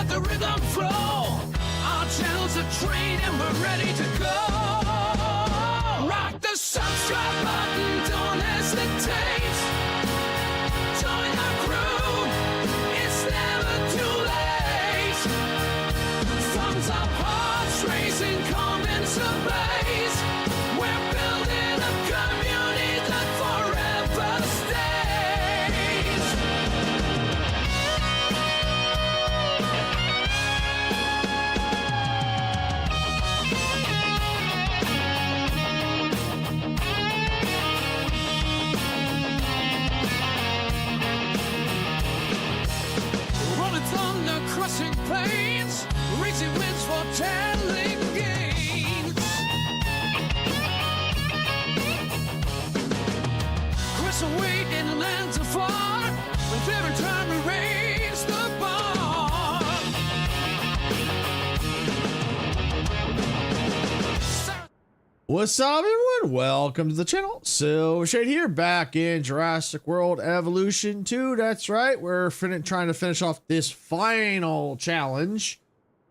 let the rhythm flow. Our channels are trained and we're ready to go. Rock the subscribe button, don't hesitate. Join our crew, it's never too late. Thumbs up, hearts racing, comments ablaze. We're building a community that forever stays. Rolling thunder, crushing plains, racing winds for telling gains. Cross away in lands afar, with every time we raise the bar. What's up, everyone? Welcome to the channel. Silver Shade here, back in Jurassic World Evolution 2. That's right, we're trying to finish off this final challenge.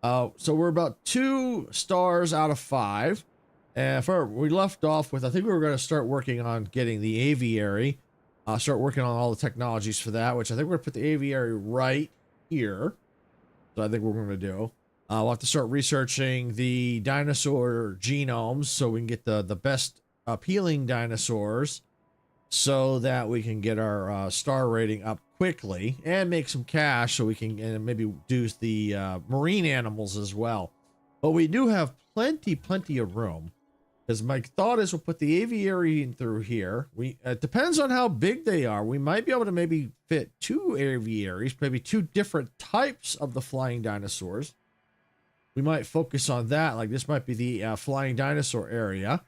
So we're about 2 stars out of 5. And we left off with, I think we were going to start working on getting the aviary. Start working on all the technologies for that, which I think we're going to put the aviary right here. So I think we're going to do. We'll have to start researching the dinosaur genomes so we can get the best appealing dinosaurs so that we can get our star rating up quickly and make some cash so we can maybe do the marine animals as well. But we do have plenty of room, because my thought is we'll put the aviary in through here. It depends on how big they are. We might be able to maybe fit 2 aviaries, maybe 2 different types of the flying dinosaurs. We might focus on that. Like this might be the flying dinosaur area.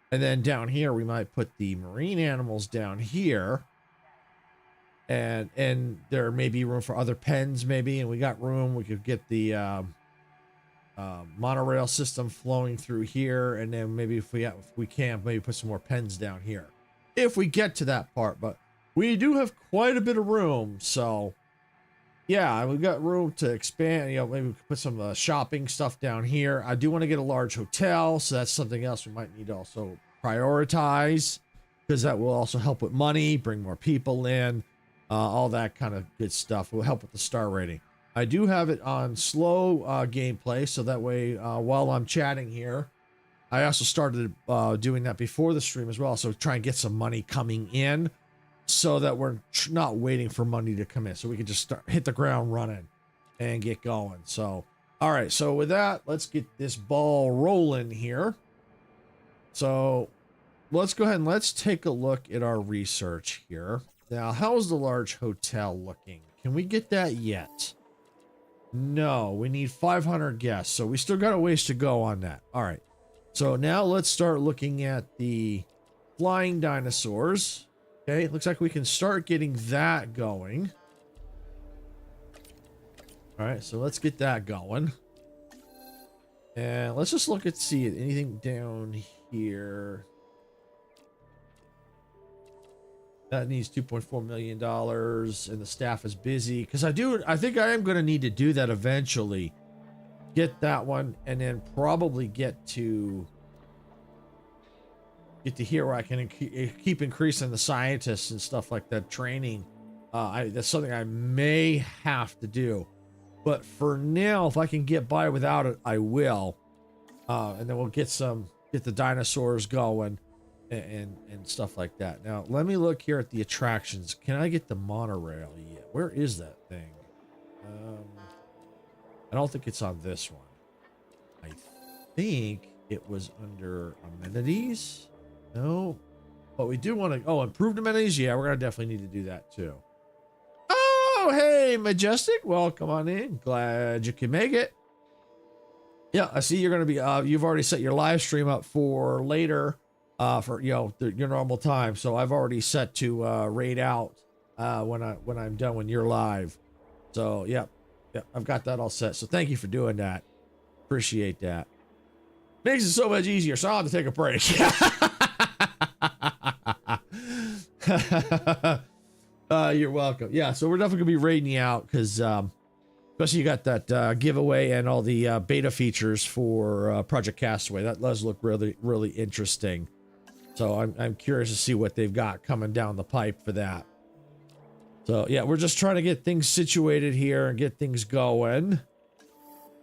And then down here, we might put the marine animals down here. And there may be room for other pens maybe. And we got room. We could get the monorail system flowing through here. And then maybe if we can, maybe put some more pens down here. If we get to that part. But we do have quite a bit of room. So yeah, we've got room to expand. You know, maybe we could put some shopping stuff down here. I do want to get a large hotel, so that's something else we might need to also prioritize, because that will also help with money, bring more people in, all that kind of good stuff. It will help with the star rating. I do have it on slow gameplay, so that way while I'm chatting here, I also started doing that before the stream as well, so try and get some money coming in, so that we're not waiting for money to come in, so we can just hit the ground running and get going. So, all right. So with that, let's get this ball rolling here. So let's go ahead and let's take a look at our research here. Now, how's the large hotel looking? Can we get that yet? No, we need 500 guests. So we still got a ways to go on that. All right. So now let's start looking at the flying dinosaurs. Okay, looks like we can start getting that going. All right, so let's get that going. And let's just look at see anything down here. That needs $2.4 million, and the staff is busy. Because I think I am going to need to do that eventually. Get that one, and then probably get to here where I can keep increasing the scientists and stuff like that, training. That's something I may have to do, but for now, if I can get by without it, I will. And then we'll get the dinosaurs going and stuff like that. Now let me look here at the attractions. Can I get the monorail yet? Where is that thing? I don't think it's on this one. I think it was under amenities. No, but we do want to. Oh, improved amenities. Yeah, we're gonna definitely need to do that too. Oh, hey, Majestic, welcome on in. Glad you can make it. Yeah, I see you're gonna be. You've already set your live stream up for later, for your normal time. So I've already set to raid out when I'm done when you're live. So yeah, I've got that all set. So thank you for doing that. Appreciate that. Makes it so much easier. So I'll have to take a break. You're welcome. Yeah, so we're definitely gonna be raiding you out because Especially you got that giveaway and all the beta features for Project Castaway. That does look really, really interesting. So I'm curious to see what they've got coming down the pipe for that. So yeah, we're just trying to get things situated here and get things going.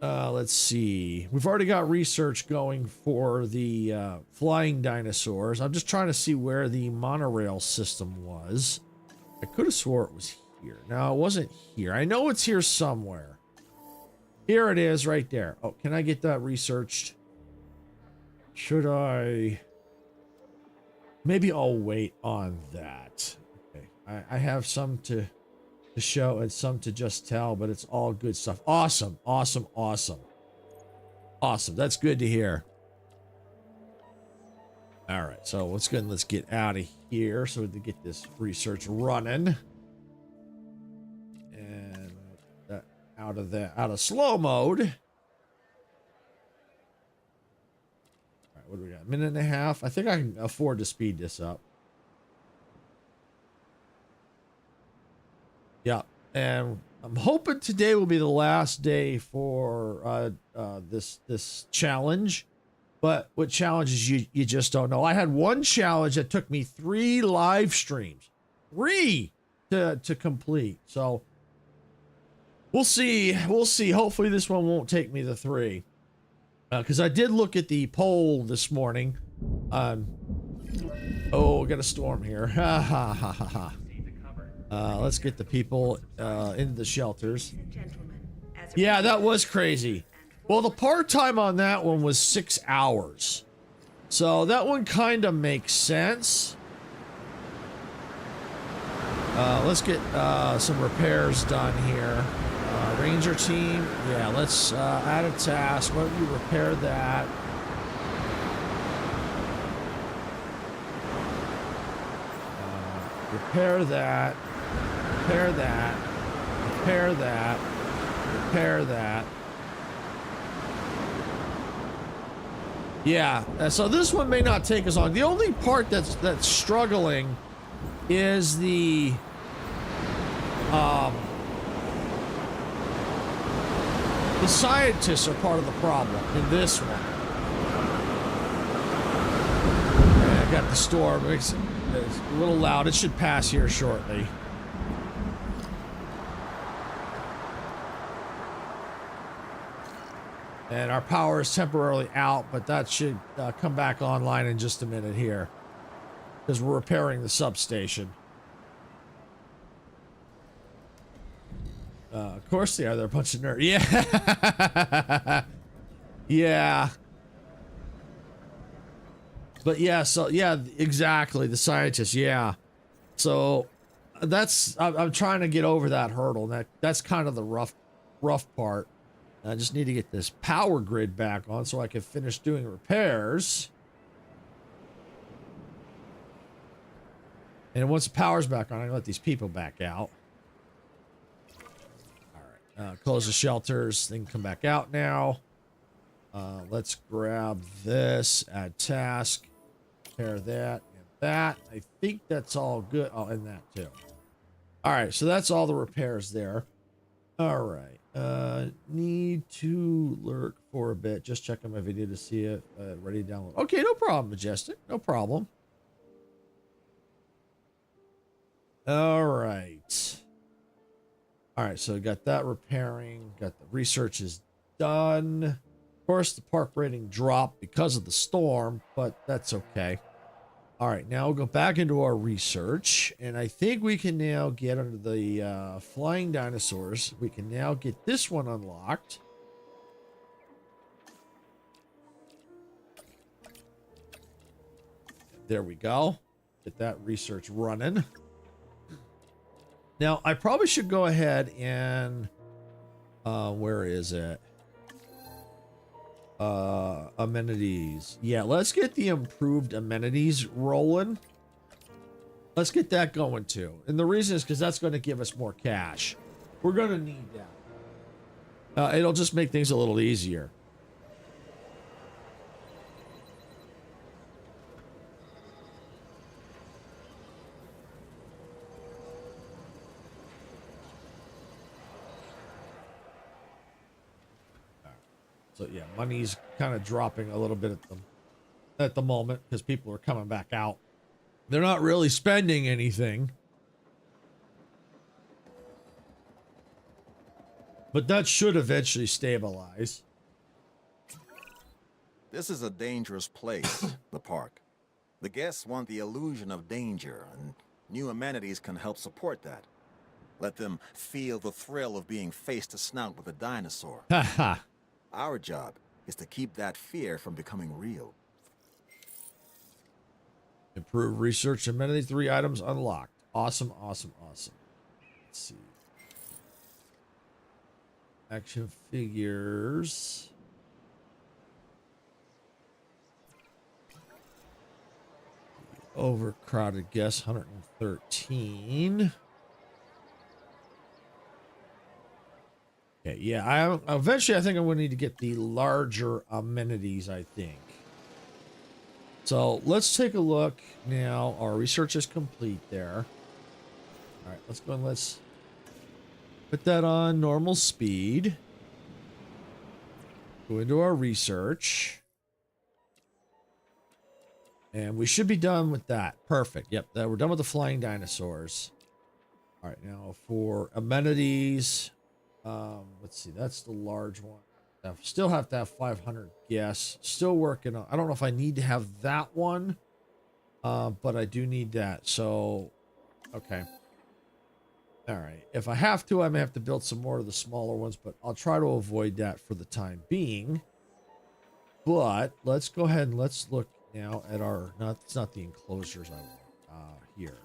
Let's see. We've already got research going for the flying dinosaurs. I'm just trying to see where the monorail system was. I could have swore it was here. No, it wasn't here. I know it's here somewhere. Here it is right there. Oh, can I get that researched? Should I? Maybe I'll wait on that. Okay. I have some to show and some to just tell, but it's all good stuff. Awesome. Awesome. Awesome. Awesome. That's good to hear. All right. So let's go and let's get out of here so to get this research running. And out of slow mode. All right, what do we got? A minute and a half. I think I can afford to speed this up. Yeah, and I'm hoping today will be the last day for this challenge. But what challenges you just don't know. I had one challenge that took me 3 live streams, 3 to complete. So we'll see. We'll see. Hopefully this one won't take me the 3. Because I did look at the poll this morning. Oh, we got a storm here. Ha ha ha ha ha. Let's get the people into the shelters. Yeah, that was crazy. Well, the part time on that one was 6 hours. So that one kind of makes sense. Let's get some repairs done here. Ranger team, yeah, let's add a task. Why don't you repair that? Repair that. Repair that. Repair that. Repair that. Yeah, so this one may not take as long. The only part that's struggling is the scientists are part of the problem in this one. Yeah, I got the storm. It's a little loud. It should pass here shortly. And our power is temporarily out, but that should come back online in just a minute here. Because we're repairing the substation. Of course they are. They're a bunch of nerds. Yeah. Yeah. But yeah, so yeah, exactly. The scientists. Yeah. So that's, I'm trying to get over that hurdle. That's kind of the rough part. I just need to get this power grid back on so I can finish doing repairs. And once the power's back on, I can let these people back out. All right, close the shelters. They can come back out now. Let's grab this, add task, repair that and that. I think that's all good. Oh, and that too. All right, so that's all the repairs there. All right. Need to lurk for a bit. Just checking my video to see it ready to download. Okay, no problem, Majestic. No problem. All right. All right, so got that repairing. Got the research is done. Of course, the park rating dropped because of the storm, but that's okay. All right, now we'll go back into our research, and I think we can now get under the flying dinosaurs. We can now get this one unlocked. There we go. Get that research running. Now, I probably should go ahead and... where is it? Amenities. Yeah, let's get the improved amenities rolling. Let's get that going too. And the reason is because that's going to give us more cash. We're going to need that. It'll just make things a little easier. So yeah, money's kind of dropping a little bit at the moment because people are coming back out. They're not really spending anything. But that should eventually stabilize. This is a dangerous place, the park. The guests want the illusion of danger, and new amenities can help support that. Let them feel the thrill of being face to snout with a dinosaur. Haha. Our job is to keep that fear from becoming real. Improve research amenity, 3 items unlocked. Awesome, awesome, awesome. Let's see. Action figures. Overcrowded guests, 113. Okay, yeah, eventually I think I'm going to need to get the larger amenities, I think. So let's take a look now. Our research is complete there. All right, let's go and let's put that on normal speed. Go into our research. And we should be done with that. Perfect. Yep, we're done with the flying dinosaurs. All right, now for amenities. Let's see, that's the large one. I still have to have 500 guests. Still working on. I don't know if I need to have that one, but I do need that. So, okay. All right. If I have to, I may have to build some more of the smaller ones, but I'll try to avoid that for the time being. But let's go ahead and let's look now at our. It's not the enclosures I want here.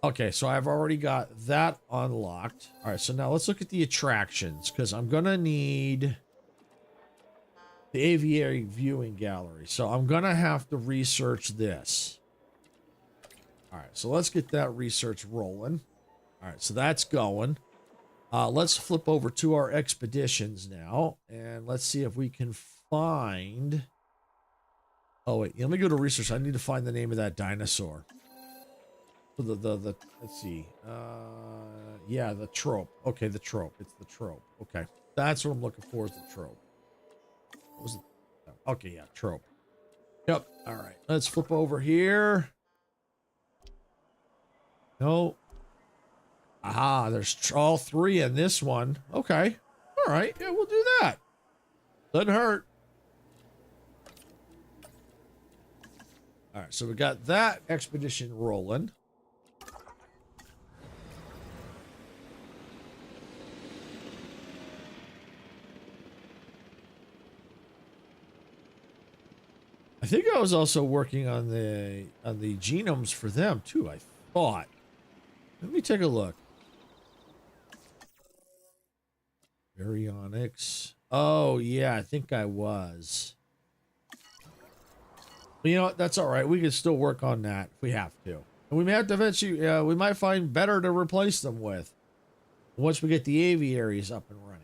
Okay, so I've already got that unlocked. All right, so now let's look at the attractions because I'm gonna need the aviary viewing gallery. So I'm gonna have to research this. All right, so let's get that research rolling. All right, so that's going. Let's flip over to our expeditions now, and let's see if we can find. Oh wait, let me go to research. I need to find the name of that dinosaur. The let's see. Yeah, the trope. Okay, the trope. It's the trope. Okay, that's what I'm looking for. Is the trope. What was it? Okay, yeah, trope. Yep. All right, let's flip over here. No. Aha, there's all 3 in this one. Okay. All right. Yeah, we'll do that. Doesn't hurt. All right, so we got that expedition rolling. I think I was also working on the genomes for them too, I thought. Let me take a look. Baryonyx. Oh yeah, I think I was. But you know what? That's all right. We can still work on that if we have to. And we may have to eventually, we might find better to replace them with once we get the aviaries up and running.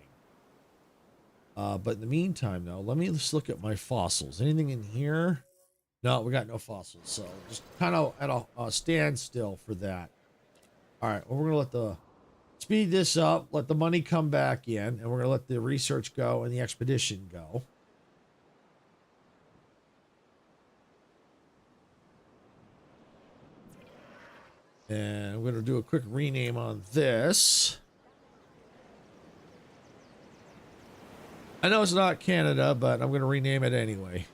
But in the meantime, though, let me just look at my fossils. Anything in here? No, we got no fossils. So just kind of at a standstill for that. All right, well, we're going to speed this up, let the money come back in, and we're going to let the research go and the expedition go. And I'm going to do a quick rename on this. I know it's not Canada, but I'm going to rename it anyway.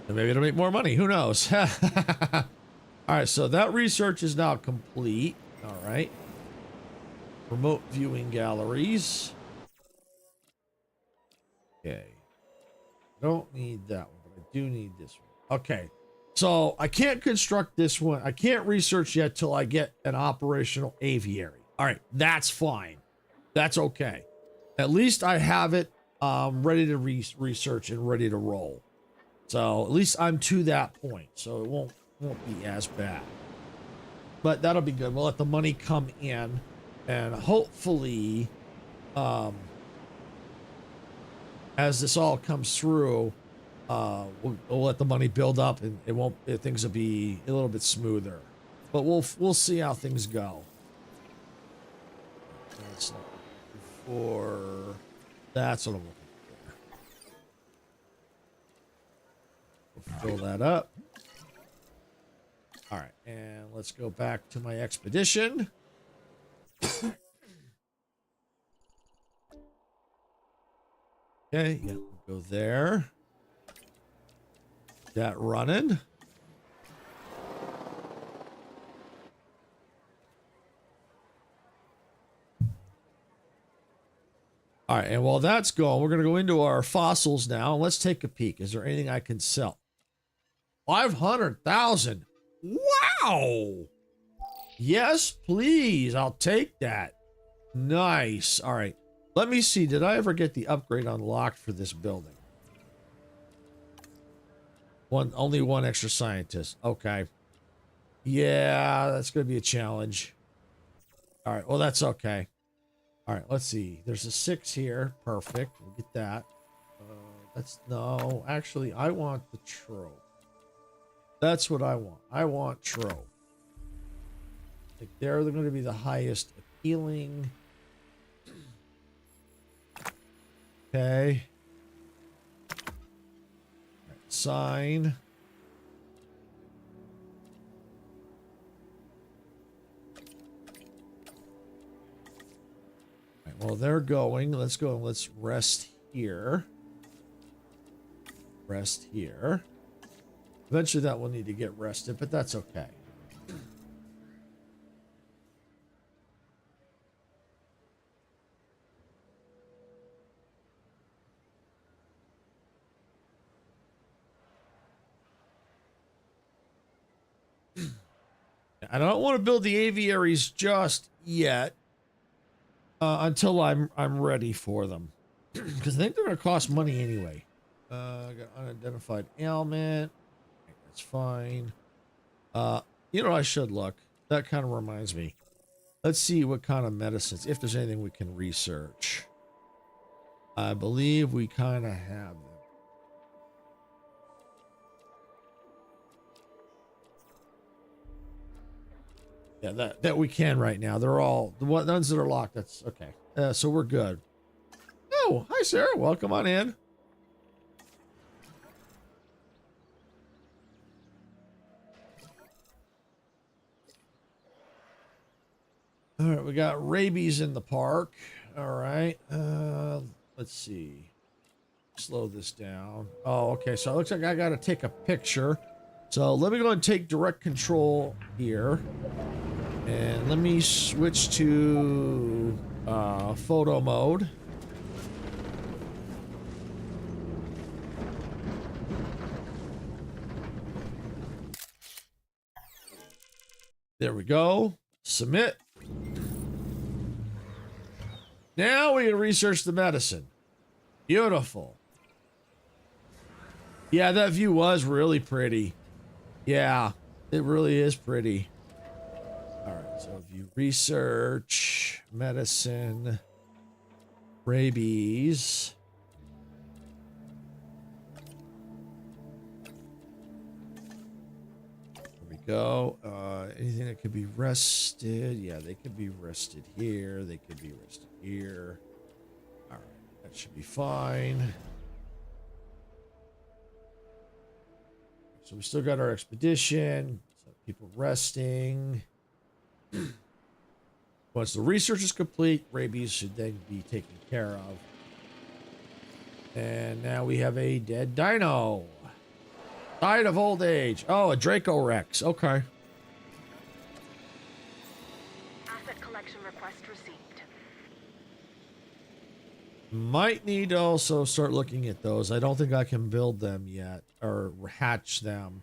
And maybe it'll make more money. Who knows? All right, so that research is now complete. All right. Remote viewing galleries. Okay. Don't need that one, but I do need this one. Okay. So I can't construct this one. I can't research yet till I get an operational aviary. All right. That's fine. That's okay. At least I have it ready to research and ready to roll. So at least I'm to that point. So it won't be as bad. But that'll be good. We'll let the money come in. And hopefully, as this all comes through, we'll let the money build up, and things will be a little bit smoother. But we'll see how things go. That's what I'm looking for. We'll fill that up. All right, and let's go back to my expedition. Okay, yeah, we'll go there. That running. All right, and while that's going, we're going to go into our fossils now. Let's take a peek. Is there anything I can sell? 500,000. Wow. Yes, please. I'll take that. Nice. All right. Let me see. Did I ever get the upgrade unlocked for this building? Only one extra scientist. Okay. Yeah, that's going to be a challenge. All right. Well, that's okay. All right. Let's see. There's a 6 here. Perfect. We'll get that. No. Actually, I want the trope. That's what I want. I want trope. I think they're going to be the highest appealing. Okay. Right, sign. Right, well, they're going. Let's go. Let's rest here. Rest here. Eventually that will need to get rested, but that's okay. I don't want to build the aviaries just yet until I'm ready for them, because I think they're going to cost money anyway. Got unidentified ailment. That's fine. You know, I should look. That kind of reminds me. Let's see what kind of medicines, if there's anything we can research. I believe we kind of have them. Yeah, that we can right now. They're all the ones that are locked. That's okay. So we're good. Oh, hi, Sarah. Welcome on in. All right, we got rabies in the park. All right. Let's see. Slow this down. Oh, okay. So it looks like I got to take a picture. So let me go and take direct control here. And let me switch to photo mode. There we go. Submit. Now we can research the medicine. Beautiful. Yeah, that view was really pretty. Yeah, it really is pretty. All right, so view research, medicine, rabies. There we go. Anything that could be rested. Yeah, they could be rested here. They could be rested here. All right, that should be fine. So we still got our expedition. So people resting. Once the research is complete, rabies should then be taken care of. And now we have a dead dino. Died of old age. Oh, a Draco Rex. Okay. Asset collection request received. Might need to also start looking at those. I don't think I can build them yet or hatch them.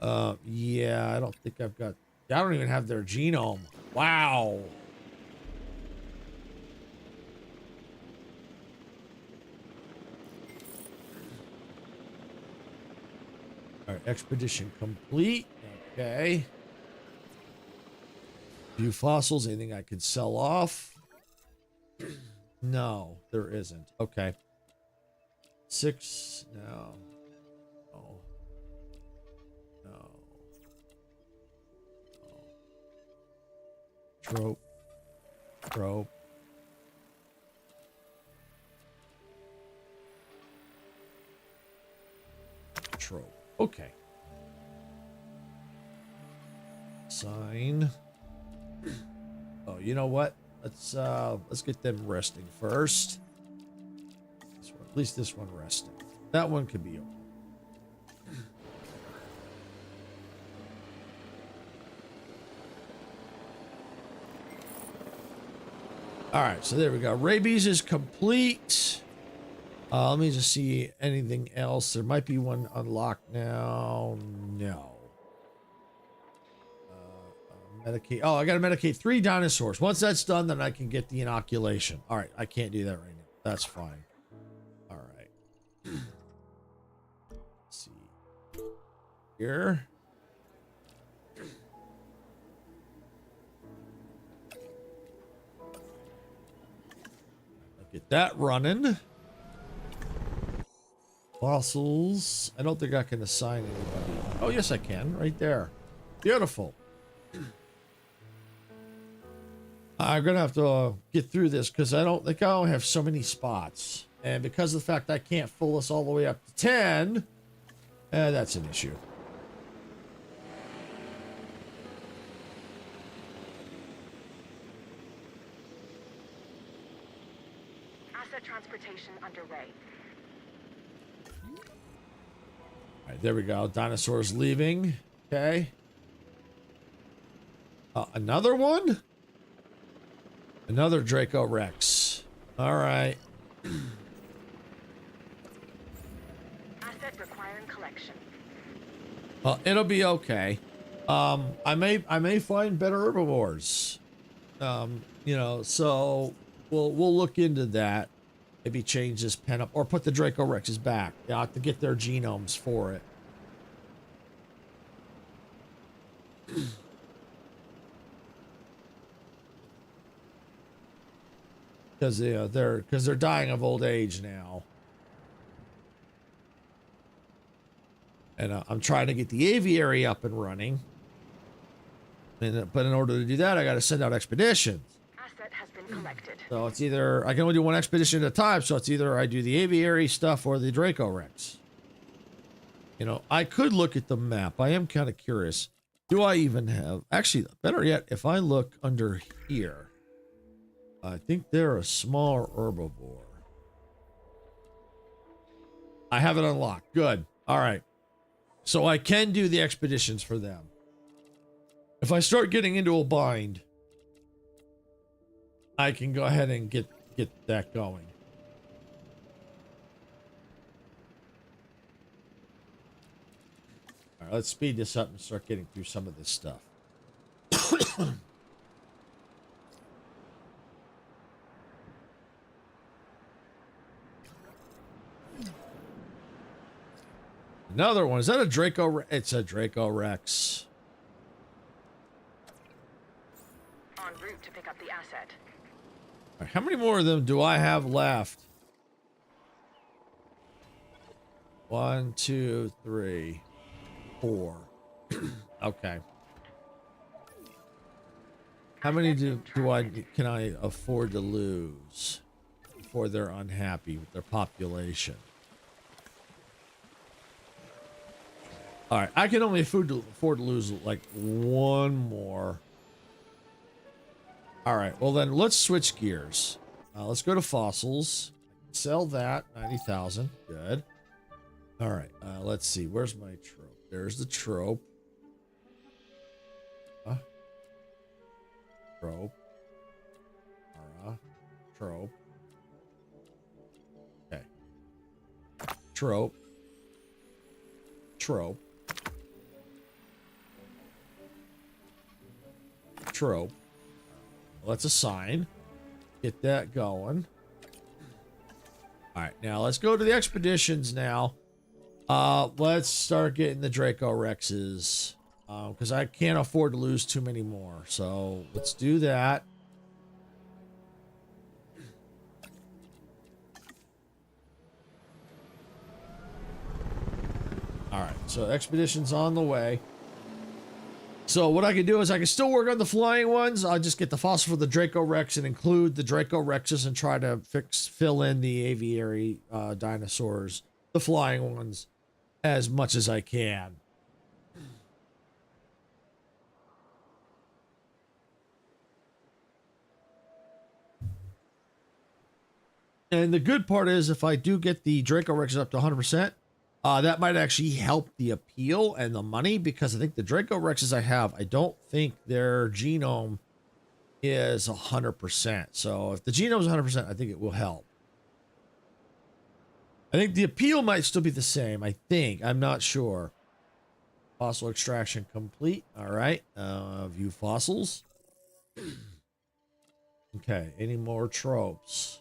Yeah, I don't think I've got. I don't even have their genome. Wow. All right, expedition complete. Okay. View fossils. Anything I could sell off? No, there isn't. Okay. 6 now. Trope. Trope. Trope. Okay. Sign. Oh, you know what? Let's get them resting first. This one, at least this one resting. That one could be okay. All right, so there we go. Rabies is complete. Let me just see anything else. There might be one unlocked now. No. Medicate. Oh, I got to medicate 3 dinosaurs. Once that's done, then I can get the inoculation. All right, I can't do that right now. That's fine. All right. Let's see. Here. Get that running. Fossils. I don't think I can assign anybody. Oh, yes, I can. Right there. Beautiful. I'm going to have to get through this because I don't think I only have so many spots. And because of the fact I can't fill this all the way up to 10, that's an issue. Asset transportation underway. All right, there we go. Dinosaurs leaving. Okay. Another one? Another Draco Rex. All right. Asset requiring collection. Well, it'll be okay. I may find better herbivores. You know, so we'll look into that. Maybe change this pen up or put the Draco Rexes back. I have to get their genomes for it. Because they're dying of old age now, and I'm trying to get the aviary up and running. But in order to do that, I got to send out expeditions. Asset has been collected. So it's either I can only do one expedition at a time. So it's either I do the aviary stuff or the Draco Rex. You know, I could look at the map. I am kind of curious. Do I even have? Actually, better yet, if I look under here. I think they're a smaller herbivore. I have it unlocked. Good. All right. So I can do the expeditions for them. If I start getting into a bind, I can go ahead and get that going. All right, let's speed this up and start getting through some of this stuff. Another one. Is that a Draco? It's a Draco Rex. En route to pick up the asset. All right, how many more of them do I have left? 1, 2, 3, 4. Okay. How many can I afford to lose before they're unhappy with their population? All right, I can only afford to lose like 1 more. All right, well then let's switch gears. Let's go to fossils. Sell that, 90,000. Good. All right, let's see. Where's my trope? There's the trope. Trope. Trope. Okay. Trope. Trope. Trope. Let's assign. Get that going. All right, now let's go to the expeditions now. Let's start getting the Draco Rexes. Because I can't afford to lose too many more. So let's do that. All right, so expedition's on the way. So what I can do is I can still work on the flying ones. I'll just get the fossil for the Draco Rex and include the Draco Rexes and try to fill in the aviary dinosaurs, the flying ones, as much as I can. And the good part is if I do get the Draco Rexes up to 100%, that might actually help the appeal and the money, because I think the Draco Rexes I have, I don't think their genome is 100%. So if the genome is 100%, I think it will help. I think the appeal might still be the same. I think. I'm not sure. Fossil extraction complete. All right. View fossils. Okay. Any more tropes?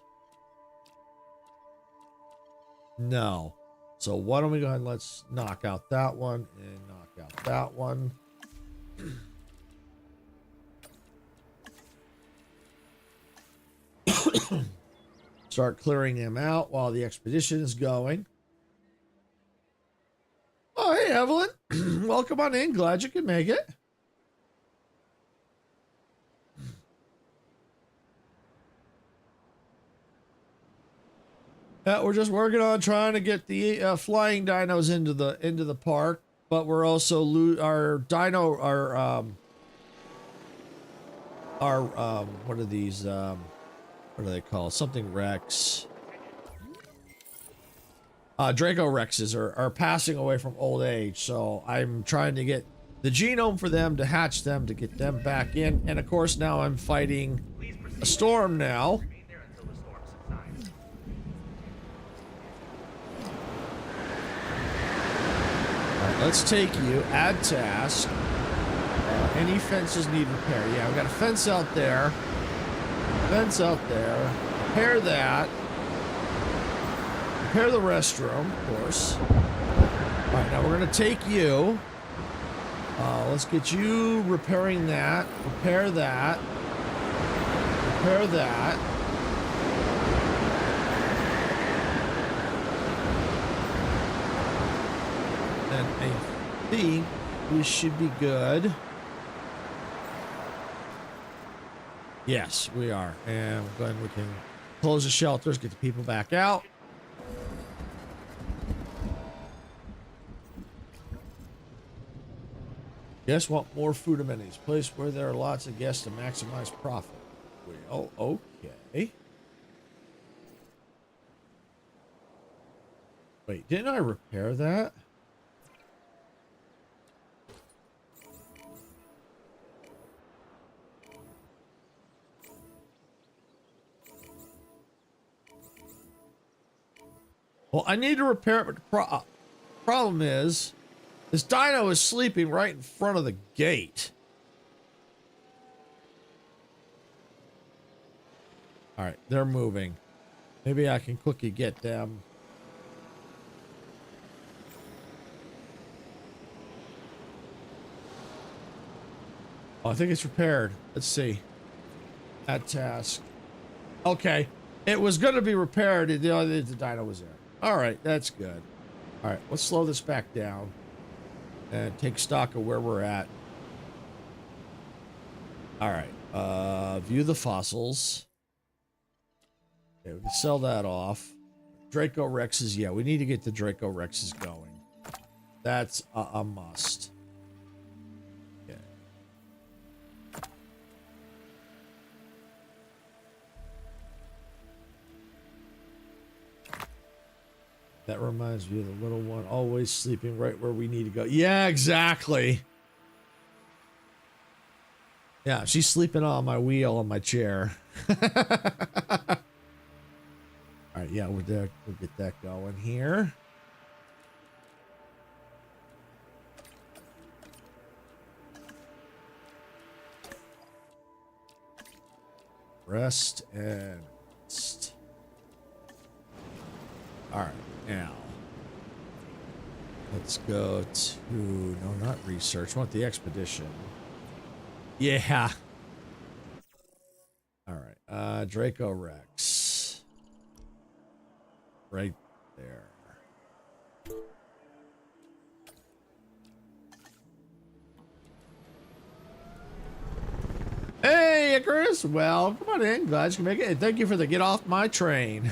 No. So why don't we go ahead and let's knock out that one and knock out that one. Start clearing them out while the expedition is going. Oh, hey, Evelyn. Welcome on in. Glad you could make it. Yeah, we're just working on trying to get the flying dinos into the park, but we're also what are these? What are they called? Something Rex. Draco Rexes are passing away from old age, so I'm trying to get the genome for them to hatch them to get them back in, and of course now I'm fighting a storm now. Let's take you, add task. Any fences need repair. Yeah, we got a fence out there. Fence out there. Repair that. Repair the restroom, of course. Alright, now we're going to take you. Let's get you repairing that. Repair that. Repair that. And I think we should be good. Yes, we are. And we'll go ahead and we can close the shelters, get the people back out. Guests want more food amenities. Place where there are lots of guests to maximize profit. Well, okay. Wait, didn't I repair that? Well, I need to repair it, but the problem is, this dino is sleeping right in front of the gate. All right, they're moving. Maybe I can quickly get them. Oh, I think it's repaired. Let's see. That task. Okay. It was going to be repaired. The dino was there. All right, that's good. All right, let's slow this back down and take stock of where we're at. All right, view the fossils. Okay, we can sell that off. Draco Rexes, yeah, we need to get the Draco Rexes going. That's a must. Okay. That reminds me of the little one always sleeping right where we need to go. Yeah, exactly. Yeah, she's sleeping on my wheel on my chair. All right, yeah, we'll get that going here. Rest and rest. All right, now let's go to, no, not research. I want the expedition. Yeah. All right, Draco Rex. Right there. Hey, Icarus. Well, come on in. Glad you can make it. And thank you for the get off my train.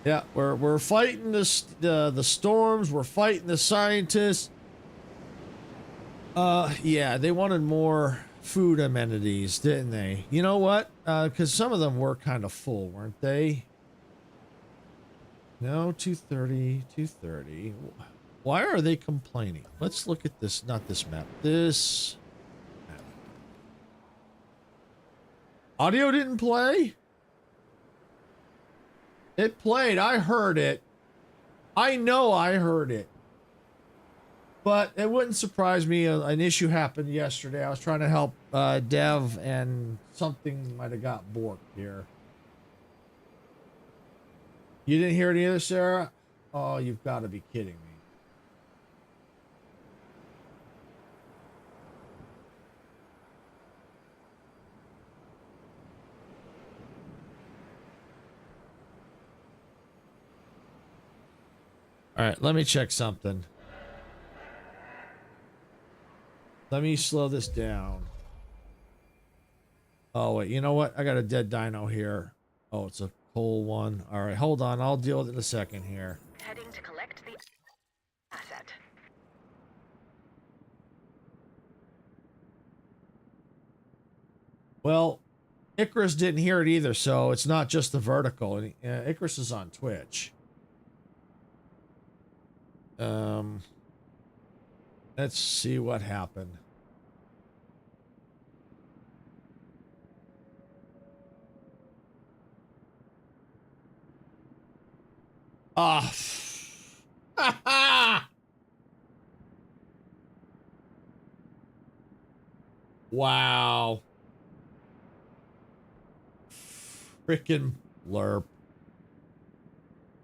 Yeah, we're fighting the storms. We're fighting the scientists. Yeah, they wanted more food amenities, didn't they? You know what? Because some of them were kind of full, weren't they? No, 230, 230. Why are they complaining? Let's look at this, not this map. This map. Audio didn't play? It played. I heard it. I know I heard it. But it wouldn't surprise me. An issue happened yesterday. I was trying to help Dev, and something might have got borked here. You didn't hear it either, Sarah? Oh, you've got to be kidding me. All right, let me check something. Let me slow this down. Oh, wait, you know what? I got a dead dino here. Oh, it's a whole one. All right, hold on. I'll deal with it in a second here. Heading to collect the asset. Well, Icarus didn't hear it either, so it's not just the vertical. Icarus is on Twitch. Let's see what happened. Ah. Wow. Frickin' blurb.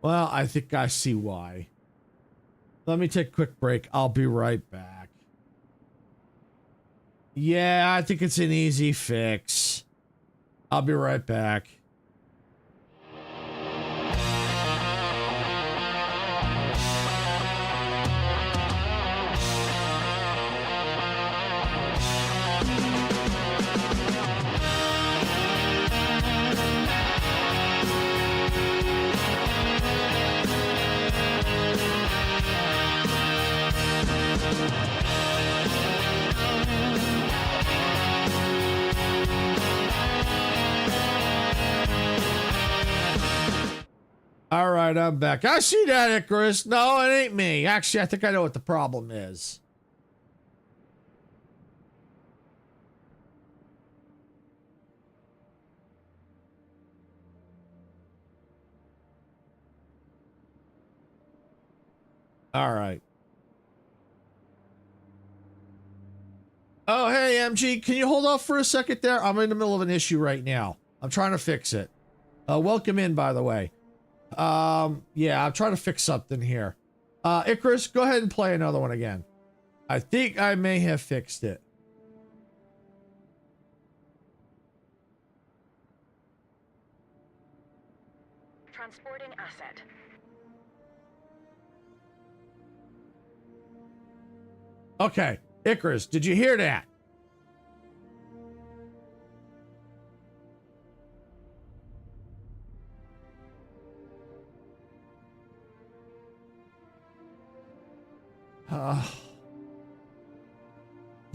Well, I think I see why. Let me take a quick break. I'll be right back. Yeah, I think it's an easy fix. I'll be right back. All right, I'm back. I see that, Icarus. No, it ain't me. Actually, I think I know what the problem is. All right. Oh, hey, MG. Can you hold off for a second there? I'm in the middle of an issue right now. I'm trying to fix it. Welcome in, by the way. Yeah, I'm trying to fix something here. Icarus, go ahead and play another one again. I think I may have fixed it. Transporting asset. Okay, Icarus, did you hear that?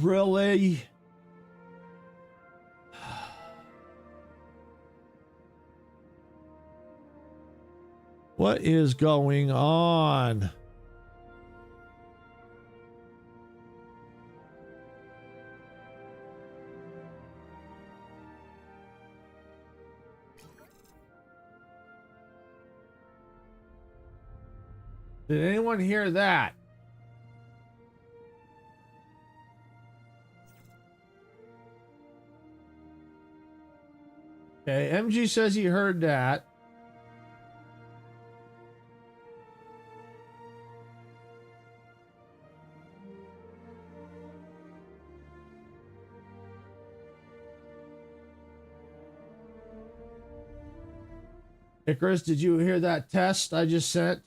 Really? What is going on? Did anyone hear that? Okay, MG says he heard that. Icarus, did you hear that test I just sent?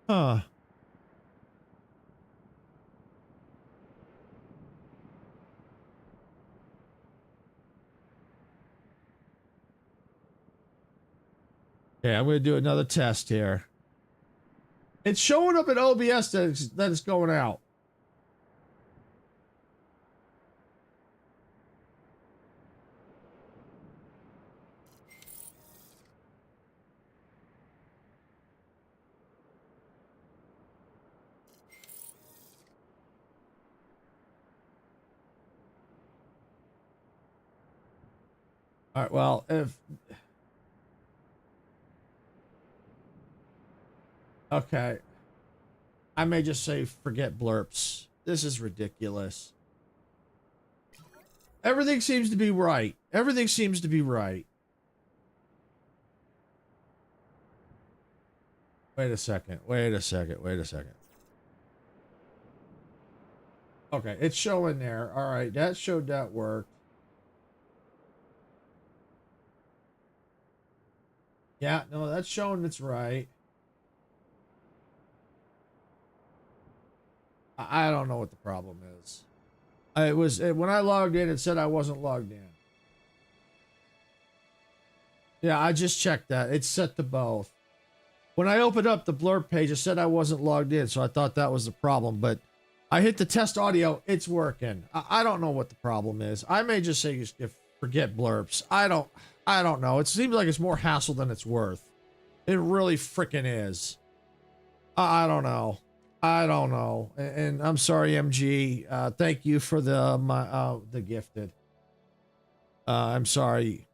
Huh. Okay, I'm gonna do another test here. It's showing up in OBS that it's going out. All right, well, if... Okay. I may just say forget blurps. This is ridiculous. Everything seems to be right. Everything seems to be right. Wait a second. Wait a second. Wait a second. Okay, it's showing there. All right, that showed that worked. Yeah, no, that's showing it's right. I don't know what the problem is. It was when I logged in, it said I wasn't logged in. Yeah, I just checked that. It's set to both. When I opened up the blurb page, it said I wasn't logged in, so I thought that was the problem. But I hit the test audio. It's working. I don't know what the problem is. I may just say forget blurps. I don't know. It seems like it's more hassle than it's worth. It really freaking is. I don't know. I don't know. And I'm sorry, MG. Thank you for the gifted. I'm sorry.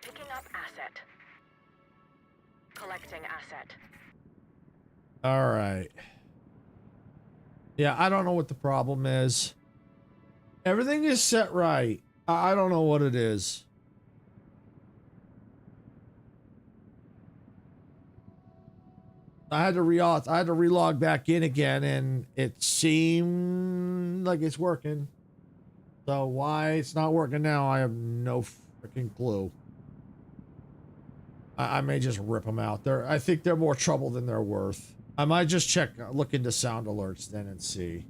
Picking up asset. Collecting asset. All right. Yeah, I don't know what the problem is. Everything is set right. I don't know what it is. I had to relog back in again, and it seemed like it's working. So why it's not working now, I have no freaking clue. I may just rip them out. I think they're more trouble than they're worth. I might just look into sound alerts then and see.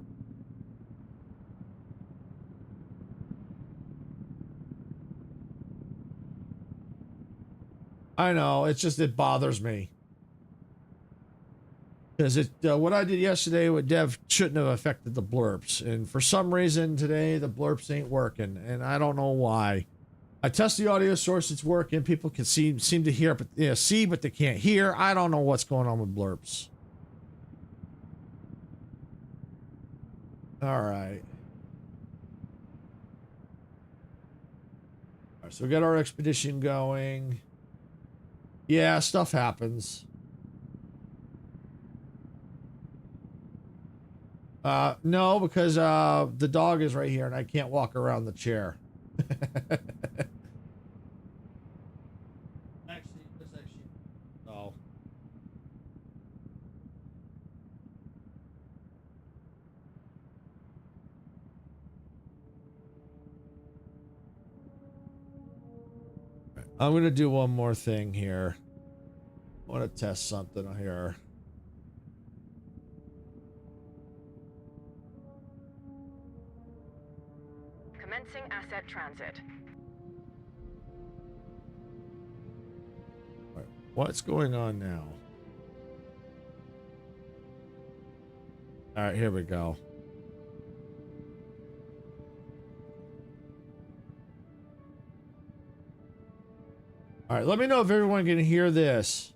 I know, it's just, it bothers me. Because what I did yesterday with Dev shouldn't have affected the blurps. And for some reason today, the blurps ain't working. And I don't know why. I test the audio source, it's working. People can seem to hear, but see, but they can't hear. I don't know what's going on with blurps. All right. All right, so we got our expedition going. Yeah, stuff happens. No, because the dog is right here and I can't walk around the chair. Oh. I'm gonna do one more thing here. I want to test something here. Commencing asset transit. Right, what's going on now? All right, here we go. All right, let me know if everyone can hear this.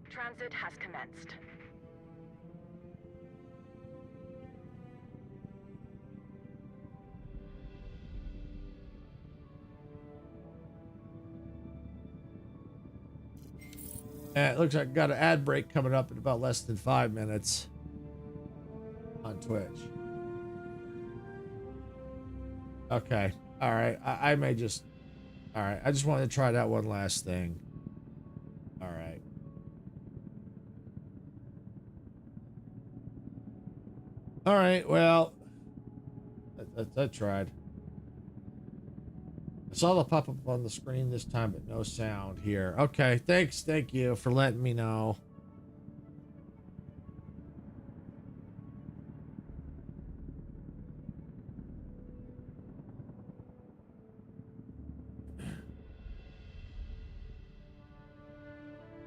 Transit has commenced. It looks like I got an ad break coming up in about less than 5 minutes on Twitch. Okay. All right. I may just All right, I just wanted to try that one last thing. All right. All right, well, I tried. I saw the pop-up on the screen this time, but no sound here. Okay, thanks. Thank you for letting me know.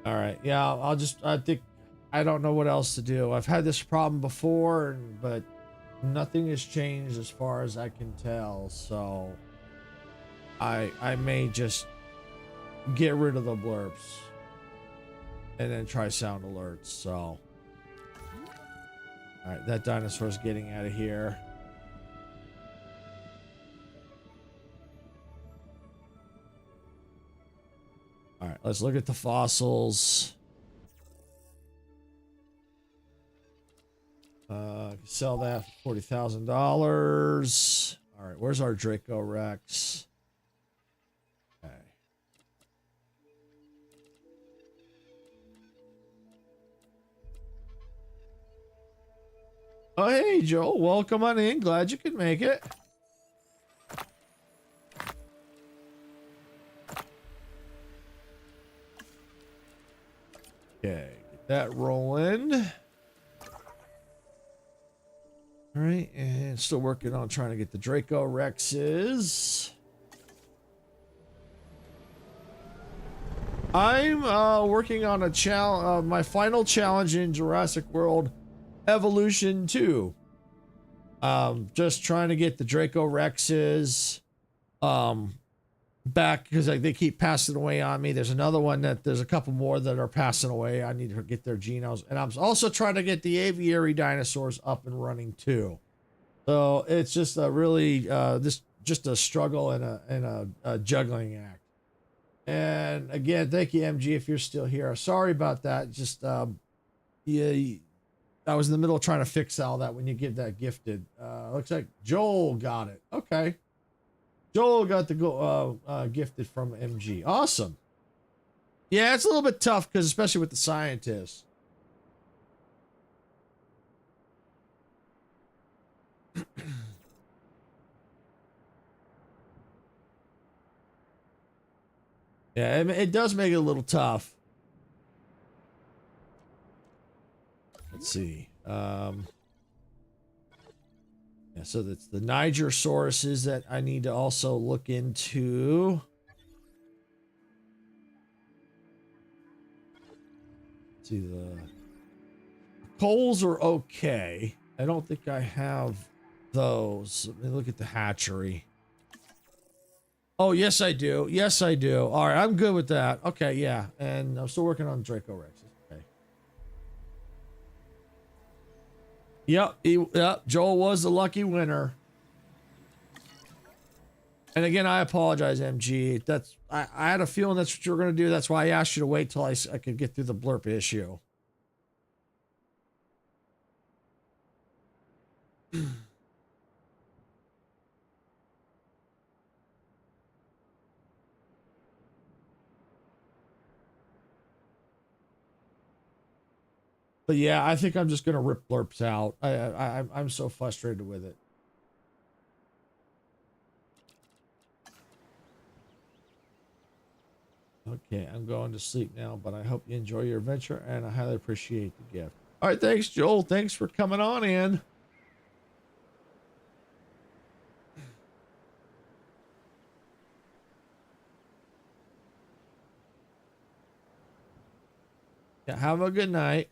All right, yeah, I think, I don't know what else to do. I've had this problem before, but nothing has changed as far as I can tell, so I may just get rid of the blurps and then try sound alerts. So, all right, that dinosaur's getting out of here. All right, let's look at the fossils. Sell that for $40,000. All right, where's our Draco Rex? Okay. Oh, hey, Joel, welcome on in. Glad you could make it. Okay, get that rolling. All right, and still working on trying to get the Draco Rexes. I'm working on a challenge, my final challenge in Jurassic World Evolution 2. Just trying to get the Draco Rexes back, because they keep passing away on me. There's another one there's a couple more that are passing away. I need to get their genomes, and I'm also trying to get the aviary dinosaurs up and running too. So it's just a really just a struggle and a juggling act. And again, thank you, MG, if you're still here. Sorry about that. Just yeah, I was in the middle of trying to fix all that when you give that gifted. Looks like Joel got it. Okay. Joel got the gifted from MG. Awesome. Yeah, it's a little bit tough because especially with the scientists. Yeah, it does make it a little tough. Let's see. Yeah, so that's the Nigersauruses that I need to also look into. Let's see, the coals are okay. I don't think I have those. Let me look at the hatchery. Oh, yes, I do. Yes, I do. All right, I'm good with that. Okay, yeah. And I'm still working on Draco Rexes. Okay. Yep, Joel was the lucky winner. And again, I apologize, MG. I had a feeling that's what you were going to do. That's why I asked you to wait till I could get through the blurb issue. But yeah, I think I'm just gonna rip blurps out. I'm so frustrated with it. Okay, I'm going to sleep now, but I hope you enjoy your adventure, and I highly appreciate the gift. All right, thanks, Joel. Thanks for coming on in. Yeah, have a good night.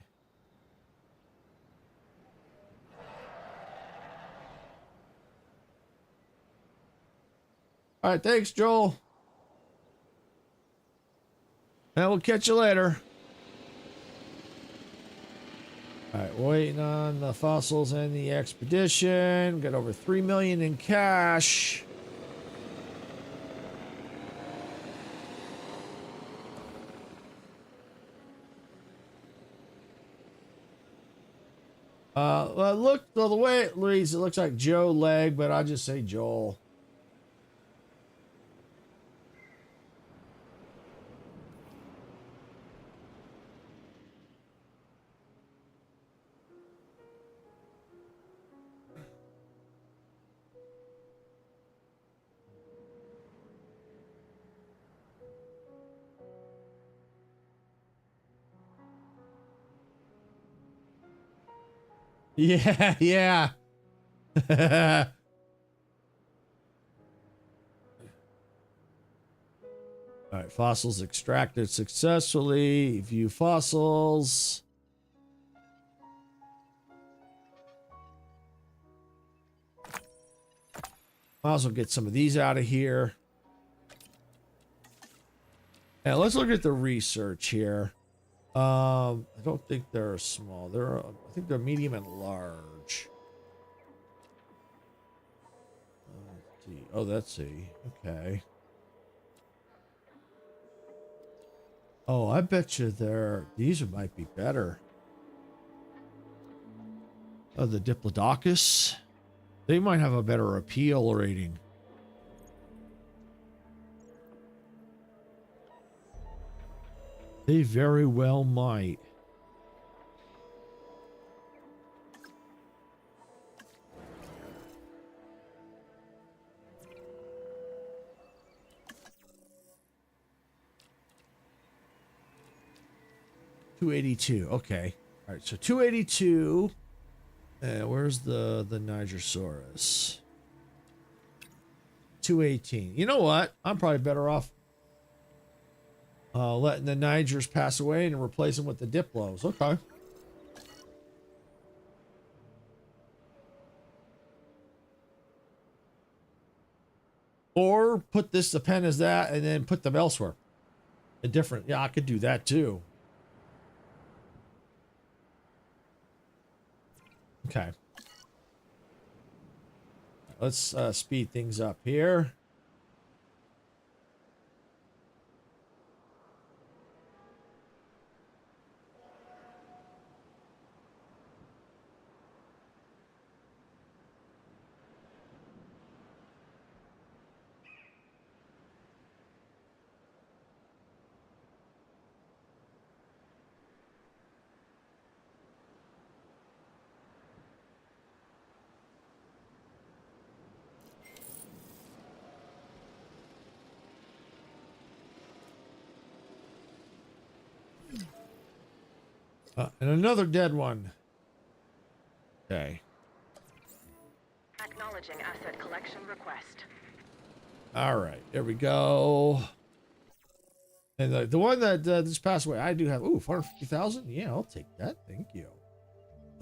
All right, thanks, Joel. And we'll catch you later. All right, waiting on the fossils and the expedition. Got over 3 million in cash. Well, the way it reads, it looks like Joe Leg, but I'll just say Joel. Yeah, yeah. All right, fossils extracted successfully. View fossils. Might as well get some of these out of here. Now let's look at the research here. I don't think they're small. I think they're medium and large. Let's see. Oh, that's A. Okay. Oh, I bet you these might be better. Oh, the Diplodocus. They might have a better appeal rating. They very well might. $282. Okay. All right. So 282. Where's the Nigersaurus? 218. You know what? I'm probably better off letting the Nigers pass away and replace them with the Diplos. Okay. Or put this the pen as that and then put them elsewhere. A different. Yeah, I could do that too. Okay. Let's speed things up here. And another dead one. Okay. Acknowledging asset collection request. All right. There we go. And the one that just passed away, I do have. Ooh, 450,000. Yeah, I'll take that. Thank you.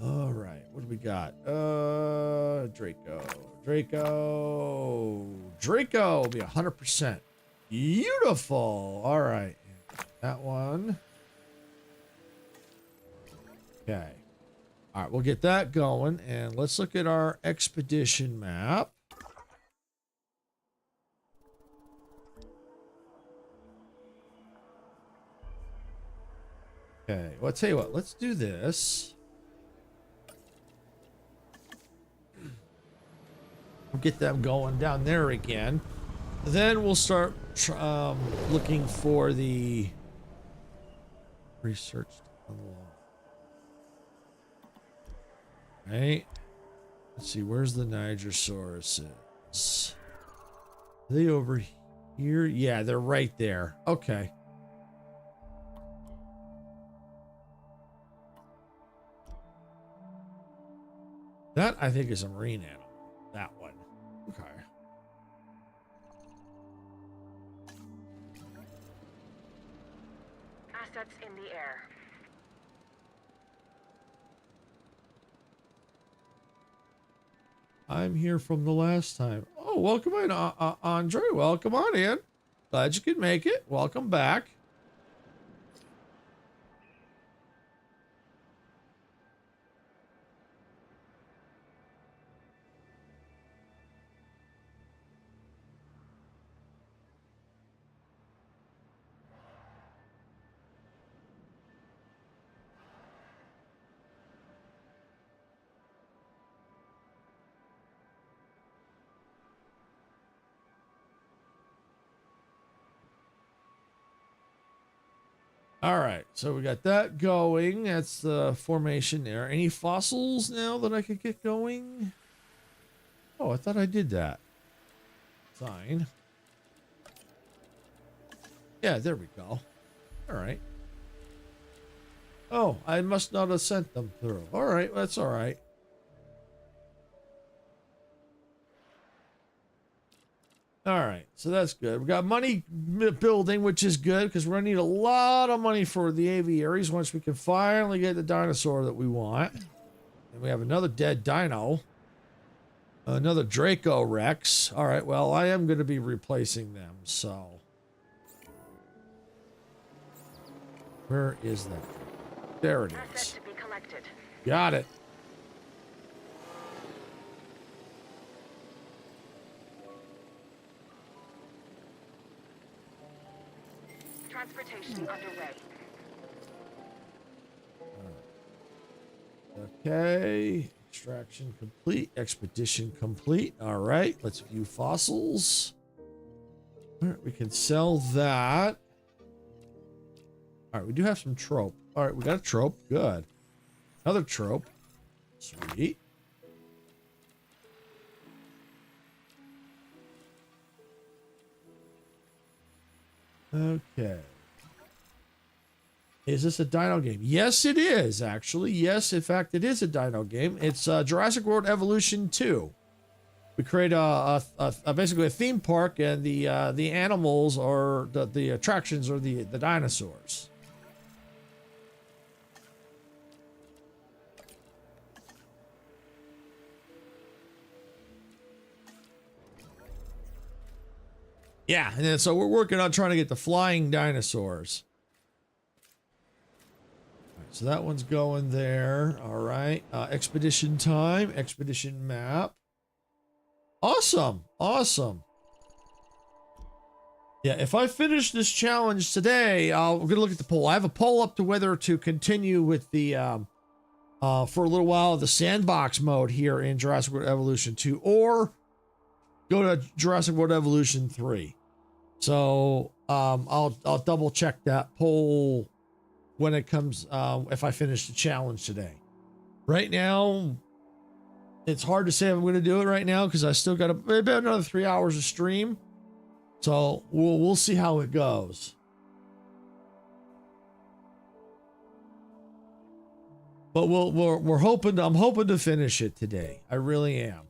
All right. What do we got? Draco will be 100%. Beautiful. All right. That one. Okay. All right, we'll get that going, and let's look at our expedition map. Okay, well, I'll tell you what, let's do this. We'll get them going down there again. Then we'll start looking for the research unlock. Right. Let's see. Where's the Nigersaurus? Are they over here? Yeah, they're right there. Okay. That I think is a marine animal. That one. Okay. Assets in the air. I'm here from the last time. Oh, welcome in, Andre. Welcome on in. Glad you could make it. Welcome back. All right, so we got that going. That's the formation there. Any fossils now that I could get going? Oh, I thought I did that. Fine. Yeah, there we go. All right. Oh, I must not have sent them through. All right, that's all right. All right, so that's good. We got money building, which is good because we're gonna need a lot of money for the aviaries once we can finally get the dinosaur that we want. And we have another dead dino, another Draco Rex. All right, well, I am gonna be replacing them. So, where is that? There it Asset is. to be collected. Got it. Transportation underway. Okay, extraction complete, expedition complete. All right, let's view fossils. All right, we can sell that. All right, we do have some trope. All right, we got a trope. Good. Another trope. Sweet. Okay. Is this a dino game? Yes, it is, actually. Yes, in fact, it is a dino game. It's Jurassic World Evolution 2. We create basically a theme park, and the animals or the attractions are the dinosaurs. Yeah, and then, so we're working on trying to get the flying dinosaurs. So that one's going there. All right. Expedition time. Expedition map. Awesome. Awesome. Yeah, if I finish this challenge today, we're going to look at the poll. I have a poll up to whether to continue with the, for a little while, the sandbox mode here in Jurassic World Evolution 2, or go to Jurassic World Evolution 3. So, I'll double check that poll when it comes, if I finish the challenge today. Right now, it's hard to say if I'm going to do it right now because I still got maybe another 3 hours of stream. So we'll see how it goes. But we're hoping. I'm hoping to finish it today. I really am.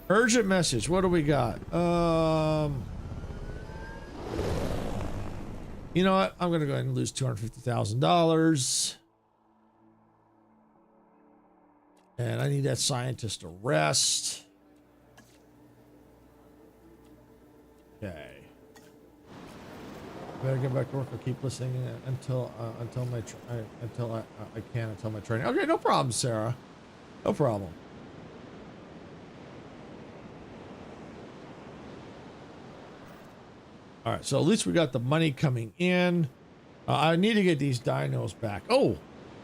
Urgent message. What do we got? You know what? I'm gonna go ahead and lose $250,000, and I need that scientist to rest. Okay. Better get back to work or keep listening until my training. Okay, no problem, Sarah. No problem. All right, so at least we got the money coming in. I need to get these dinos back. Oh,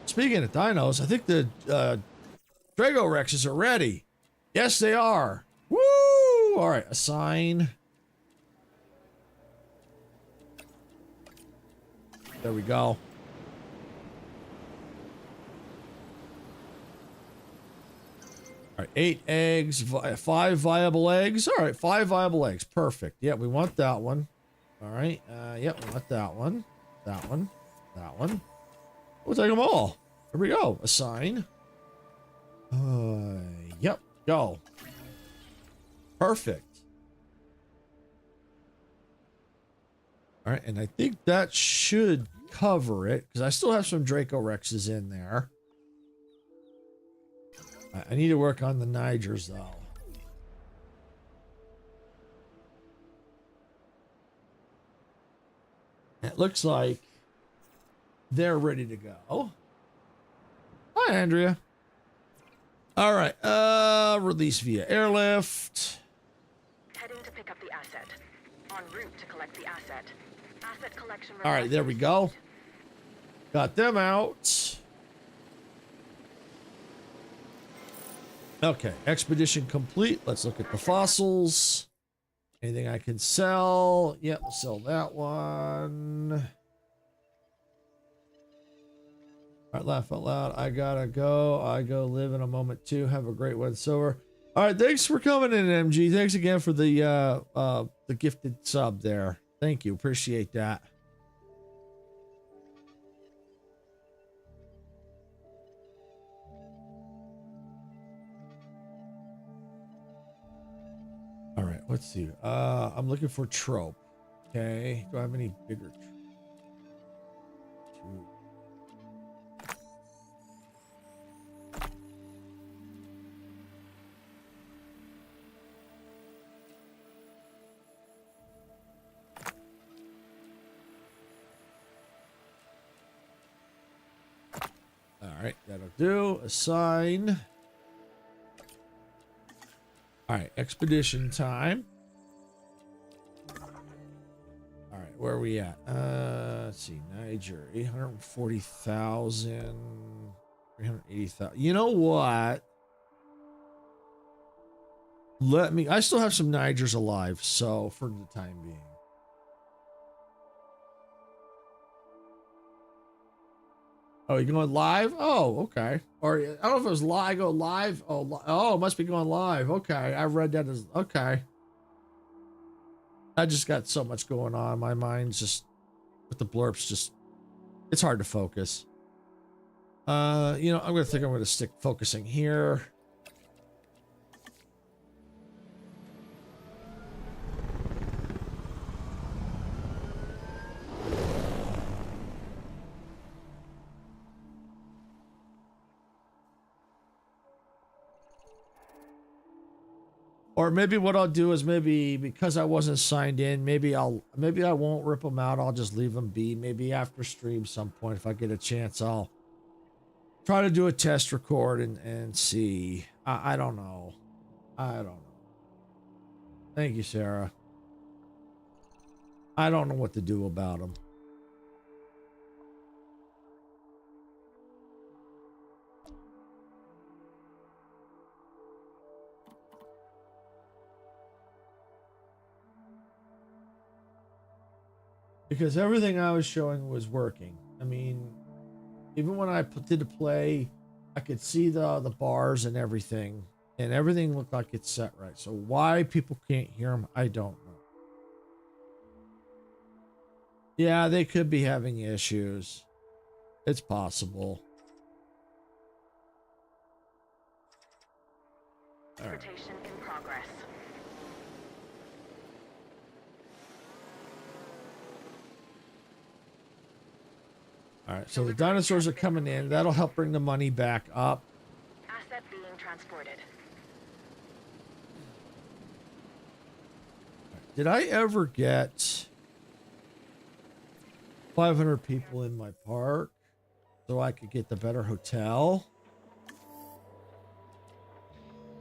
speaking of dinos, I think the Drago Rexes are ready. Yes, they are. Woo! All right, assign. There we go. All right, 8 eggs, 5 viable eggs. All right, 5 viable eggs. Perfect. Yeah, we want that one. All right. Yep, we want that one. That one. That one. We'll take them all. Here we go. Assign. Yep. Go. Perfect. All right, and I think that should cover it because I still have some Draco Rexes in there. I need to work on the Nigers though. It looks like they're ready to go. Hi, Andrea. All right, release via airlift. Heading to pick up the asset. En route to collect the asset. Asset collection. All right, there we go. Got them out. Okay, expedition complete. Let's look at the fossils. Anything I can sell? Yep, we'll sell that one. All right, laugh out loud. I gotta go. I go live in a moment too. Have a great one, Silver. All right, thanks for coming in, MG. Thanks again for the gifted sub there. Thank you, appreciate that. Let's see. I'm looking for trope. Okay. Do I have any bigger? Two. All right, that'll do. Assign. All right, expedition time. All right, where are we at? Let's see, Niger, 840,000, 380,000. You know what? I still have some Nigers alive, so for the time being. Oh, you going live? Oh, okay. Or I don't know if it was live. I go live. Oh, it must be going live. Okay, I read that as okay. I just got so much going on. My mind's just with the blurps. Just it's hard to focus. You know, I'm gonna stick focusing here. Or maybe what I'll do is maybe because I wasn't signed in, maybe I won't rip them out. I'll just leave them be. Maybe after stream some point, if I get a chance, I'll try to do a test record and see. I don't know. I don't know. Thank you, Sarah. I don't know what to do about them. Because everything I was showing was working. I mean, even when I did the play, I could see the bars and everything looked like it's set right. So why people can't hear them, I don't know. Yeah, they could be having issues. It's possible. Transportation in progress. All right, so the dinosaurs are coming in. That'll help bring the money back up. Asset being transported. Did I ever get 500 people in my park so I could get the better hotel?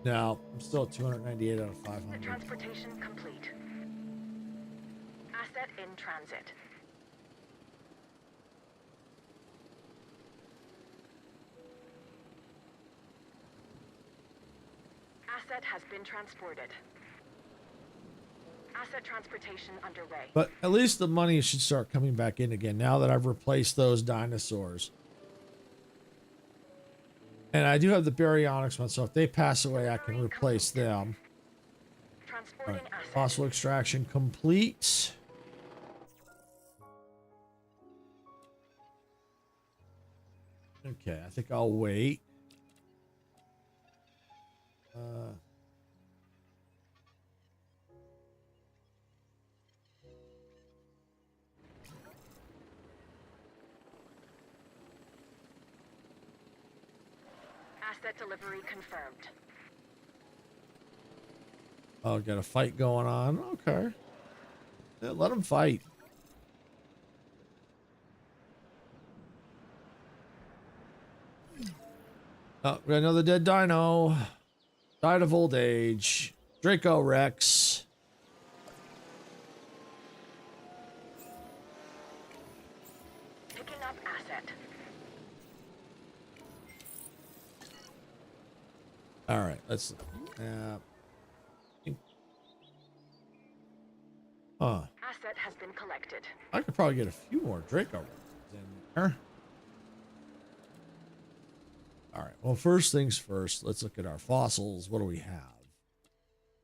No, I'm still at 298 out of 500. The transportation complete. Asset in transit. Asset has been transported. Asset transportation underway. But at least the money should start coming back in again now that I've replaced those dinosaurs. And I do have the baryonyx ones, so if they pass away, I can replace them. Transporting Right. asset. Fossil extraction complete. Okay, I think I'll wait. Asset delivery confirmed. Oh, got a fight going on. Okay. Yeah, let them fight. Oh, we got another dead dino. Died of old age. Draco Rex. Picking up asset. All right, let's. Asset has been collected. I could probably get a few more Draco Rexes in there. All right. Well, first things first. Let's look at our fossils. What do we have?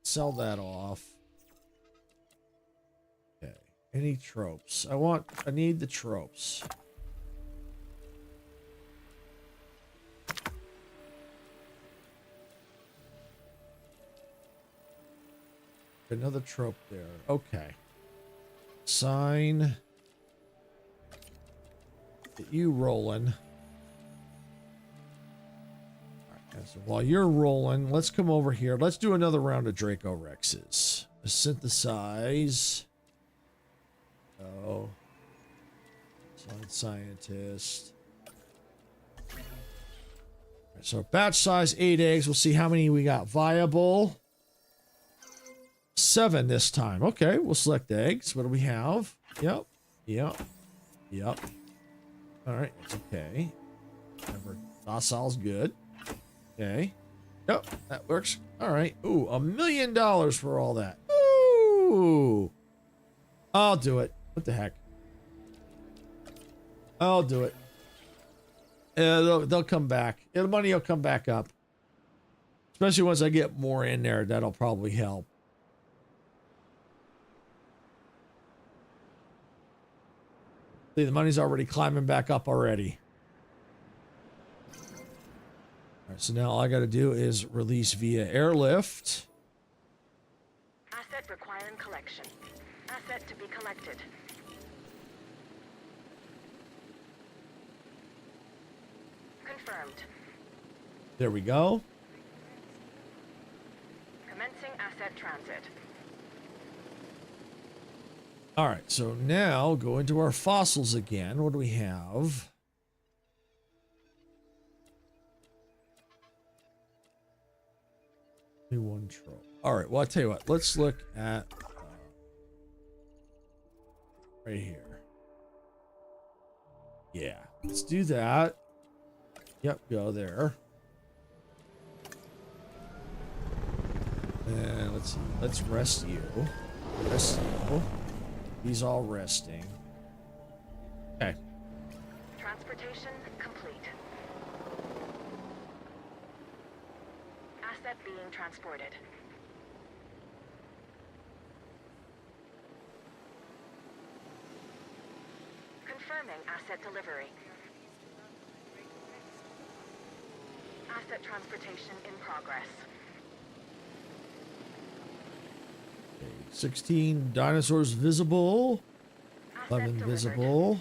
Sell that off. Okay. Any tropes? I need the tropes. Another trope there. Okay. Sign. Get you rolling. So while you're rolling, let's come over here. Let's do another round of Draco Rexes. Synthesize. Oh. Slide scientist. All right, so batch size 8 eggs. We'll see how many we got viable. 7 this time. Okay, we'll select eggs. What do we have? Yep. Yep. Yep. All right, it's okay. Remember, docile's good. Okay. Yep, that works. All right. Ooh, $1 million for all that. Ooh. I'll do it. What the heck? I'll do it. They'll come back. The money will come back up. Especially once I get more in there, that'll probably help. See, the money's already climbing back up already. All right, so now all I got to do is release via airlift. Asset requiring collection. Asset to be collected. Confirmed. There we go. Commencing asset transit. All right, so now go into our fossils again. What do we have? Only one trope. All right, well, I'll tell you what. Let's look at right here. Yeah, let's do that. Yep, go there. And let's see. Let's rest you. Rest you. He's all resting. Okay. Transportation complete. Asset being transported. Confirming asset delivery. Asset transportation in progress. 16 dinosaurs visible. Asset 11 delivered. visible.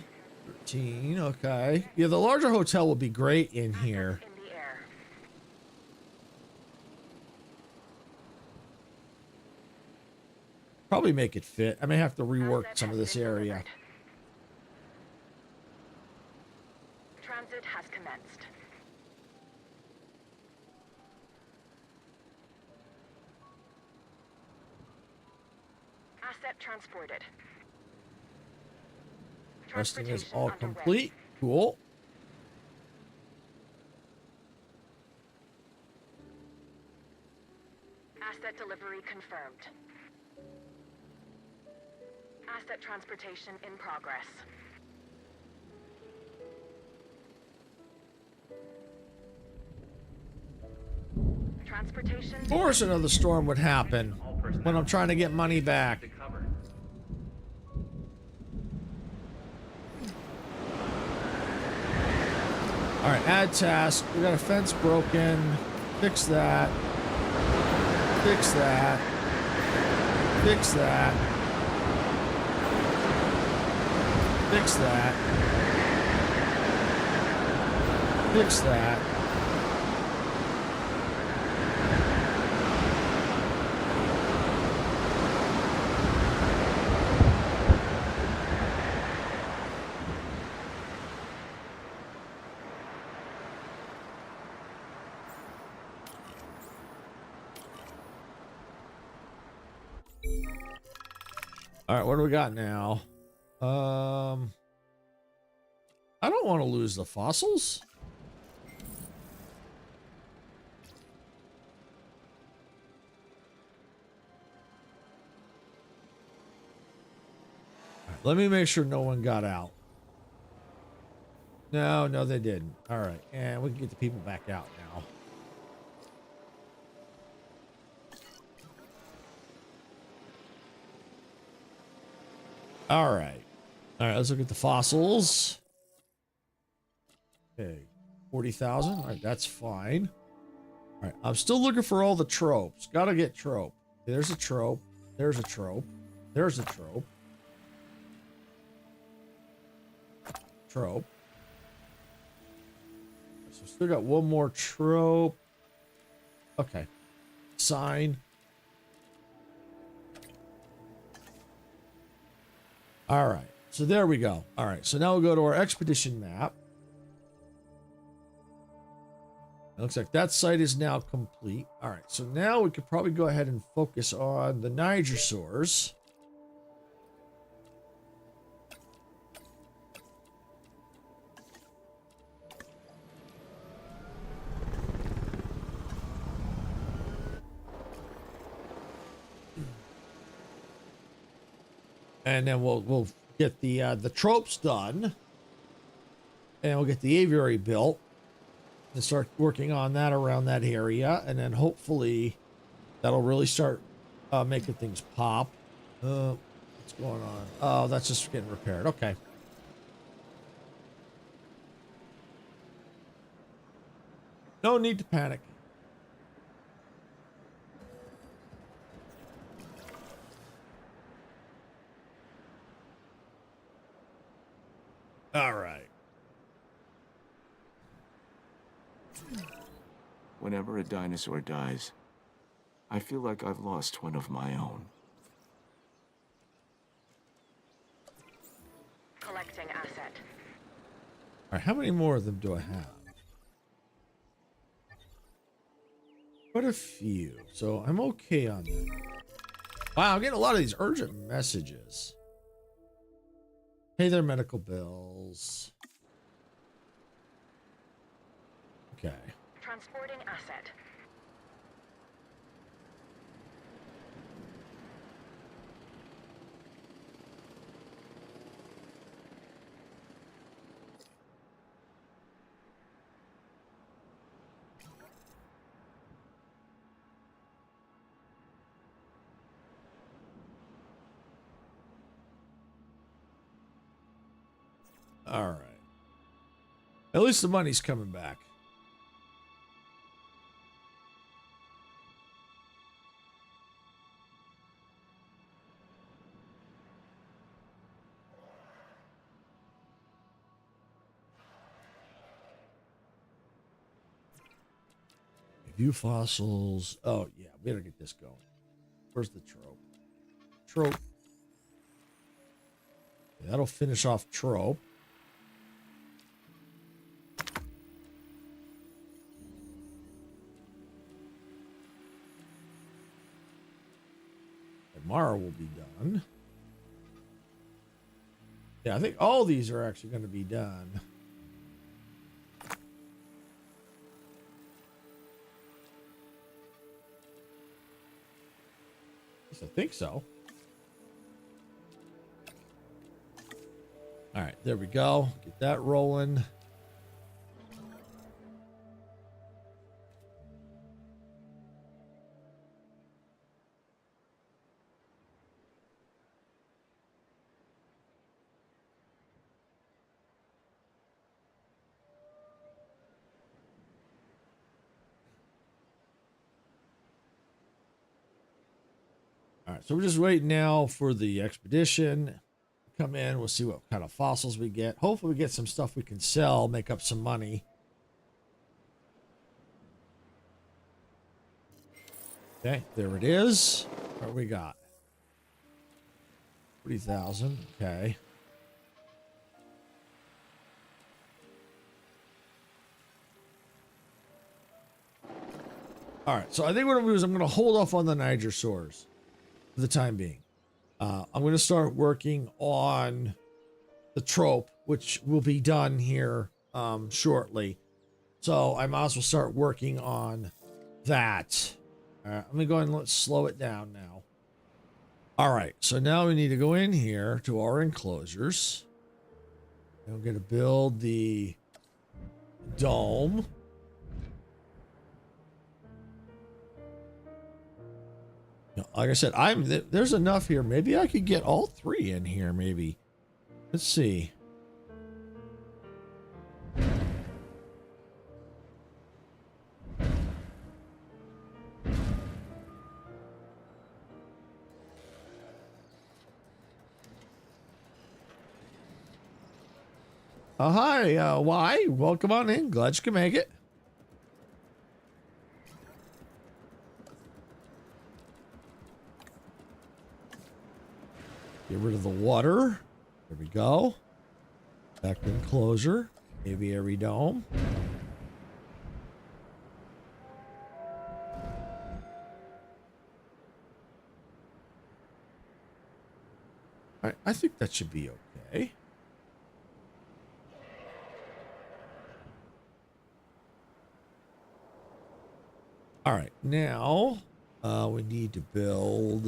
13. Okay. Yeah, the larger hotel will be great in here. Assets in the air. Probably make it fit. I may have to rework Asset some of has this been area. delivered. Transit has commenced. Asset transported. Resting is Transportation all underway. complete. Cool. Asset delivery confirmed. Asset transportation in progress. Transportation. Of course another storm would happen when I'm trying to get money back. All right, add task. We got a fence broken. Fix that. Fix that. Fix that. Fix that. Fix that. All right, what do we got now? I don't want to lose the fossils. All right, let me make sure no one got out. No, they didn't. All right, and we can get the people back out now. All right, let's look at the fossils. Okay, 40,000. All right, that's fine. All right, I'm still looking for all the tropes. Gotta get trope. There's a trope. There's a trope. There's a trope. Trope. So still got one more trope. Okay. Sign. All right. So there we go. All right. So now we'll go to our expedition map. It looks like that site is now complete. All right. So now we could probably go ahead and focus on the Nigersaurs. And then we'll get the tropes done, and we'll get the aviary built, and start working on that around that area, and then hopefully that'll really start making things pop. What's going on? Oh, that's just getting repaired. Okay. No need to panic. All right. Whenever a dinosaur dies, I feel like I've lost one of my own. Collecting asset. All right. How many more of them do I have? Quite a few. So I'm okay on that. Wow, I'm getting a lot of these urgent messages. Pay their medical bills. Okay. Transporting asset. All right. At least the money's coming back. View fossils. Oh, yeah. We gotta get this going. Where's the trope? Trope. Yeah, that'll finish off trope. Tomorrow will be done. Yeah, I think all these are actually going to be done. Yes, I think so. All right, there we go. Get that rolling. All right, so we're just waiting now for the expedition to come in. We'll see what kind of fossils we get. Hopefully we get some stuff we can sell, make up some money. Okay, there it is. What we got? 40,000. Okay. All right, so I think what I'm going to do is I'm going to hold off on the Nigersaurs for the time being. I'm going to start working on the trope, which will be done here shortly. So I might as well start working on that. All right, I'm going to go ahead and let's slow it down now. All right, so now we need to go in here to our enclosures. And we're going to build the dome. Like I said, there's enough here. Maybe I could get all three in here, maybe. Let's see. Hi, why? Welcome on in. Glad you can make it. Get rid of the water. There we go. Back to enclosure. Aviary dome. All right, I think that should be okay. All right, now we need to build.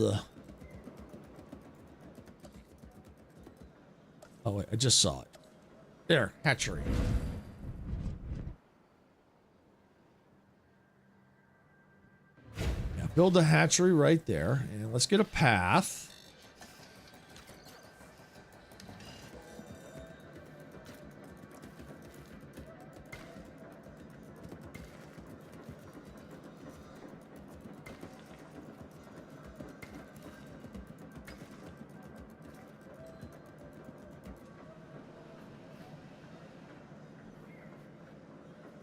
Oh wait, I just saw it. There, hatchery. Yeah, build a hatchery right there, and let's get a path.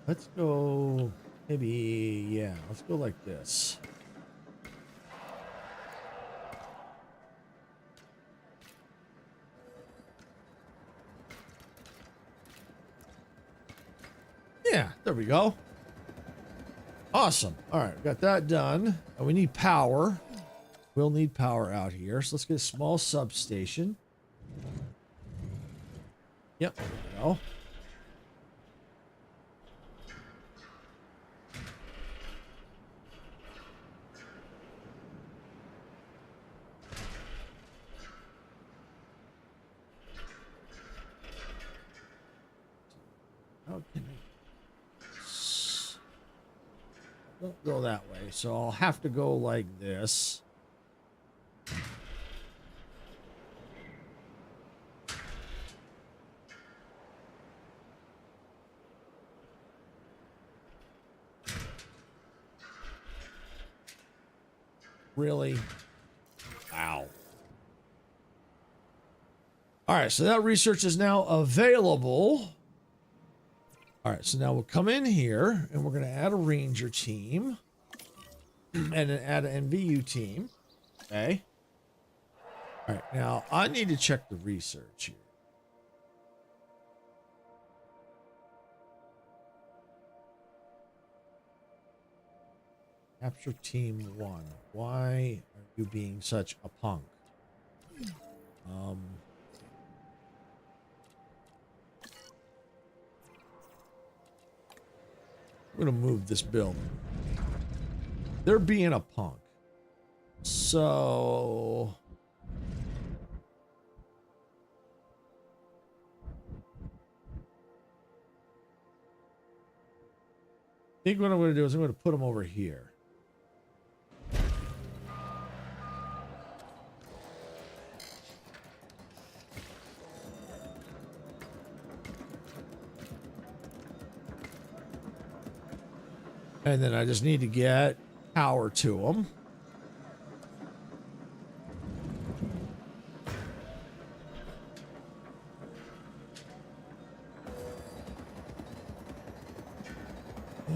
Let's go, maybe, yeah, let's go like this. Yeah, there we go. Awesome. All right, got that done. We need power. We'll need power out here. So let's get a small substation. Yep, there we go. How can I... Don't go that way, so I'll have to go like this. Really? Wow. All right, so that research is now available. All right, so now we'll come in here and we're going to add a ranger team and then add an NVU team. Okay. All right, now I need to check the research here. Capture team 1. Why are you being such a punk? I'm gonna move this building. They're being a punk. So I think what I'm gonna do is I'm gonna put them over here. And then I just need to get power to them.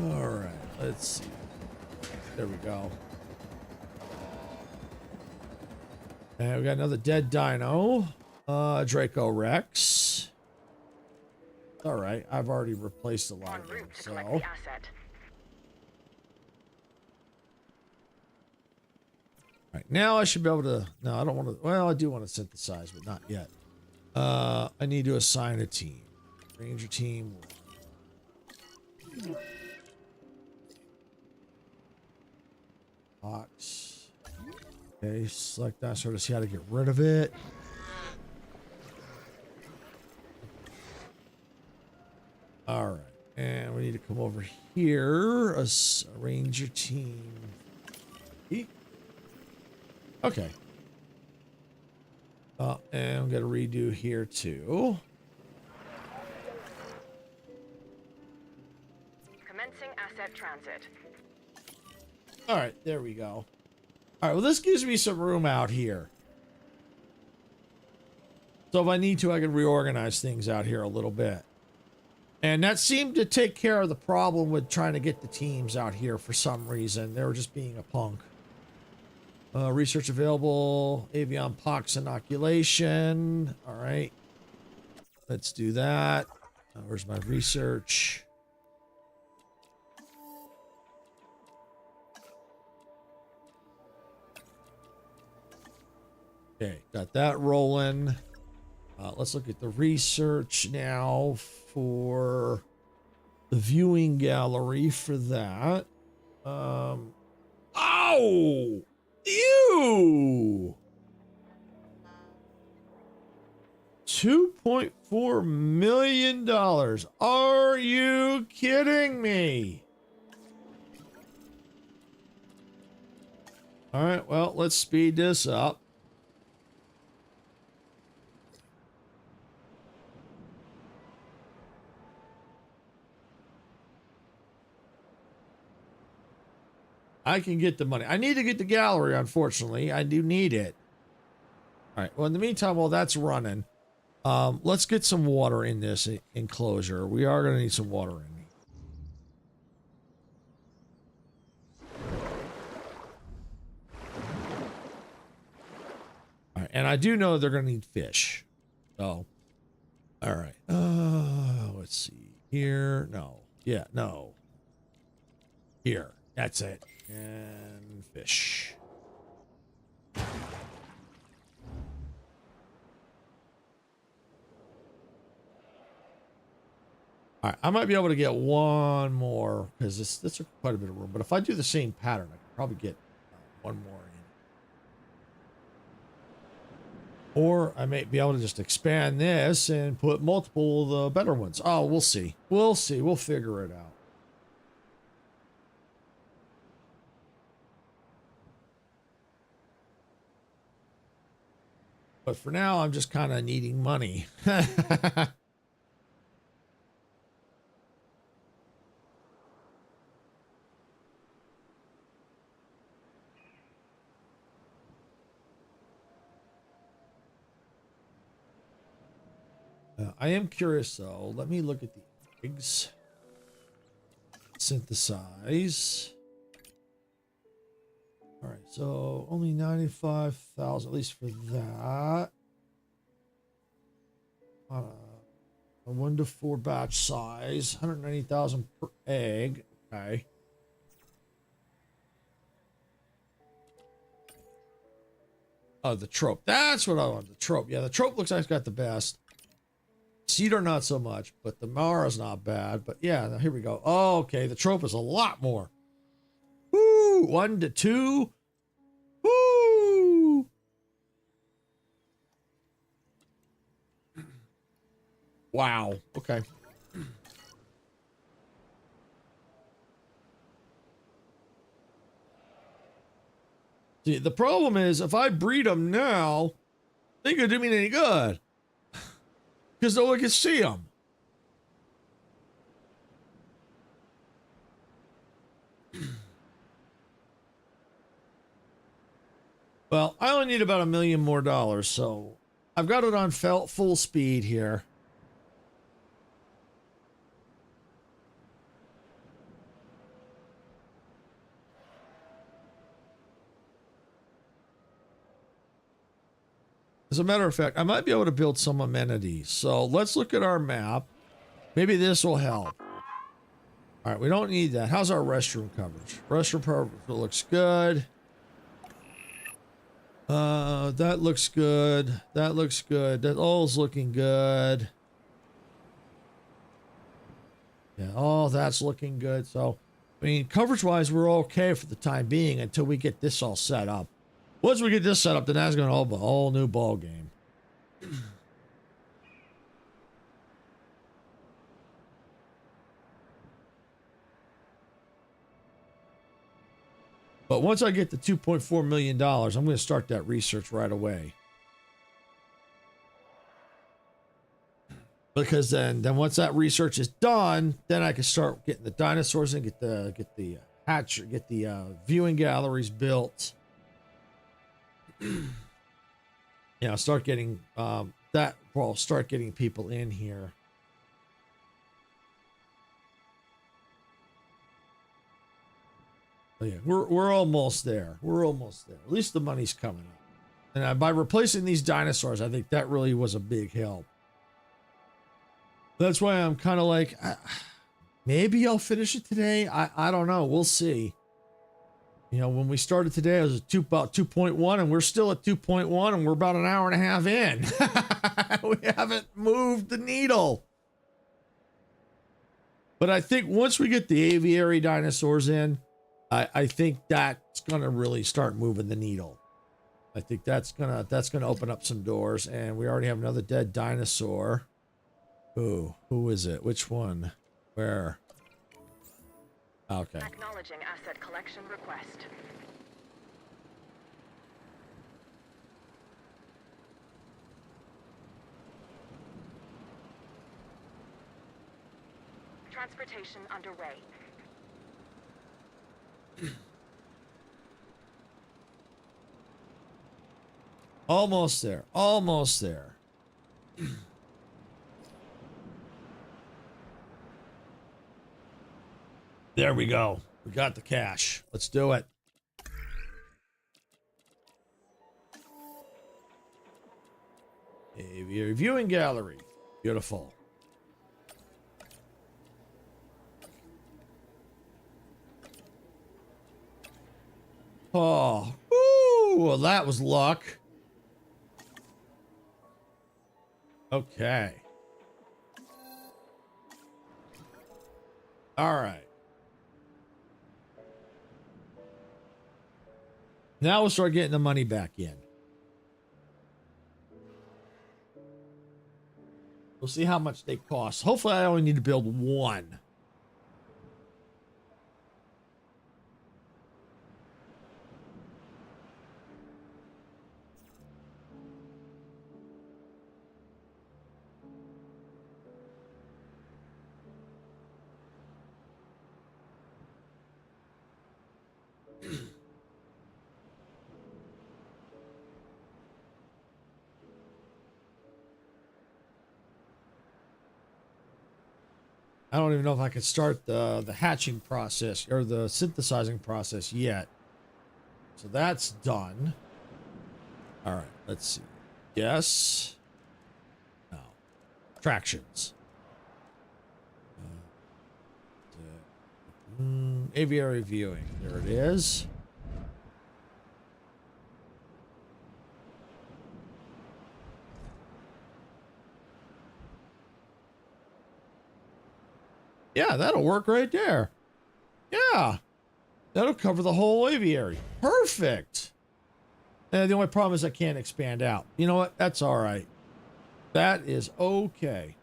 All right, let's see. There we go. And we got another dead dino. Draco Rex. All right, I've already replaced a lot of them, so. All right, now I should be able to, no, I don't want to, well, I do want to synthesize, but not yet. I need to assign a team. Ranger team. Box. Okay, select that, sort of see how to get rid of it. All right, and we need to come over here, a ranger team. Okay. And I'm going to redo here too. Commencing asset transit. All right, there we go. All right, well, this gives me some room out here. So if I need to, I can reorganize things out here a little bit. And that seemed to take care of the problem with trying to get the teams out here for some reason. They were just being a punk. Research available. Avian pox inoculation. All right. Let's do that. Where's my research? Okay, got that rolling. Let's look at the research now for the viewing gallery for that. Oh! Ew! $2.4 million. Are you kidding me? All right, well, let's speed this up. I can get the money. I need to get the gallery, unfortunately. I do need it. All right. Well, in the meantime, while that's running, let's get some water in this enclosure. We are going to need some water in it. All right. And I do know they're going to need fish. So, all right. Let's see here. No. Yeah, no. Here. That's it. And fish. All right, I might be able to get one more because this took quite a bit of room. But if I do the same pattern, I can probably get one more in. Or I may be able to just expand this and put multiple of the better ones. Oh, we'll see. We'll see. We'll figure it out. But for now, I'm just kind of needing money. I am curious, though. Let me look at the eggs. Synthesize. All right, so only 95,000, at least for that. A 1 to 4 batch size, 190,000 per egg. Okay. Oh, the trope. That's what I want. The trope. Yeah, the trope looks like it's got the best. Cedar, not so much, but the Mara's not bad. But yeah, now here we go. Oh, okay, the trope is a lot more. Woo! 1 to 2. Woo! Wow. Okay. See, the problem is if I breed them now, they ain't gonna do me any good. Because no one can see them. Well, I only need about $1 million more, so I've got it on full speed here. As a matter of fact, I might be able to build some amenities. So let's look at our map. Maybe this will help. All right, we don't need that. How's our restroom coverage? Restroom coverage looks good. That looks good. That looks good. That all's looking good. Yeah, all that's looking good. So, I mean, coverage-wise, we're okay for the time being until we get this all set up. Once we get this set up, then that's going to open a whole new ball game. But once I get the $2.4 million, I'm going to start that research right away. Because then once that research is done, then I can start getting the dinosaurs and get the hatcher, get the viewing galleries built. Yeah, start getting start getting people in here. Oh, yeah, we're almost there. We're almost there. At least the money's coming up. And by replacing these dinosaurs, I think that really was a big help. That's why I'm kind of like, maybe I'll finish it today. I don't know. We'll see. You know, when we started today, it was about 2.1, and we're still at 2.1, and we're about an hour and a half in. We haven't moved the needle. But I think once we get the aviary dinosaurs in, I think that's gonna really start moving the needle. I think that's gonna open up some doors, and we already have another dead dinosaur. Who is it? Which one? Where? Okay. Acknowledging asset collection request. Transportation underway. Almost there. Almost there. There we go. We got the cash. Let's do it. Aviary viewing gallery. Beautiful. Oh, woo, well, that was luck. Okay. All right. Now we'll start getting the money back in. We'll see how much they cost. Hopefully I only need to build one. I don't even know if I could start the hatching process or the synthesizing process yet. So that's done. All right, let's see. Yes. No. Tractions. Aviary viewing. There it is. Yeah, that'll work right there. Yeah. That'll cover the whole aviary. Perfect. And the only problem is I can't expand out. You know what? That's all right. That is okay.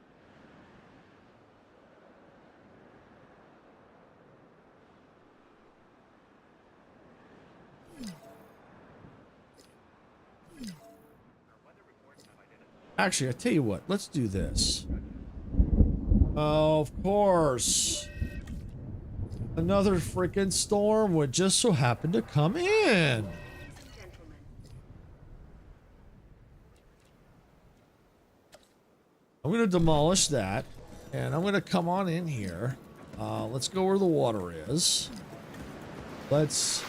Actually, I tell you what. Let's do this. Of course. Another freaking storm would just so happen to come in. I'm going to demolish that. And I'm going to come on in here. Let's go where the water is. Let's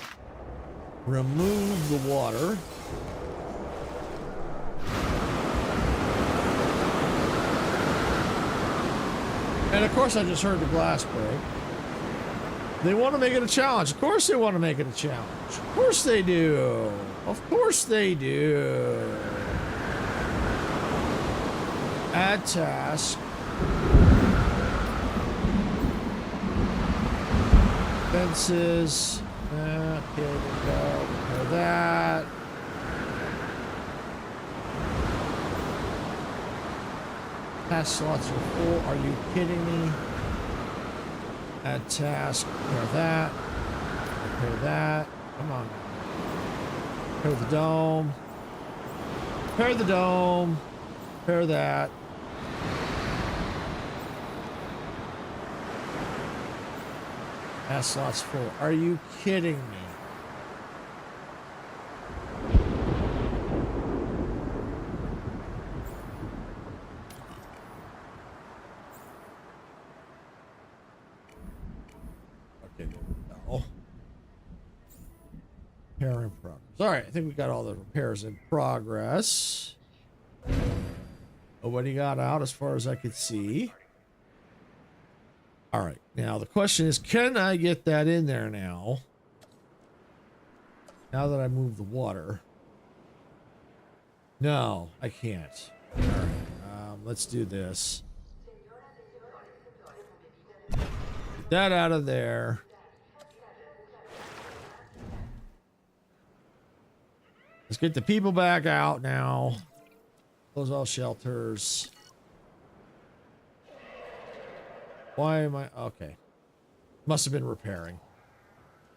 remove the water. And of course I just heard the glass break. They want to make it a challenge. Of course they want to make it a challenge. Of course they do. Of course they do. Add task. Fences. Okay, there we go. Repair that. Task slots are full. Are you kidding me? Add task. Repair that. Repair that. Come on. Repair the dome. Repair the dome. Repair that. Task slots full. Are you kidding me? Repair in progress. All right, I think we got all the repairs in progress. Nobody got out as far as I could see. All right, now the question is, can I get that in there now? Now that I move the water. No, I can't. All right, let's do this. Get that out of there. Let's get the people back out now. Close all shelters. Why am I... Okay. Must have been repairing.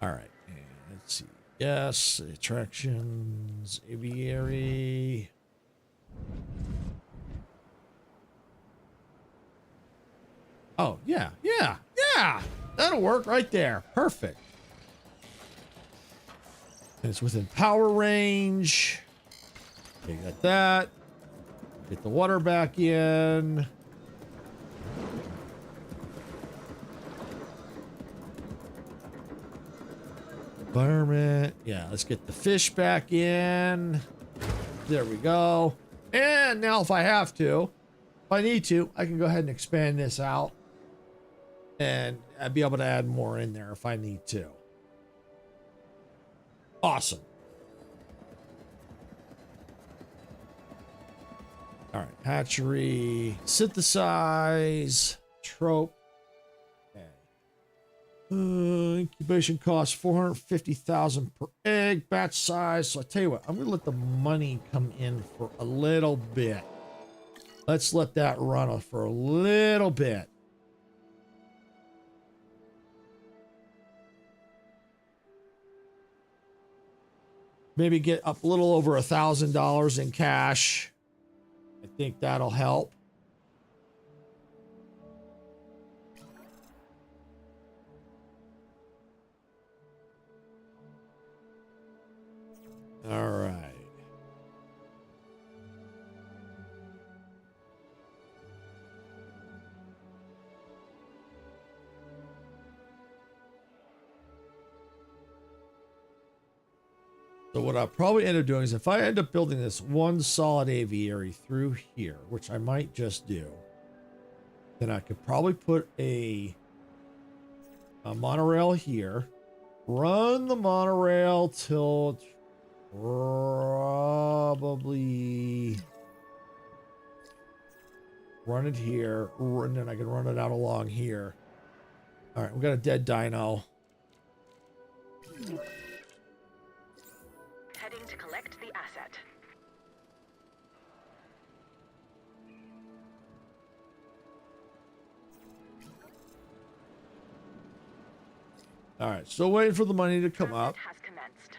All right. And let's see. Yes. Attractions. Aviary. Oh, yeah. Yeah. Yeah. That'll work right there. Perfect. And it's within power range. Okay, got that. Get the water back in. Environment. Yeah, let's get the fish back in. There we go. And now if I have to, if I need to, I can go ahead and expand this out. And I'd be able to add more in there if I need to. Awesome. All right, hatchery, synthesize, trope. Okay. Incubation cost 450,000 per egg, batch size. So I tell you what, I'm gonna let the money come in for a little bit. Let's let that run for a little bit. Maybe get up a little over $1,000 in cash. I think that'll help. All right. So what I'll probably end up doing is if I end up building this one solid aviary through here, which I might just do, then I could probably put a monorail here, run the monorail till it's probably run it here, and then I can run it out along here. All right, we got a dead dino. Heading to collect the asset. All right, still waiting for the money to come up. Has commenced.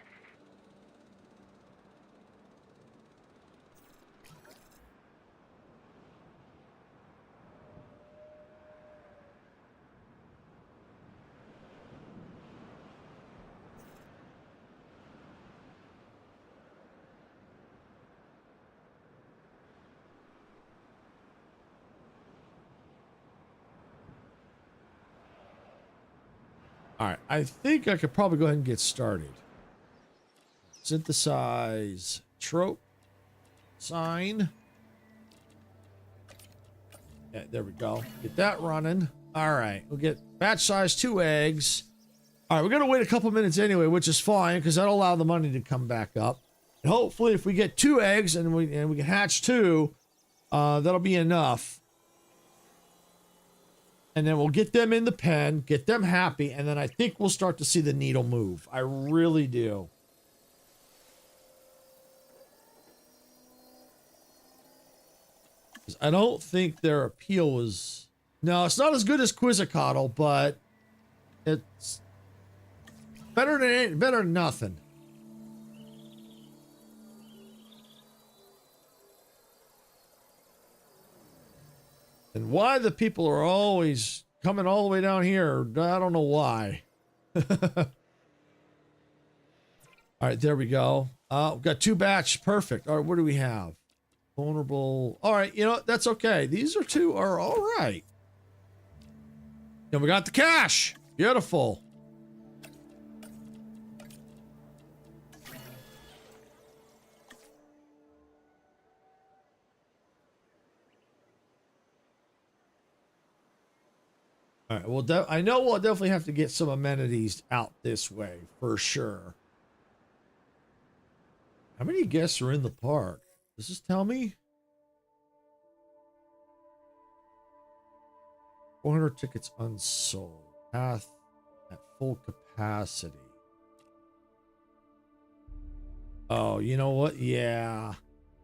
All right, I think I could probably go ahead and get started. Synthesize trope sign. Yeah, there we go. Get that running. All right, we'll get batch size 2 eggs. All right, we're gonna wait a couple minutes anyway, which is fine because that'll allow the money to come back up. And hopefully, if we get 2 eggs and we can hatch 2, that'll be enough. And then we'll get them in the pen, get them happy, and then I think we'll start to see the needle move. I really do. I don't think their appeal was... No, it's not as good as Quizzicoatl, but it's better than nothing. And why the people are always coming all the way down here, I don't know why. All right, there we go. We've got 2 batch. Perfect. All right, what do we have? Vulnerable. All right, you know, that's okay. These are 2 are all right. And we got the cash. Beautiful. All right. Well, I know we'll definitely have to get some amenities out this way for sure. How many guests are in the park? Does this tell me? 400 tickets unsold. Path at full capacity. Oh, you know what? Yeah.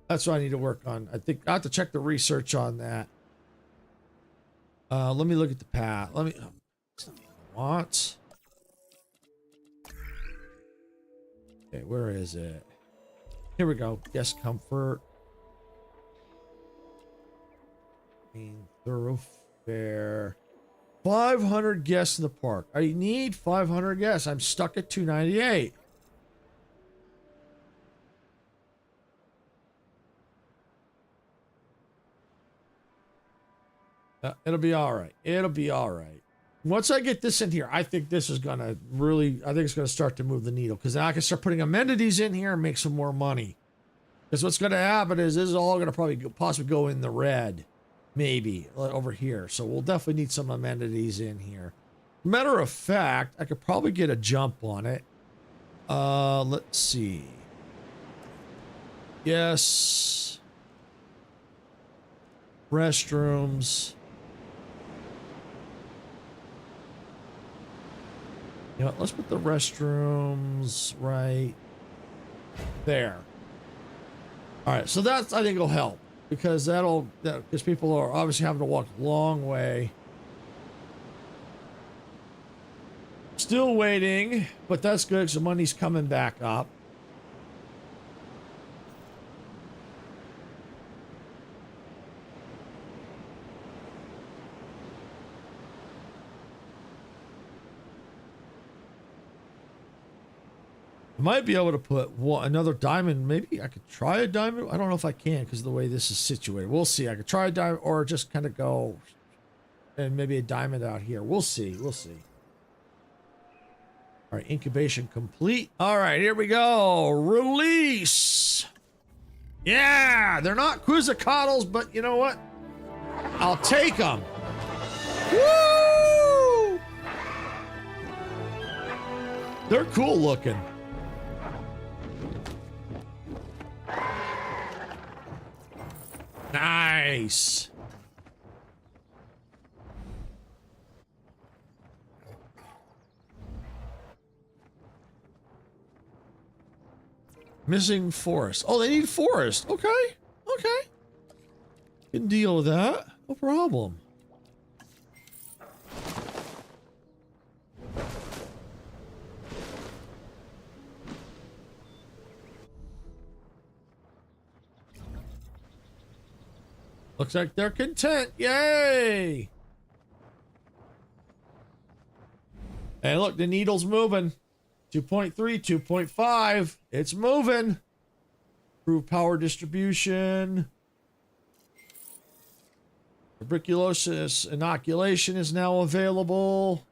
That's what I need to work on. I think I have to check the research on that. Let me look at the path. Let me... What? Okay, where is it? Here we go. Guest comfort. Main thoroughfare. 500 guests in the park. I need 500 guests. I'm stuck at 298. It'll be all right. It'll be all right. Once I get this in here, I think this is going to really, I think it's going to start to move the needle because now I can start putting amenities in here and make some more money. Because what's going to happen is this is all going to probably possibly go in the red, maybe over here. So we'll definitely need some amenities in here. Matter of fact, I could probably get a jump on it. Let's see. Yes. Restrooms. You know, let's put the restrooms right there. All right, so that's, I think, will help because because people are obviously having to walk a long way. Still waiting, but that's good because the money's coming back up. I might be able to put another diamond. Maybe I could try a diamond. I don't know if I can because of the way this is situated. We'll see. I could try a diamond or just kind of go and maybe a diamond out here. We'll see. We'll see. All right. Incubation complete. All right. Here we go. Release. Yeah. They're not Quizzicottles, but you know what? I'll take them. Woo! They're cool looking. Nice. Missing forest. Oh, they need forest. Okay. Okay. Can deal with that. No problem. Looks like they're content. Yay! Hey, look, the needle's moving. 2.3, 2.5. It's moving. Improve power distribution. Tuberculosis inoculation is now available.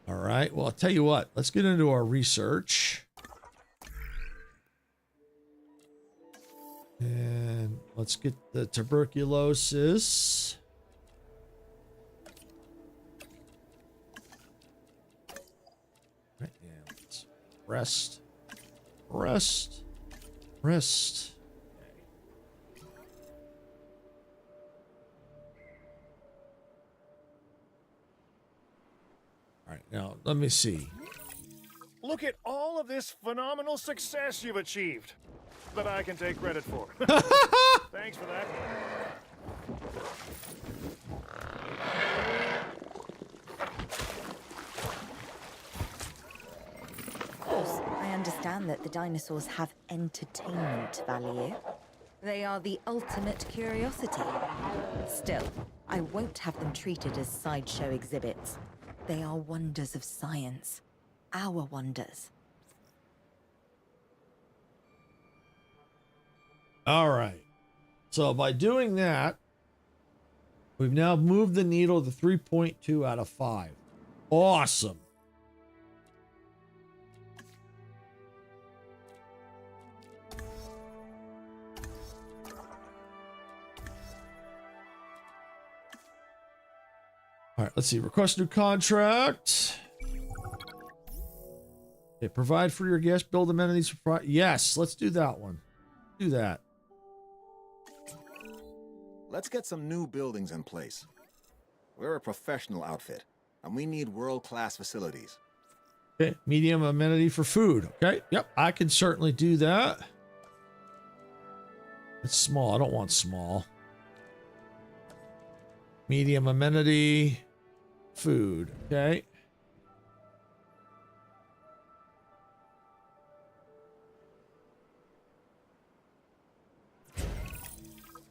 All right. Well, I'll tell you what. Let's get into our research. And let's get the tuberculosis. Right, and let's rest. Rest. Rest. All right, now let me see. Look at all of this phenomenal success you've achieved that I can take credit for. Thanks for that. Of course, I understand that the dinosaurs have entertainment value. They are the ultimate curiosity. Still, I won't have them treated as sideshow exhibits. They are wonders of science. Our wonders. All right. So by doing that, we've now moved the needle to 3.2 out of 5. Awesome. All right, let's see. Request new contract. Okay, provide for your guests, build amenities for. Yes, let's do that one. Do that. Let's get some new buildings in place. We're a professional outfit, and we need world-class facilities. Okay, medium amenity for food. Okay, yep, I can certainly do that. It's small. I don't want small. Medium amenity, food. Okay.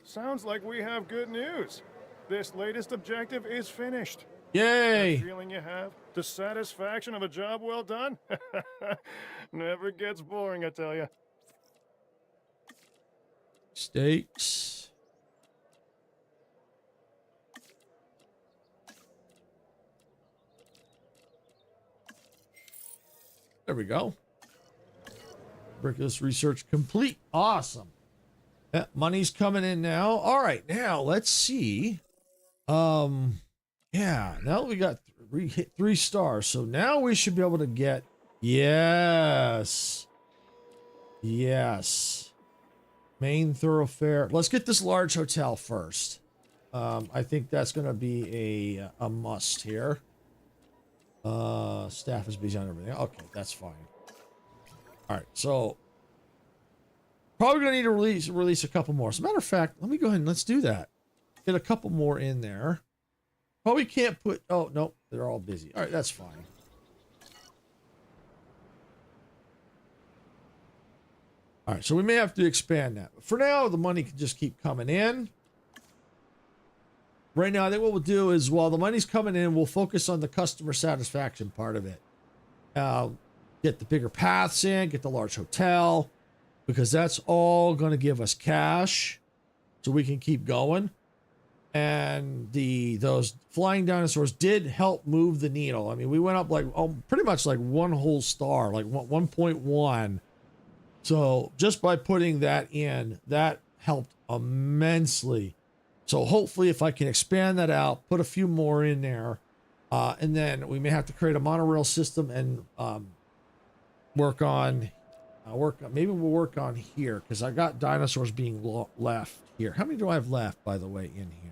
Sounds like we have good news. This latest objective is finished. Yay! That feeling you have? The satisfaction of a job well done? Never gets boring, I tell you. Steaks. There we go. Rigorous research complete. Awesome. Yeah, money's coming in now. All right, now let's see. Yeah, now we got hit 3 stars. So now we should be able to get yes. Yes. Main thoroughfare. Let's get this large hotel first. I think that's going to be a must here. Staff is busy on everything. Okay, that's fine. All right, so probably going to need to release a couple more. As a matter of fact, let me go ahead and let's do that. Get a couple more in there. Probably can't put. Oh no, they're all busy. All right, that's fine. All right, so we may have to expand that. But for now, the money can just keep coming in. Right now, I think what we'll do is while the money's coming in, we'll focus on the customer satisfaction part of it. Get the bigger paths in, get the large hotel, because that's all going to give us cash so we can keep going. And those flying dinosaurs did help move the needle. I mean, we went up like pretty much like 1 whole star, like 1.1. So just by putting that in, that helped immensely. So hopefully if I can expand that out, put a few more in there, and then we may have to create a monorail system and maybe we'll work on here because I got dinosaurs being left here. How many do I have left, by the way, in here?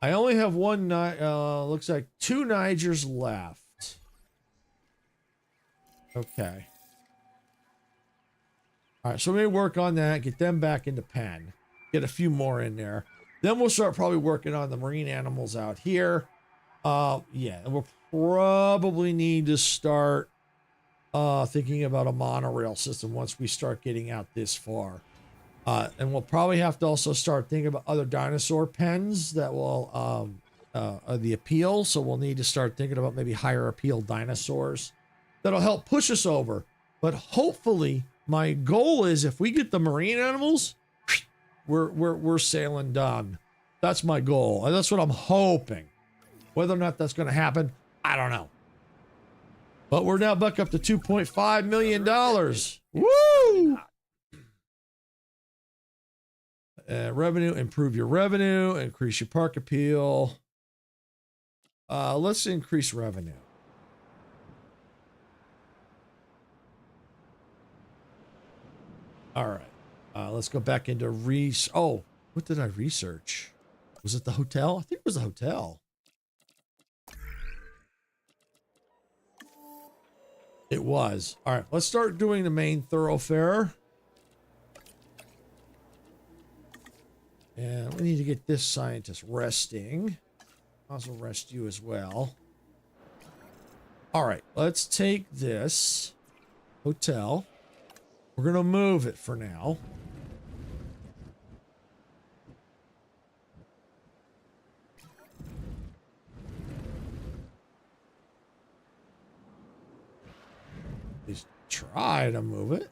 I only have one, looks like 2 Nigers left. Okay. All right, so we may work on that, get them back into pen, get a few more in there. Then we'll start probably working on the marine animals out here. Yeah, and we'll probably need to start thinking about a monorail system once we start getting out this far. And we'll probably have to also start thinking about other dinosaur pens that will the appeal. So we'll need to start thinking about maybe higher appeal dinosaurs that'll help push us over. But hopefully, my goal is if we get the marine animals, we're sailing done. That's my goal. And that's what I'm hoping. Whether or not that's going to happen, I don't know. But we're now back up to $2.5 million. Woo! Revenue, improve your revenue, increase your park appeal. Let's increase revenue. All right. Let's go back into oh, what did I research? Was it the hotel? I think it was the hotel. It was. All right, let's start doing the main thoroughfare. And we need to get this scientist resting. Also rest you as well. All right, let's take this hotel. We're going to move it for now. At least try to move it.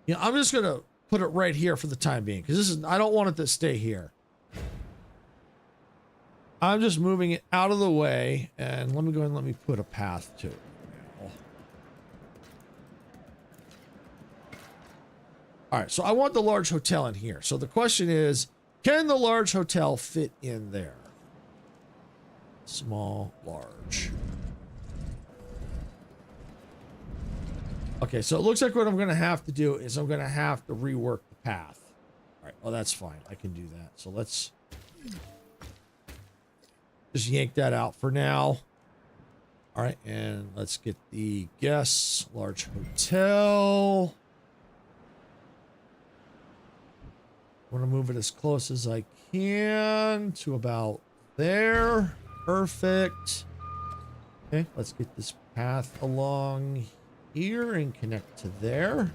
Yeah, I'm just going to put it right here for the time being because I don't want it to stay here. I'm just moving it out of the way, and let me go ahead and let me put a path to it now. All right, so I want the large hotel in here. So the question is, can the large hotel fit in there? Small, large. Okay, so it looks like what I'm going to have to do is I'm going to have to rework the path. All right, well, that's fine. I can do that. So let's just yank that out for now. All right, and let's get the guests, large hotel. I want to move it as close as I can to about there. Perfect. Okay, let's get this path along here and connect to there.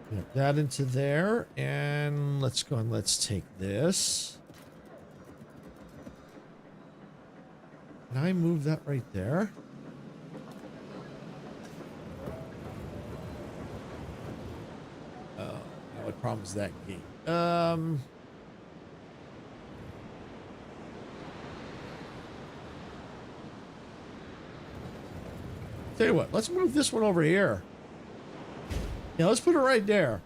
Connect that into there. And let's go and let's take this. Can I move that right there? Oh, what problem is that gate? Tell you what, let's move this one over here. Yeah, let's put it right there.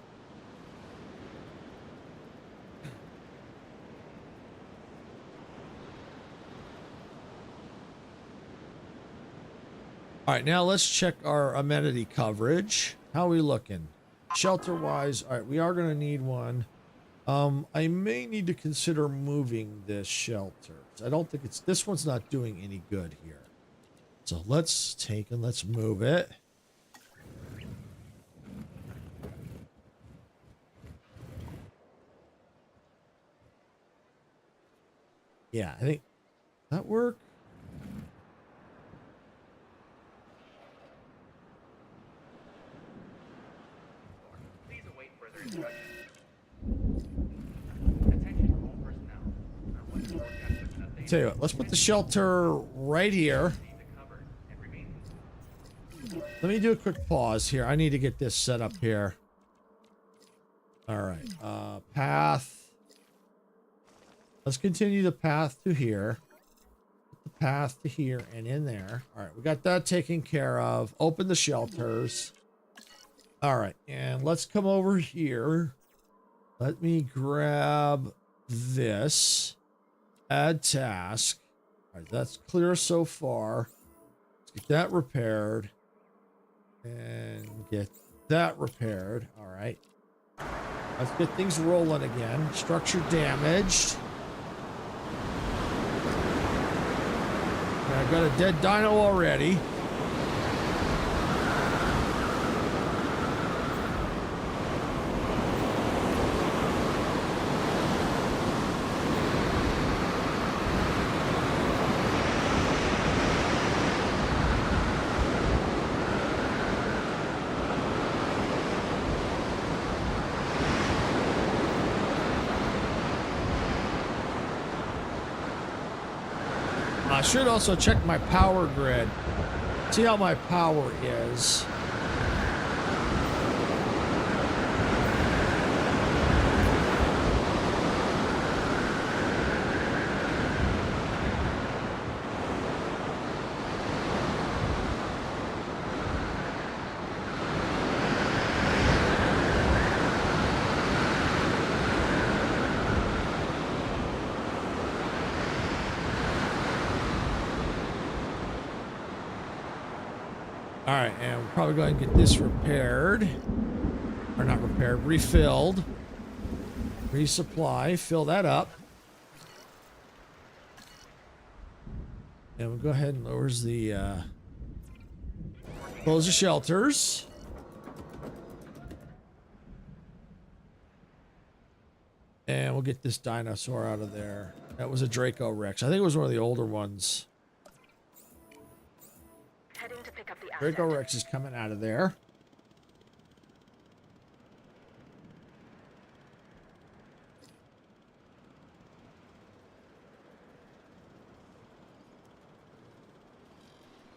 All right, now let's check our amenity coverage. How are we looking? Shelter-wise, all right, we are going to need one. I may need to consider moving this shelter. I don't think it's... This one's not doing any good here. So let's take and let's move it. Yeah, I think that work. Please await further instructions. Attention all personnel. Once the forecast has been updated, Tell you what, let's put the shelter right here. Let me do a quick pause here. I need to get this set up here. All right. Path. Let's continue the path to here. The path to here and in there. All right. We got that taken care of. Open the shelters. All right. And let's come over here. Let me grab this. Add task. All right. That's clear so far. Let's get that repaired. And get that repaired. All right. Let's get things rolling again. Structure damaged. Okay, I've got a dead dino already. I should also check my power grid. See how my power is. All right, and we're probably going to get this repaired. Or not repaired, refilled. Resupply, fill that up. And we'll go ahead and lowers the, close the shelters. And we'll get this dinosaur out of there. That was a Draco Rex. I think it was one of the older ones. Heading to pick up the asset. Draco Rex is coming out of there.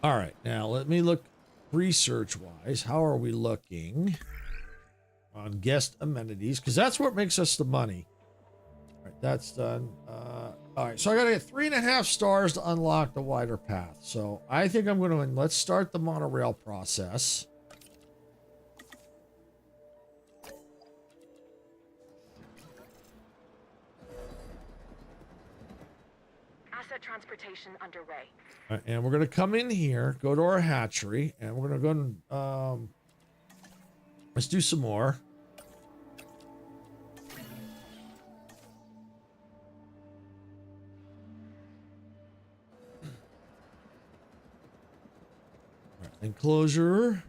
All right, now let me look research-wise. How are we looking on guest amenities? Because that's what makes us the money. All right, that's done. All right, so I got to get 3.5 stars to unlock the wider path. So I think I'm going to, let's start the monorail process. transportation underway. All right, and we're gonna come in here, go to our hatchery, and we're gonna go and let's do some more. All right, enclosure.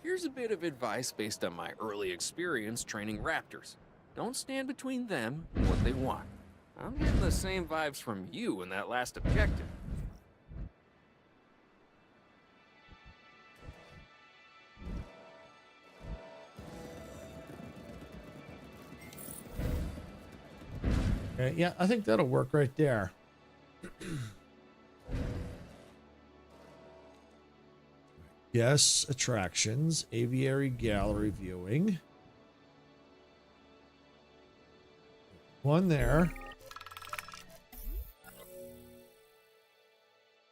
Here's a bit of advice based on my early experience training raptors. Don't stand between them and what they want. I'm getting the same vibes from you in that last objective. Okay, yeah, I think that'll work right there. Yes, attractions, aviary gallery viewing. One there.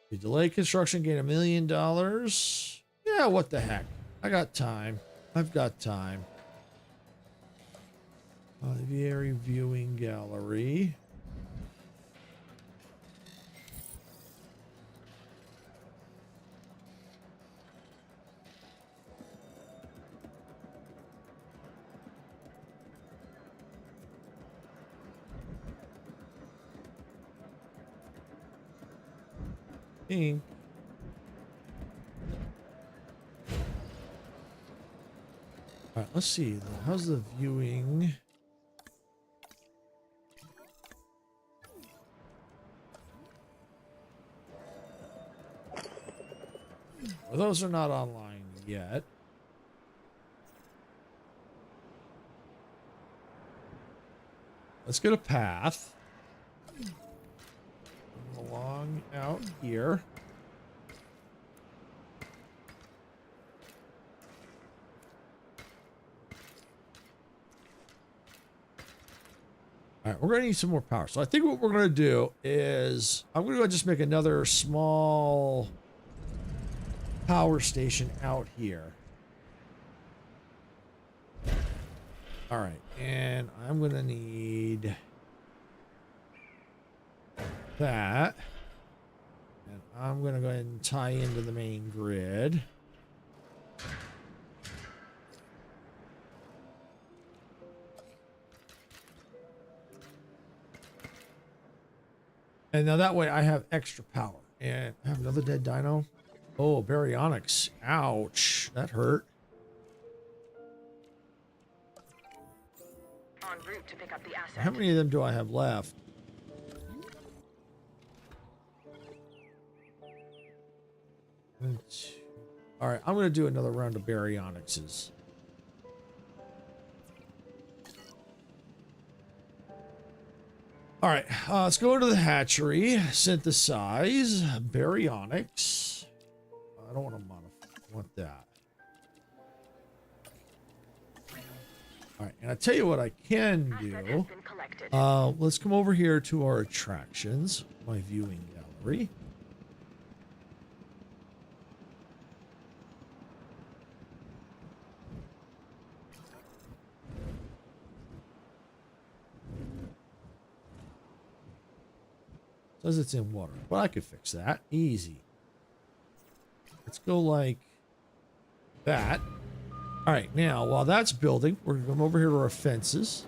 You delay construction, gain $1 million. Yeah, what the heck? I got time. I've got time. Aviary viewing gallery. All right, let's see. How's the viewing? Well, those are not online yet. Let's get a path. Along out here. All right, we're going to need some more power. So I think what we're going to do is I'm going to go just make another small power station out here. All right, and I'm going to need that. And I'm going to go ahead and tie into the main grid. And now that way I have extra power. And I have another dead dino. Oh, baryonyx. Ouch. That hurt. En route to pick up the asset. How many of them do I have left? All right, I'm going to do another round of baryonyxes. All right, let's go to the hatchery. Synthesize baryonyx. I don't want to modify. I want that. All right, and I tell you what I can do. Let's come over here to our attractions, my viewing gallery. Says it's in water, but I could fix that. Easy. Let's go like that. All right, now, while that's building, we're going to come over here to our fences.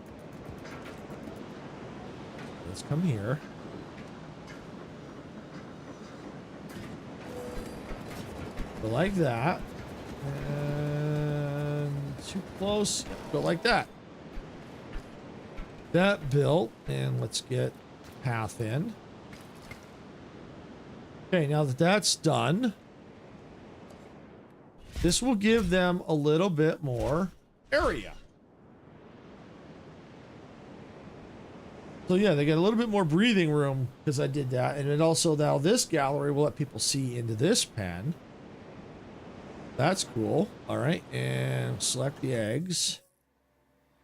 Let's come here. Go like that. And too close. Go like that. That built, and let's get path in. Okay, now that that's done, this will give them a little bit more area. So yeah, they get a little bit more breathing room because I did that. And it also, now this gallery will let people see into this pen. That's cool. All right, and select the eggs.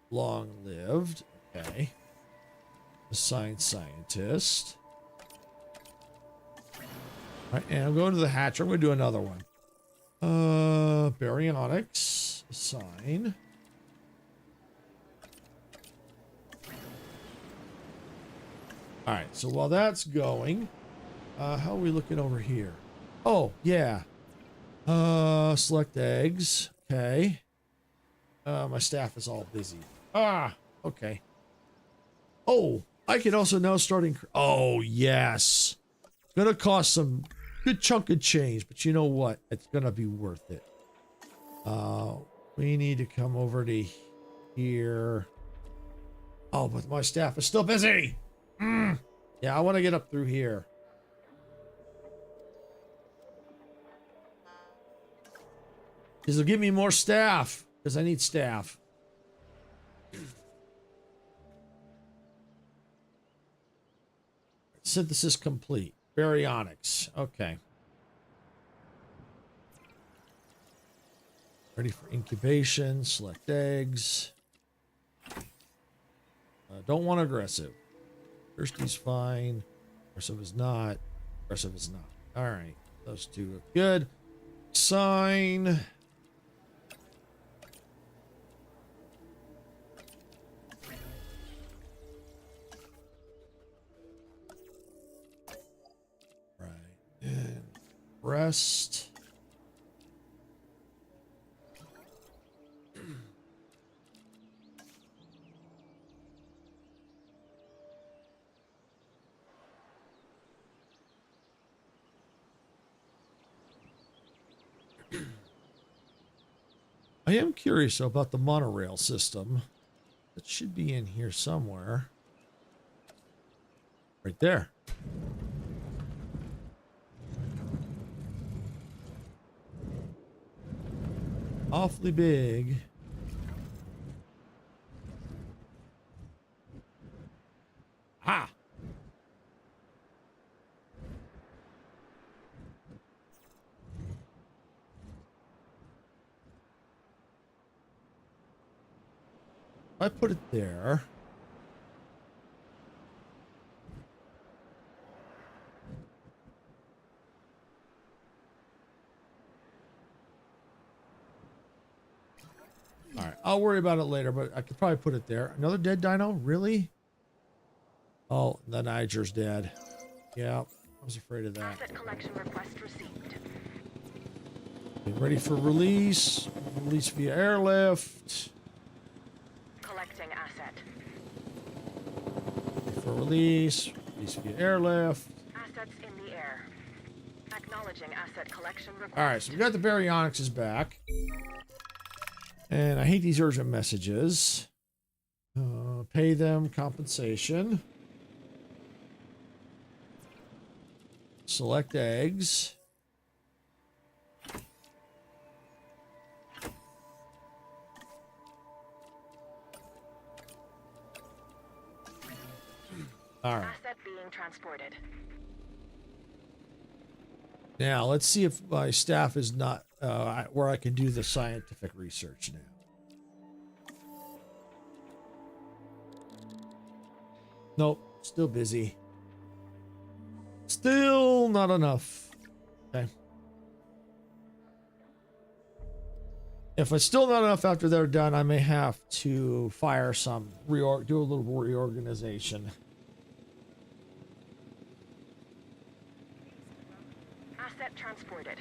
Long-lived. Okay. Assign scientist. All right, and I'm going to the hatcher. I'm going to do another one. Baryonyx. Assign. All right, so while that's going, how are we looking over here? Oh, yeah. Select eggs. Okay. My staff is all busy. Ah, okay. Oh, I can also now starting. Oh, yes. It's gonna cost some good chunk of change, but you know what? It's gonna be worth it. We need to come over to here. Oh, but my staff is still busy. Yeah, I want to get up through here. This will give me more staff because I need staff. Synthesis complete. Baryonics. Okay. Ready for incubation. Select eggs. Don't want aggressive. Thirsty's fine. Aggressive is not. Aggressive is not. All right. Those two look good. Sign. Right. And rest. I am curious about the monorail system. It should be in here somewhere. Right there. Awfully big. Ah! I put it there. All right, I'll worry about it later, but I could probably put it there. Another dead dino? Really? Oh, the Niger's dead. Yeah, I was afraid of that. Asset collection request received. Get ready for release. Release via airlift. Collecting asset. Ready for release. Release via airlift. Assets in the air. Acknowledging asset collection request. All right, so we got the baryonyx is back. And I hate these urgent messages. Pay them compensation. Select eggs. All right. Asset being transported. Now, let's see if my staff is not where I can do the scientific research now. Nope, still busy. Still not enough. Okay. If it's still not enough after they're done, I may have to fire some, do a little reorganization. Asset transported.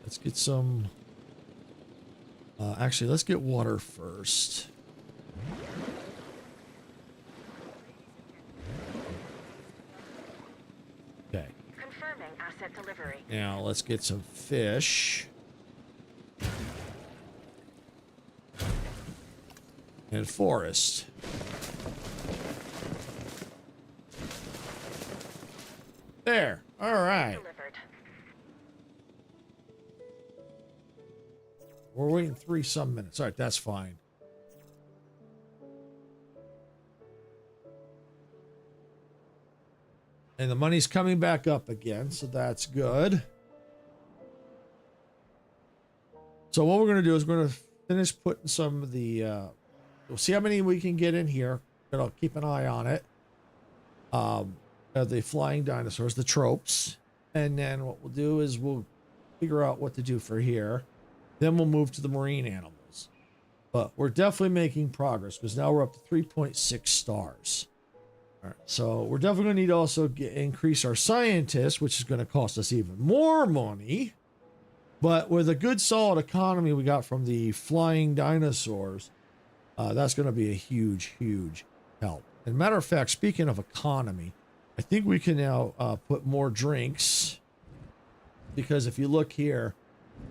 Let's get some. Actually, let's get water first. Okay. Confirming asset delivery. Now let's get some fish. And forest. There. All right. Delivered. We're waiting 3 some minutes. All right, that's fine. And the money's coming back up again, so that's good. So what we're going to do is we're going to finish putting some of the... we'll see how many we can get in here. But I'll keep an eye on it. The flying dinosaurs, the tropes. And then what we'll do is we'll figure out what to do for here. Then we'll move to the marine animals. But we're definitely making progress because now we're up to 3.6 stars. All right, so we're definitely going to need to also increase our scientists, which is going to cost us even more money. But with a good solid economy we got from the flying dinosaurs, that's going to be a huge, huge help. And matter of fact, speaking of economy, I think we can now put more drinks, because if you look here,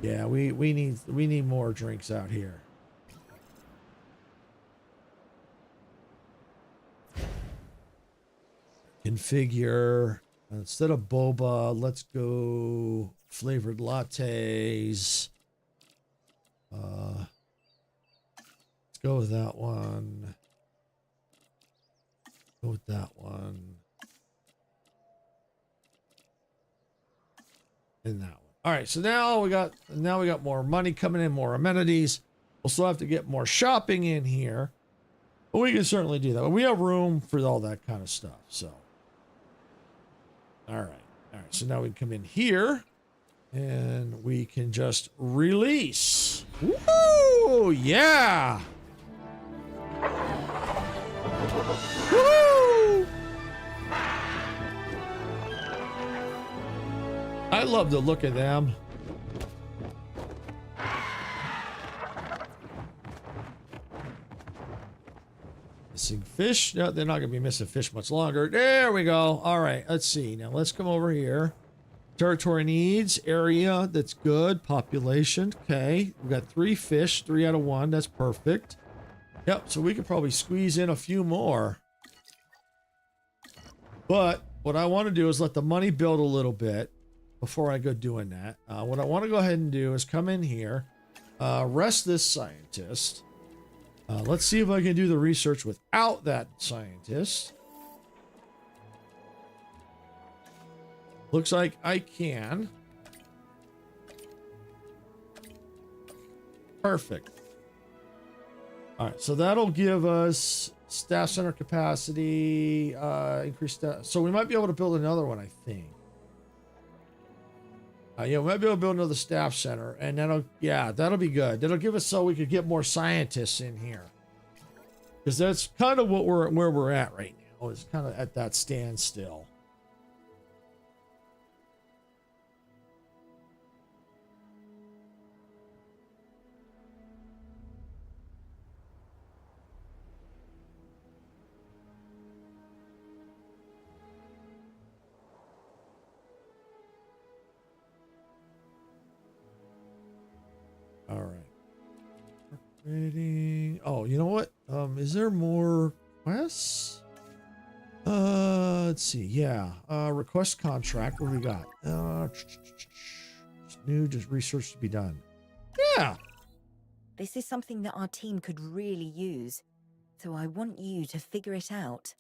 yeah, we need more drinks out here. Configure, instead of boba, let's go flavored lattes. Let's go with that one. Go with that one. And that one. All right, so now we got more money coming in, more amenities. We'll still have to get more shopping in here, but we can certainly do that. We have room for all that kind of stuff. So, all right. So now we can come in here, and we can just release. Woo! Yeah. Woo! I love the look of them. Missing fish? No, they're not going to be missing fish much longer. There we go. All right, let's see. Now let's come over here. Territory needs, area, that's good. Population, okay. We've got 3 fish, 3 out of 1. That's perfect. Yep, so we could probably squeeze in a few more. But what I want to do is let the money build a little bit before I go doing that. What I want to go ahead and do is come in here, rest this scientist. Let's see if I can do the research without that scientist. Looks like I can. Perfect. All right, so that'll give us staff center capacity, increased staff. So we might be able to build another one, I think. Yeah, we might be able to build another staff center, and that'll be good. That'll give us so we could get more scientists in here, because that's kind of where we're at right now. It's kind of at that standstill. All right. Rating. Oh, you know what? Is there more quests? Let's see. Yeah. Request contract. What do we got? Just research to be done. Yeah. This is something that our team could really use, so I want you to figure it out.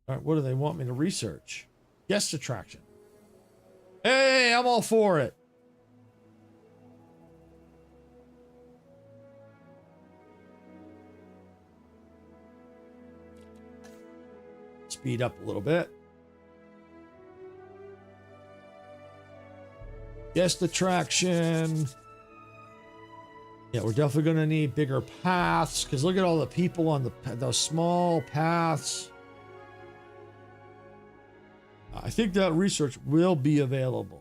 All right. What do they want me to research? Guest attraction. Hey, I'm all for it. Speed up a little bit. Guest attraction. Yeah, we're definitely going to need bigger paths, because look at all the people on those small paths. I think that research will be available.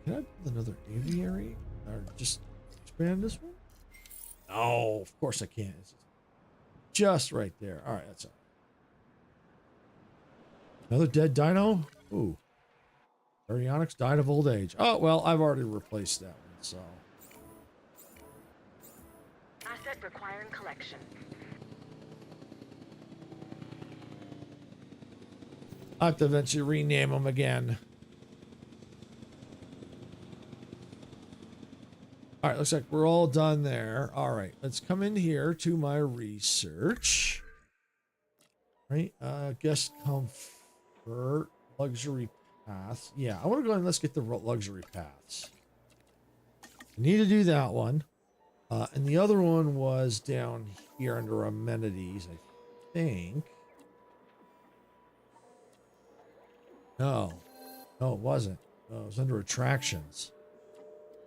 Can I build another aviary? Or just expand this one? No, of course I can't. It's just right there. All right, that's all right. Another dead dino? Ooh. Baryonyx died of old age. Oh, well, I've already replaced that one, so. Asset requiring collection. I'll have to eventually rename them again. All right, looks like we're all done there. All right, let's come in here to my research. Right? Guest comfort, luxury paths. Yeah, I want to go ahead and let's get the luxury paths. I need to do that one. And the other one was down here under amenities, I think. No, it wasn't. No, it was under attractions.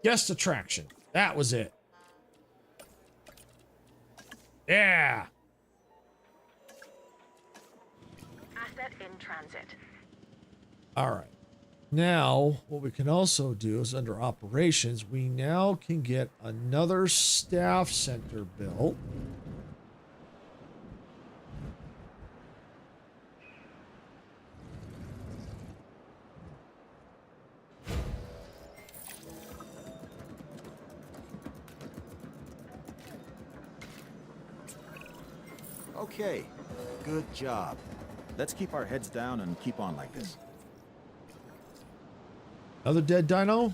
Guest attraction. That was it. Yeah. Asset in transit. All right. Now, what we can also do is under operations, we now can get another staff center built. Okay, good job. Let's keep our heads down and keep on like this. Another dead dino?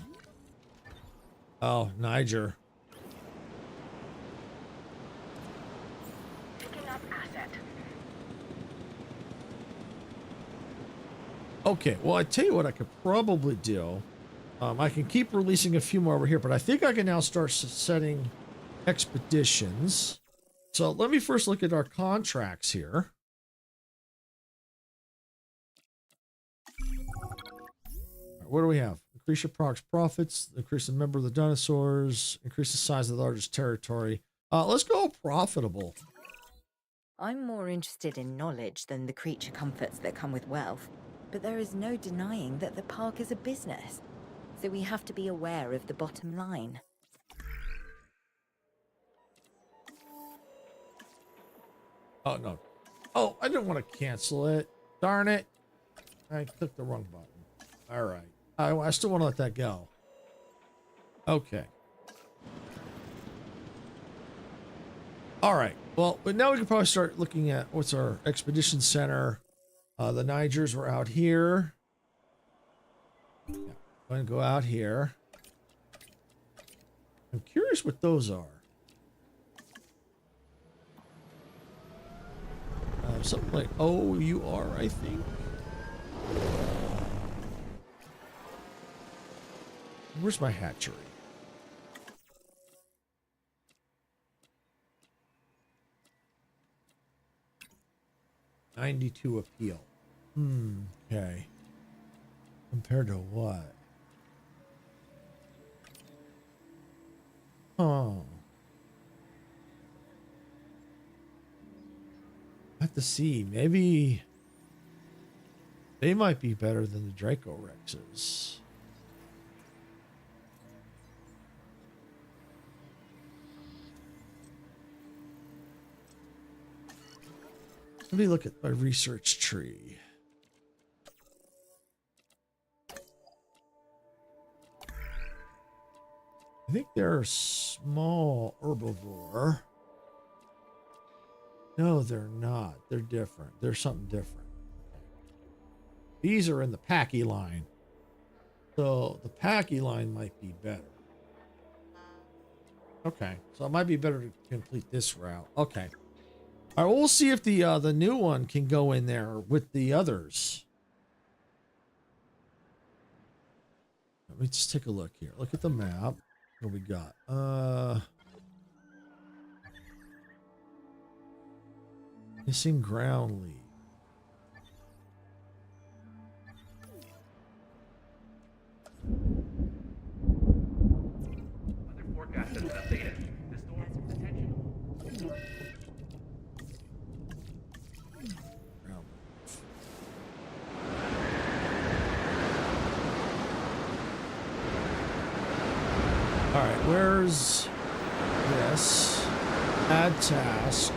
Oh, Niger. Picking up asset. Okay, well, I tell you what I could probably do. I can keep releasing a few more over here, but I think I can now start setting expeditions. So let me first look at our contracts here. What do we have? Increase your product's profits, increase the number of the dinosaurs, increase the size of the largest territory. Let's go profitable. I'm more interested in knowledge than the creature comforts that come with wealth. But there is no denying that the park is a business. So we have to be aware of the bottom line. Oh, no. Oh, I didn't want to cancel it. Darn it. I clicked the wrong button. All right. I still want to let that go. Okay. All right. Well, but now we can probably start looking at what's our expedition center. The Nigers were out here. Yeah, I'm going to go out here. I'm curious what those are. Something like OUR, I think. Where's my hatchery? $92 appeal. Okay. Compared to what? Oh. I have to see. Maybe they might be better than the Draco Rexes. Let me look at my research tree. I think they're small herbivore. No, they're not. They're different. They're something different. These are in the Packy line. So the Packy line might be better. Okay. So it might be better to complete this route. Okay. All right, we'll see if the new one can go in there with the others. Let me just take a look here. Look at the map. What do we got? Missing ground lead. Other forecast has been updated. The storm's potential. All right, where's this? Add task.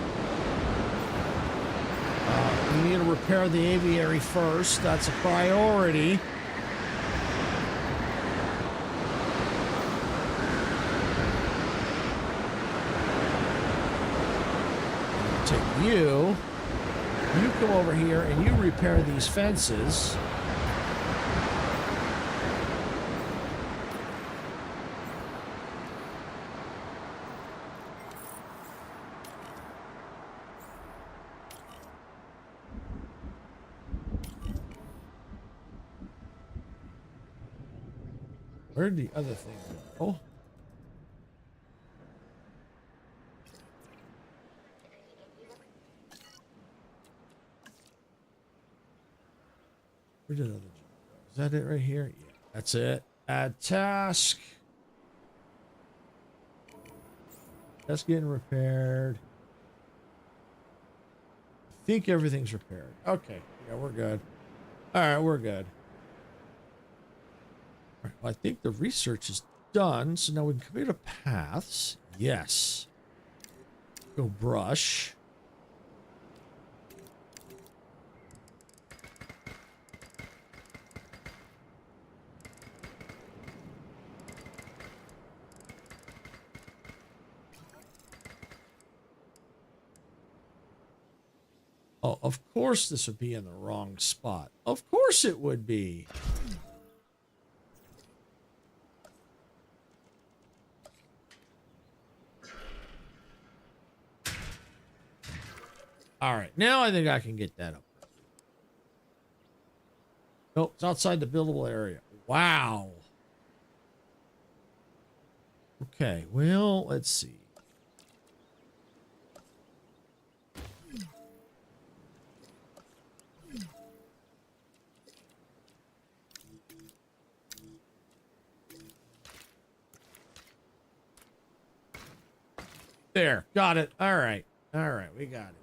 We need to repair the aviary first. That's a priority. Take you. You come over here and you repair these fences. Where'd the other thing go? Where did the other jump go? Is that it right here? Yeah, that's it. Add task. That's getting repaired. I think everything's repaired. Okay. Yeah, we're good. All right, we're good. All right, well, I think the research is done. So now we can come into paths. Yes. Go brush. Oh, of course this would be in the wrong spot. Of course it would be. All right, now I think I can get that up. Nope, it's outside the buildable area. Wow. Okay, well, let's see. There, got it. All right, we got it.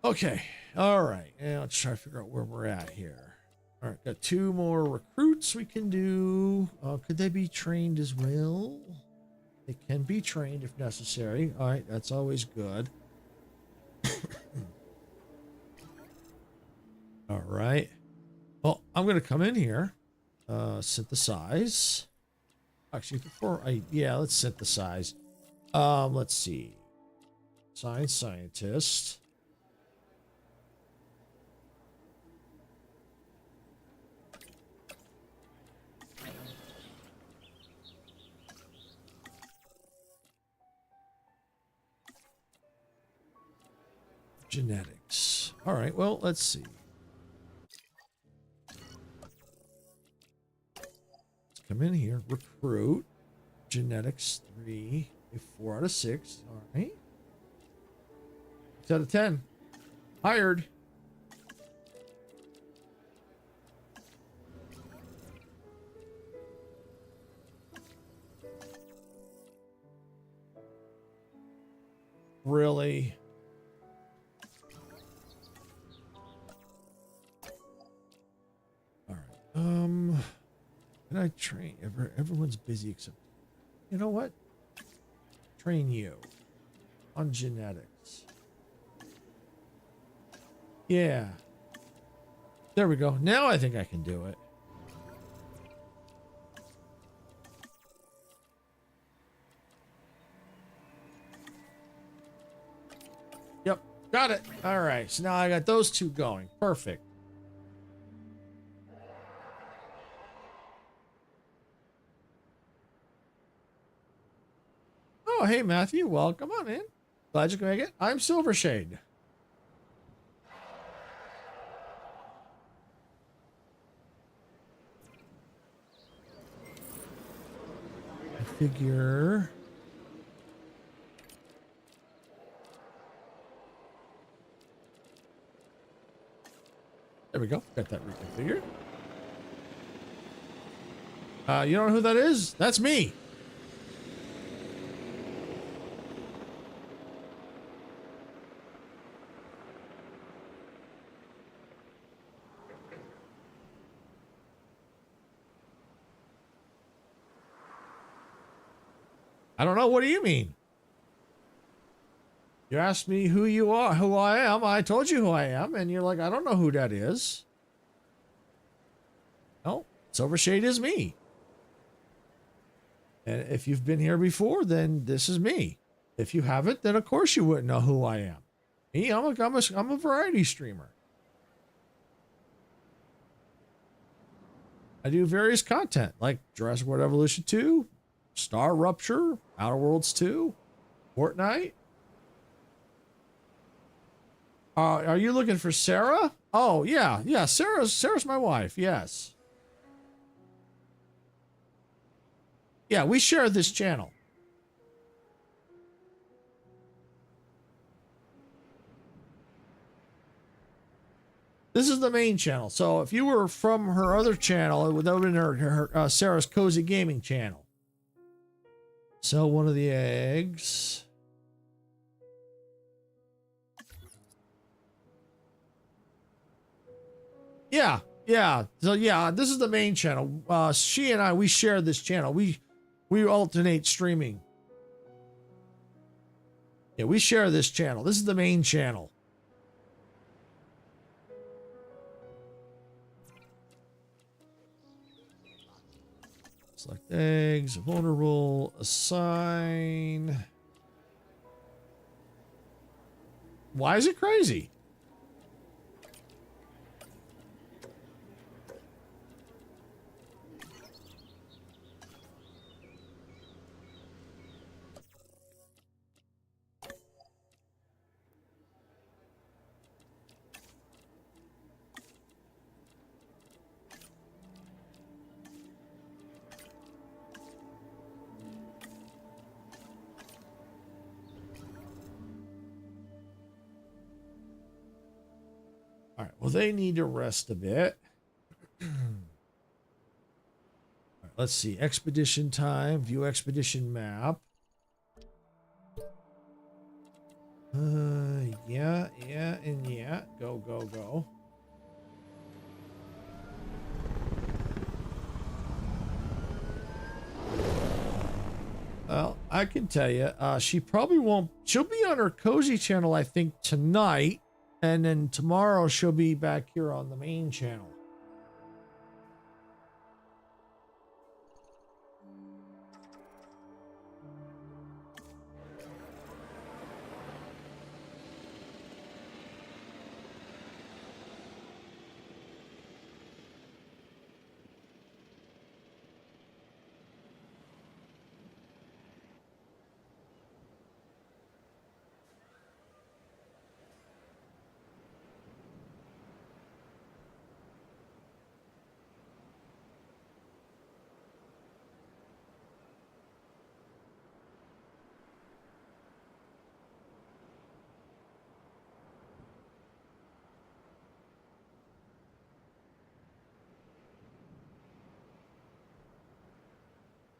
Okay, all right. Now let's try to figure out where we're at here. All right, got 2 more recruits we can do. Could they be trained as well? They can be trained if necessary. All right, that's always good. All right. Well, I'm going to come in here, synthesize. Actually, before let's synthesize. Let's see. Science scientist. Genetics. All right, well, let's see. Let's come in here. Recruit. Genetics 3. 4 out of 6. All right. 6 out of 10. Hired. Really? All right. Can I train? Everyone's busy except, you know what? Train you on genetics. Yeah. There we go. Now I think I can do it. Yep. Got it. All right. So now I got those 2 going. Perfect. Oh, hey, Matthew. Welcome on in. Glad you can make it. I'm Silvershade. I figure... There we go. Got that reconfigured. You don't know who that is? That's me. I don't know. What do you mean? You asked me who you are, who I am. I told you who I am. And you're like, I don't know who that is. No, Silvershade is me. And if you've been here before, then this is me. If you haven't, then of course you wouldn't know who I am. Me, I'm a variety streamer. I do various content like Jurassic World Evolution 2, Star Rupture, Outer Worlds 2, Fortnite. Are you looking for Sarah? Oh, yeah. Sarah's my wife. Yes. Yeah, we share this channel. This is the main channel. So if you were from her other channel, it would have been her Sarah's Cozy Gaming channel. Sell one of the eggs. Yeah, yeah. So yeah, this is the main channel. She and I, we share this channel. We alternate streaming. Yeah, we share this channel. This is the main channel. Select eggs, vulnerable, assign. Why is it crazy? All right, well, they need to rest a bit. All right, let's see. Expedition time. View expedition map. Yeah, and yeah. Go, go, go. Well, I can tell you, she probably won't. She'll be on her Cozy channel, I think, tonight. And then tomorrow she'll be back here on the main channel.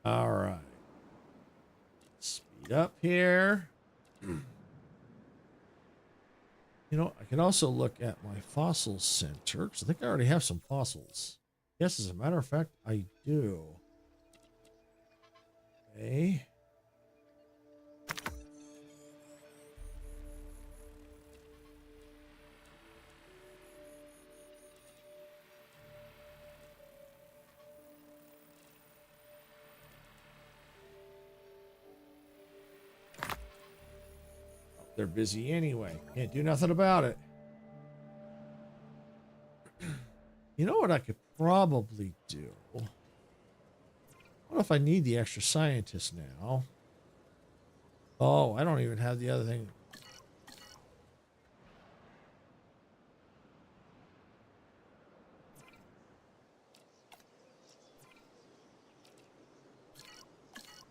All right. Speed up here. You know, I can also look at my fossil center, because I think I already have some fossils. Yes, as a matter of fact, I do. Okay. They're busy anyway. Can't do nothing about it. You know what I could probably do? What if I need the extra scientist now? Oh, I don't even have the other thing.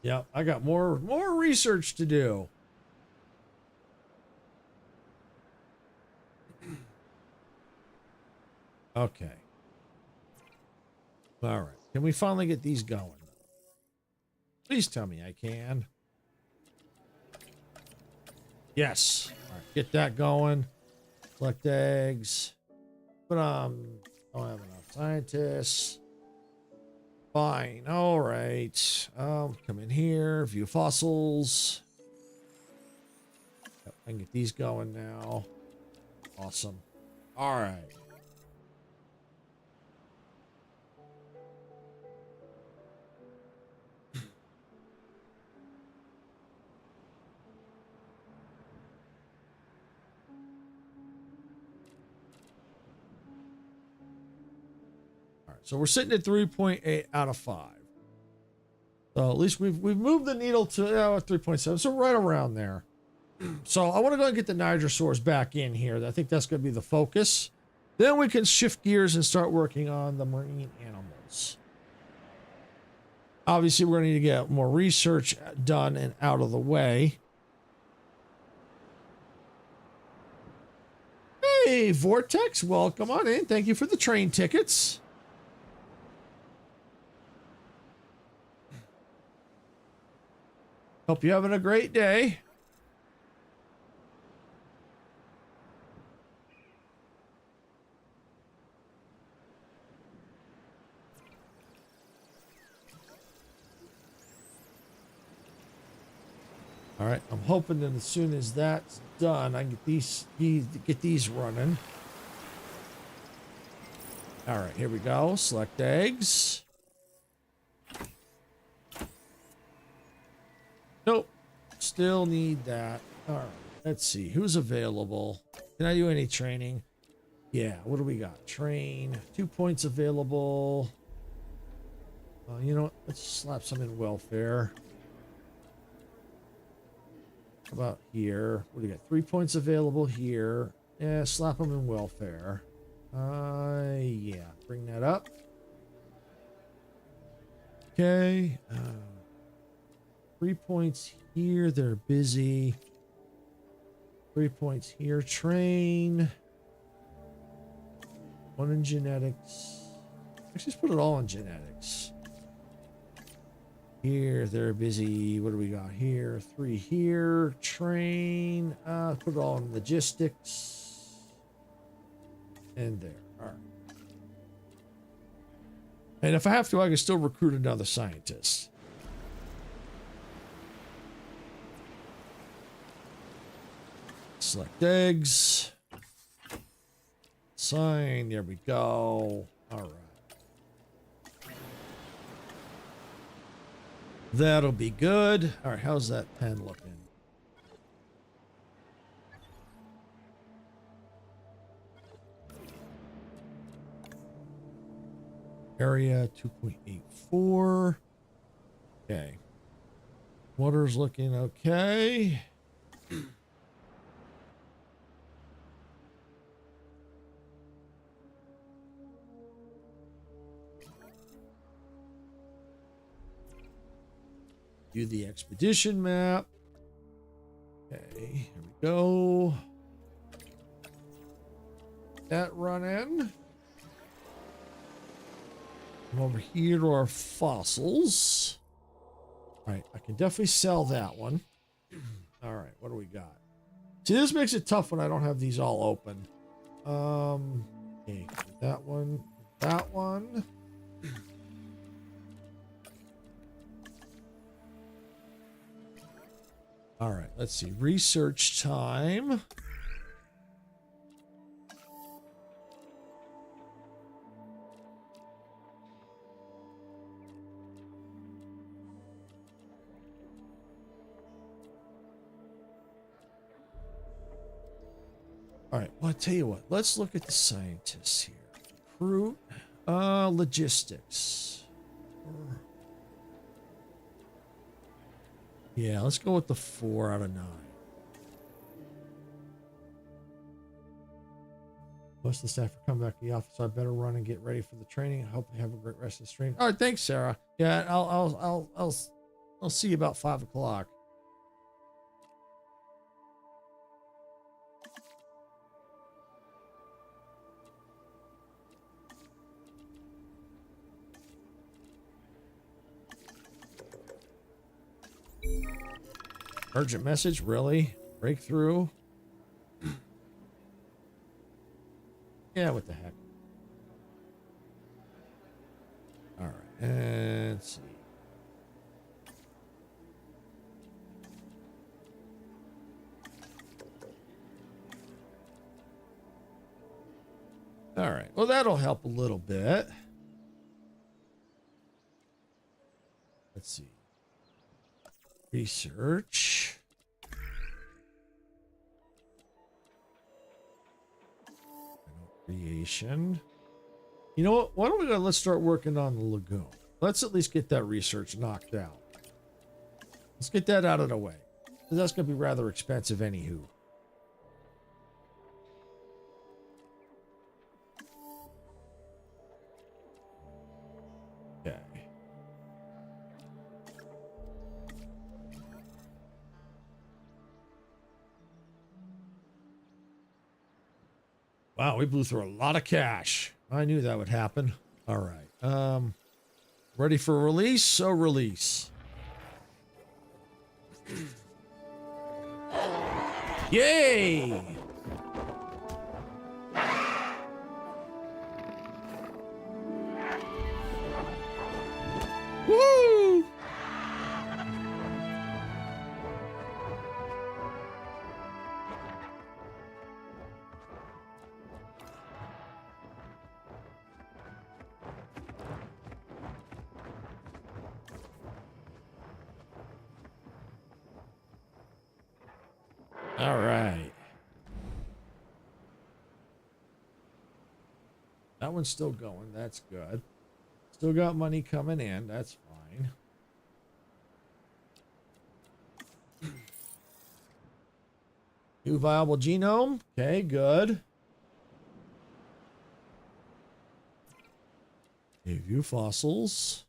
Yep, I got more research to do. Okay. All right. Can we finally get these going? Please tell me I can. Yes. All right. Get that going. Collect eggs. But don't have enough scientists. Fine. All right. Come in here. View fossils. Yep, I can get these going now. Awesome. All right. So we're sitting at 3.8 out of 5. So at least we've moved the needle to 3.7. So right around there. So I want to go and get the Nigrosaurs back in here. I think that's going to be the focus. Then we can shift gears and start working on the marine animals. Obviously, we're going to need to get more research done and out of the way. Hey, Vortex, welcome on in. Thank you for the train tickets. Hope you're having a great day. All right, I'm hoping that as soon as that's done, I can get these running. All right, here we go. Select eggs. Nope, still need that. All right, let's see who's available. Can I do any training? Yeah, what do we got? Train, 2 points available. You know what? Let's slap some in welfare. How about here? What do you got? 3 points available here. Yeah, slap them in welfare. Yeah, bring that up. Okay. 3 points here. They're busy. 3 points here. Train. 1 in genetics. Actually, just put it all in genetics. Here, they're busy. What do we got here? 3 here. Train. Put it all in logistics. And there. All right. And if I have to, I can still recruit another scientist. Select eggs. Sign. There we go. All right. That'll be good. All right, how's that pen looking? Area 2.84. Okay. Water's looking okay. Do the expedition map. Okay, here we go. That running. Come over here to our fossils. All right, I can definitely sell that one. All right, what do we got? See, this makes it tough when I don't have these all open. Okay, that one, that one. All right, let's see. Research time. All right, well, I'll tell you what. Let's look at the scientists here. Recruit, logistics. Yeah, let's go with the 4 out of 9. Most of the staff are coming back to the office, so I better run and get ready for the training. I hope you have a great rest of the stream. All right, thanks, Sarah. Yeah, I'll see you about 5 o'clock. Urgent message, really? Breakthrough? Yeah, what the heck? All right, and let's see. All right, well, that'll help a little bit. Let's see. Research. Creation. You know what? Why don't we let's start working on the lagoon. Let's at least get that research knocked out. Let's get that out of the way. Because that's going to be rather expensive anywho. Okay. Wow, we blew through a lot of cash. I knew that would happen. All right. Ready for release? So release. Yay! Woo! All right. That one's still going. That's good. Still got money coming in. That's fine. New viable genome. Okay, good. View fossils.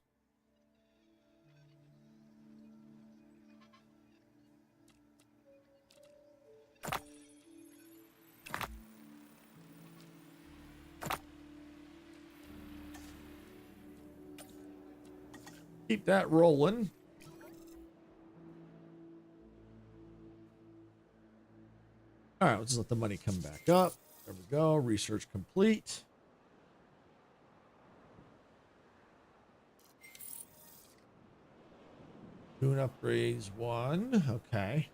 Keep that rolling. All right, let's let the money come back up. There we go. Research complete. Tune upgrades 1. Okay.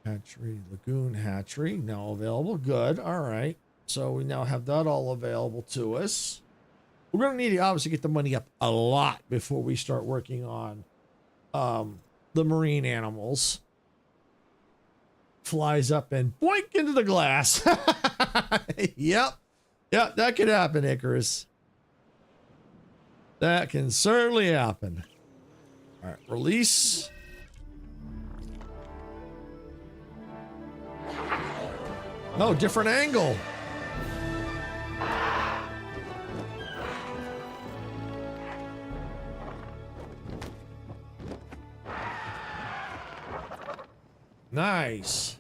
Hatchery, Lagoon Hatchery, now available. Good. All right. So we now have that all available to us. We're going to need to obviously get the money up a lot before we start working on the marine animals. Flies up and boink into the glass. Yep. Yep, that could happen, Icarus. That can certainly happen. All right, release. No, different angle. Nice.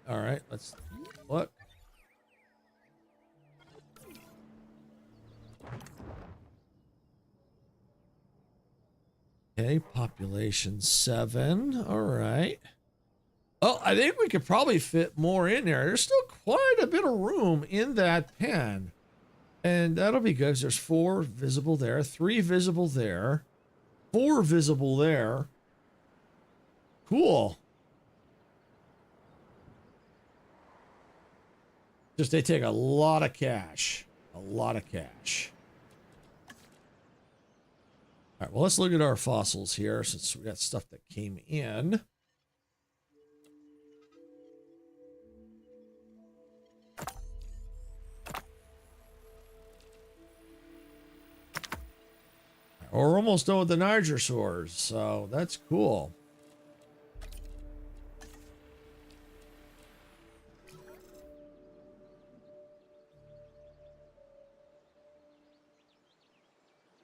All right, let's look. Okay, population 7. All right. Oh, I think we could probably fit more in there. There's still quite a bit of room in that pen. And that'll be good. There's 4 visible there, 3 visible there, 4 visible there. Cool. Just they take a lot of cash. A lot of cash. All right, well, let's look at our fossils here since we got stuff that came in. We're almost done with the Nigersaurs, so that's cool.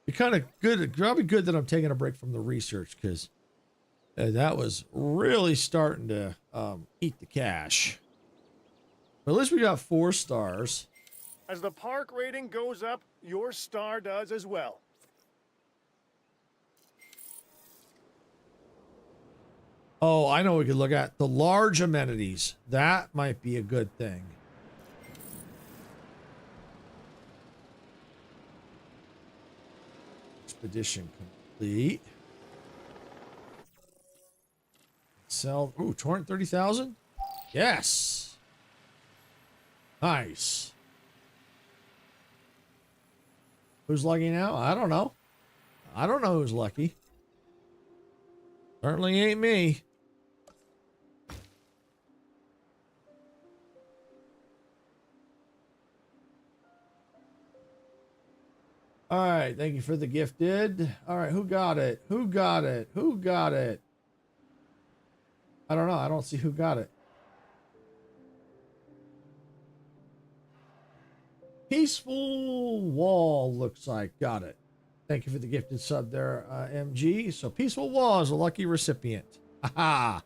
Be kind of good. It'd probably good that I'm taking a break from the research because that was really starting to eat the cash. But at least we got 4 stars. As the park rating goes up, your star does as well. Oh, I know we could look at the large amenities. That might be a good thing. Expedition complete. Sell. Ooh, 230,000? Yes. Nice. Who's lucky now? I don't know. I don't know who's lucky. Certainly ain't me. All right, thank you for the gifted. All right, who got it? Who got it? Who got it? I don't know. I don't see who got it. Peaceful Wall looks like. Got it. Thank you for the gifted sub there, MG. So Peaceful Wall is a lucky recipient. Aha.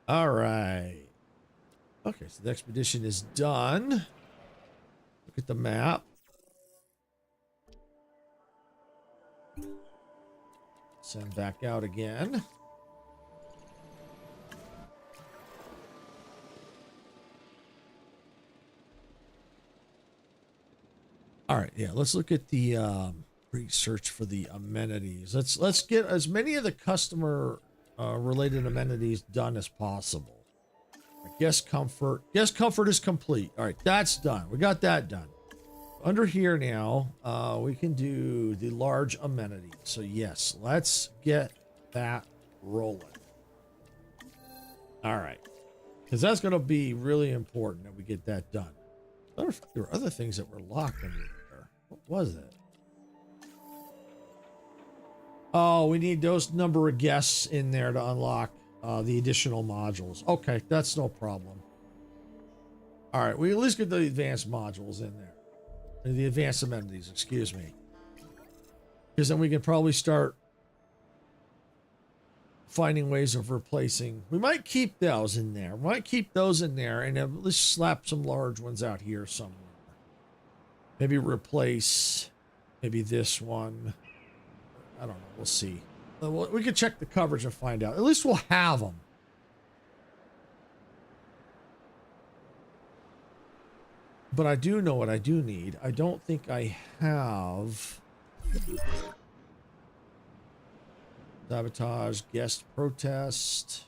All right. Okay, so the expedition is done. Look at the map. Send back out again. All right, yeah, let's look at the research for the amenities. Let's get as many of the customer related amenities done as possible. Guest comfort. Guest comfort is complete. All right, that's done. We got that done. Under here now, we can do the large amenities. So yes, let's get that rolling. All right, because that's going to be really important that we get that done. There were other things that were locked under there. What was it? Oh, we need those number of guests in there to unlock the additional modules. Okay, that's no problem. All right, we at least get the advanced modules in there. The advanced amenities, excuse me. Because then we can probably start finding ways of replacing. We might keep those in there. We might keep those in there and then let's slap some large ones out here somewhere. Maybe replace maybe this one. I don't know. We'll see. We could check the coverage and find out. At least we'll have them. But I do know what I do need. I don't think I have sabotage, guest protest,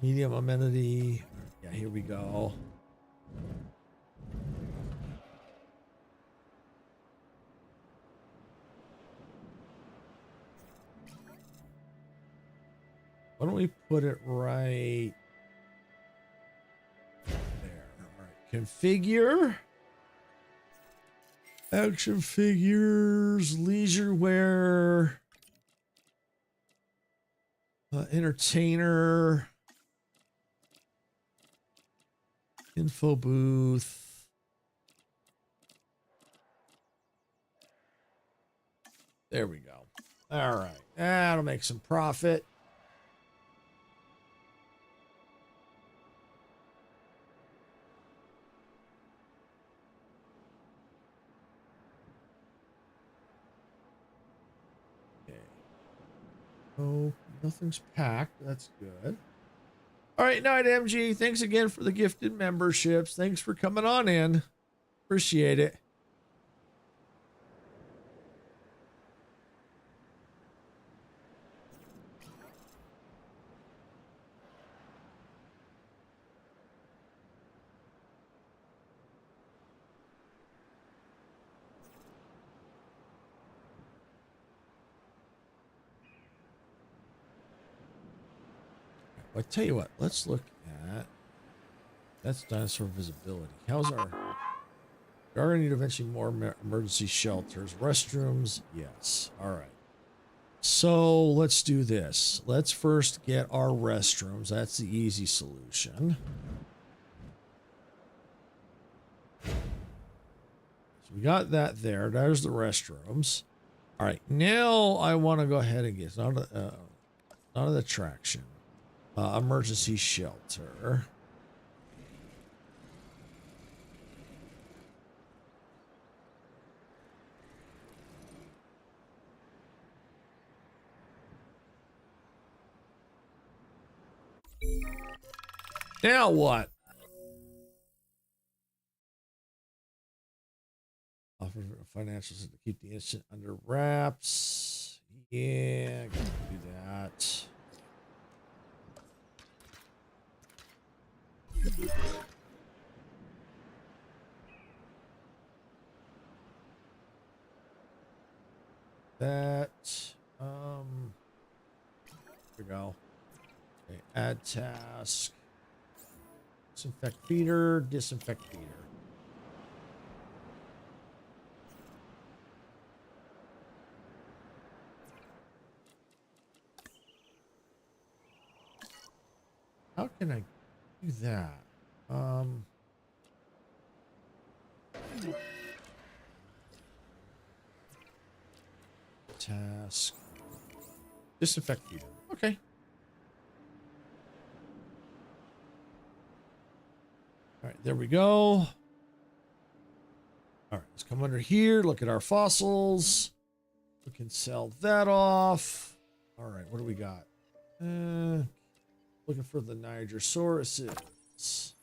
medium amenity. Yeah, here we go. Why don't we put it right there? All right, configure. Action figures, leisure wear, entertainer, info booth. There we go. All right, that'll make some profit. Oh, nothing's packed. That's good. All right, Night MG. Thanks again for the gifted memberships. Thanks for coming on in. Appreciate it. I tell you what, let's look at that's dinosaur visibility. How's our we are gonna need eventually more emergency shelters, restrooms. Yes. All right. So let's do this. Let's first get our restrooms. That's the easy solution. So we got that there. There's the restrooms. All right. Now I want to go ahead and get not an attraction. Emergency shelter. Now what? Offer financials to keep the incident under wraps. Yeah, I can do that. That here we go. Okay, add task. Disinfect feeder, disinfect feeder. How can I do that? Task. Disinfect heater. Okay. All right, there we go. All right, let's come under here. Look at our fossils. We can sell that off. All right, what do we got? Looking for the Nigersauruses.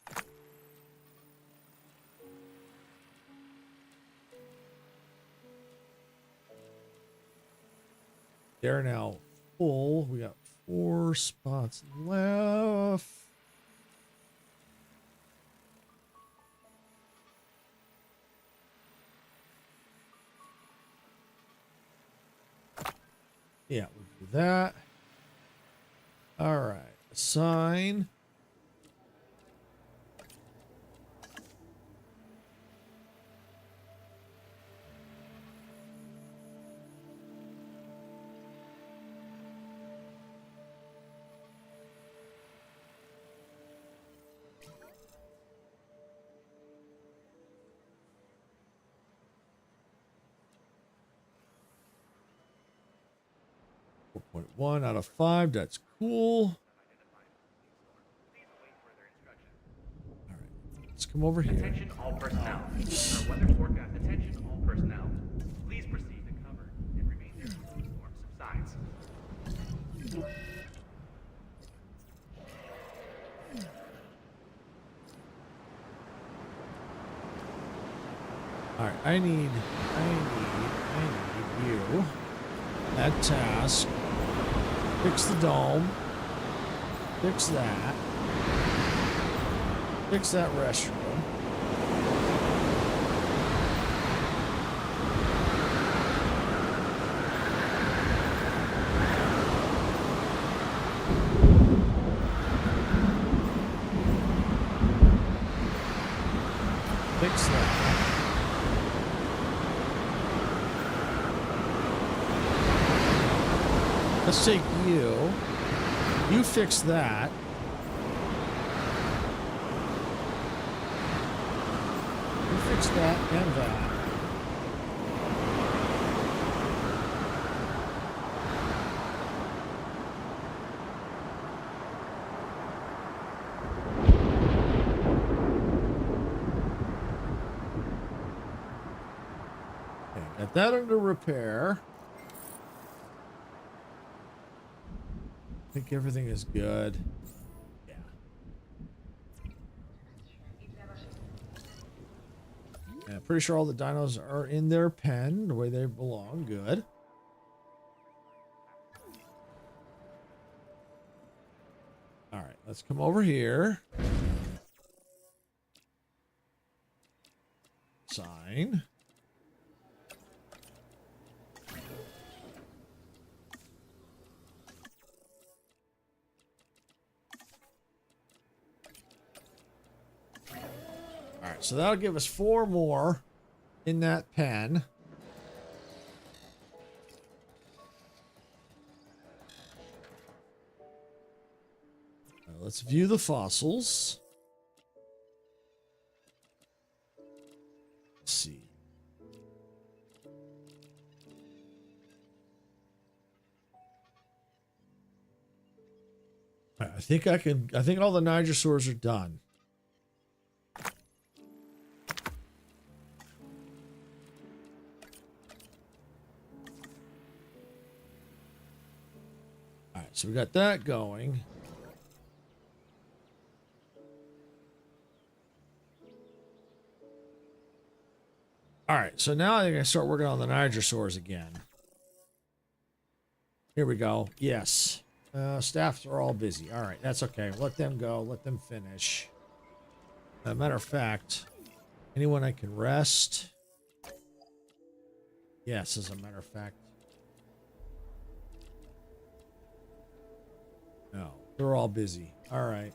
They're now full. We got 4 spots left. Yeah, we'll do that. All right. Assign. .1 out of 5. That's cool. All right, let's come over here. Attention all personnel. Our weather forecast. Attention all personnel. Please proceed to cover and remain there until the storm subsides. All right, I need you. That task. Fix the dome. Fix that. Fix that restroom. Fix that. Let's take you. You fix that. You fix that and that. Okay, got that under repair. I think everything is good. Yeah. Yeah, pretty sure all the dinos are in their pen the way they belong. Good. All right, let's come over here. Sign. All right, so that'll give us 4 more in that pen. Let's view the fossils. Let's see. All right, I think all the Nigersaurs are done. All right, so we got that going. All right, so now I think I start working on the Nigersaurs again. Here we go. Yes. Staffs are all busy. All right, that's okay. Let them go. Let them finish. Matter of fact, anyone I can rest? Yes, as a matter of fact. No, they're all busy. All right.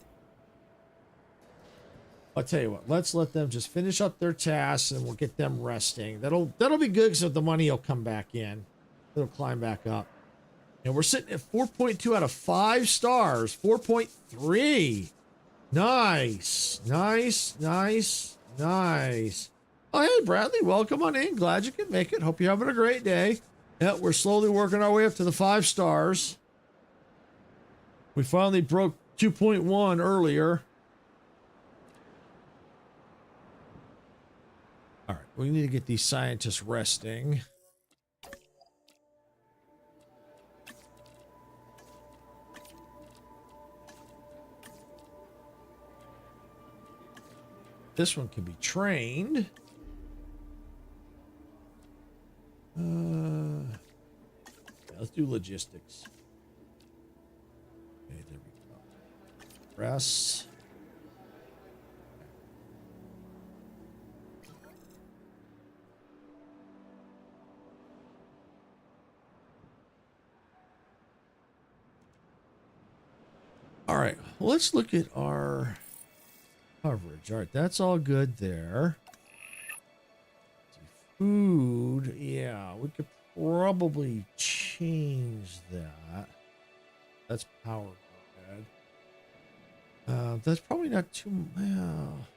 I'll tell you what, let's let them just finish up their tasks and we'll get them resting. That'll be good because the money will come back in. It'll climb back up. And we're sitting at 4.2 out of 5 stars. 4.3. Nice. Nice, nice, nice. Oh, hey, Bradley, welcome on in. Glad you could make it. Hope you're having a great day. Yeah, we're slowly working our way up to the 5 stars. We finally broke 2.1 earlier. All right, we need to get these scientists resting. This one can be trained. Yeah, let's do logistics. Okay, there we go. Rest. All right, well, let's look at our coverage. All right, that's all good there. Food, yeah, we could probably change that. That's power grid. That's probably not too well.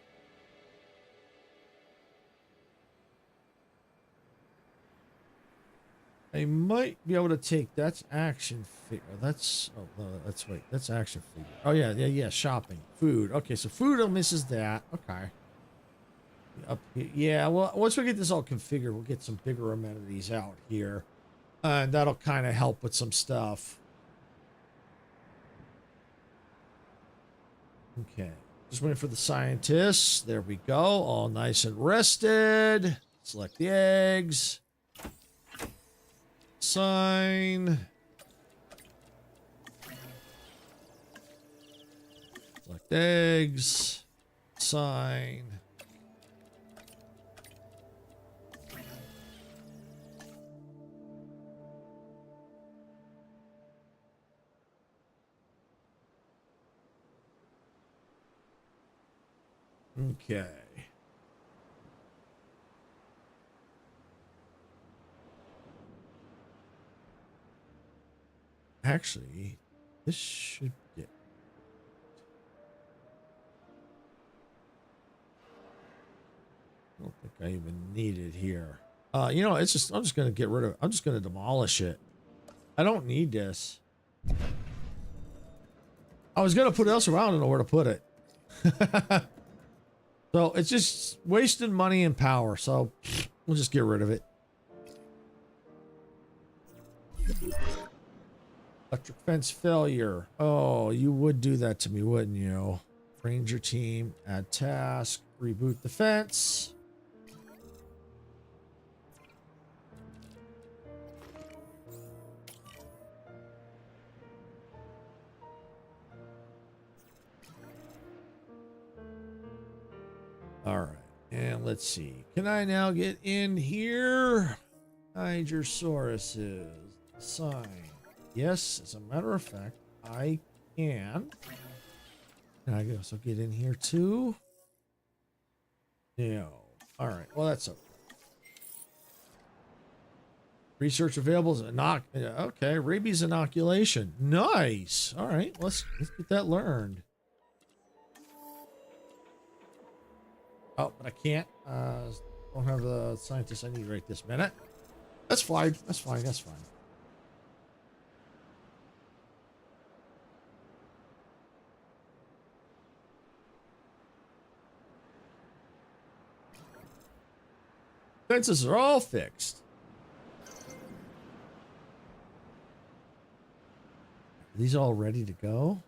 I might be able to take that's action figure. That's that's wait, that's action figure. Oh yeah, shopping, food. Okay, so food misses that. Okay. Up here, yeah. Well, once we get this all configured, we'll get some bigger amenities out here, and that'll kind of help with some stuff. Okay, just waiting for the scientists. There we go, all nice and rested. Select the eggs. Sign. Select eggs. Sign. Okay. Actually, this should get. I don't think I even need it here. You know, it's just, I'm just going to get rid of it. I'm just going to demolish it. I don't need this. I was going to put it elsewhere. I don't know where to put it. So it's just wasting money and power. So we'll just get rid of it. Electric fence failure. Oh, you would do that to me, wouldn't you? Ranger team, add task, reboot the fence. All right, and let's see. Can I now get in here? Nigersauruses. Sign. Yes, as a matter of fact, I can. Can I also get in here too? No. All right. Well, that's okay. Research available is okay. Rabies inoculation. Nice. All right. Let's get that learned. Oh, but I can't. Don't have the scientist I need right this minute. That's fine. That's fine. That's fine. Fences are all fixed. Are these all ready to go?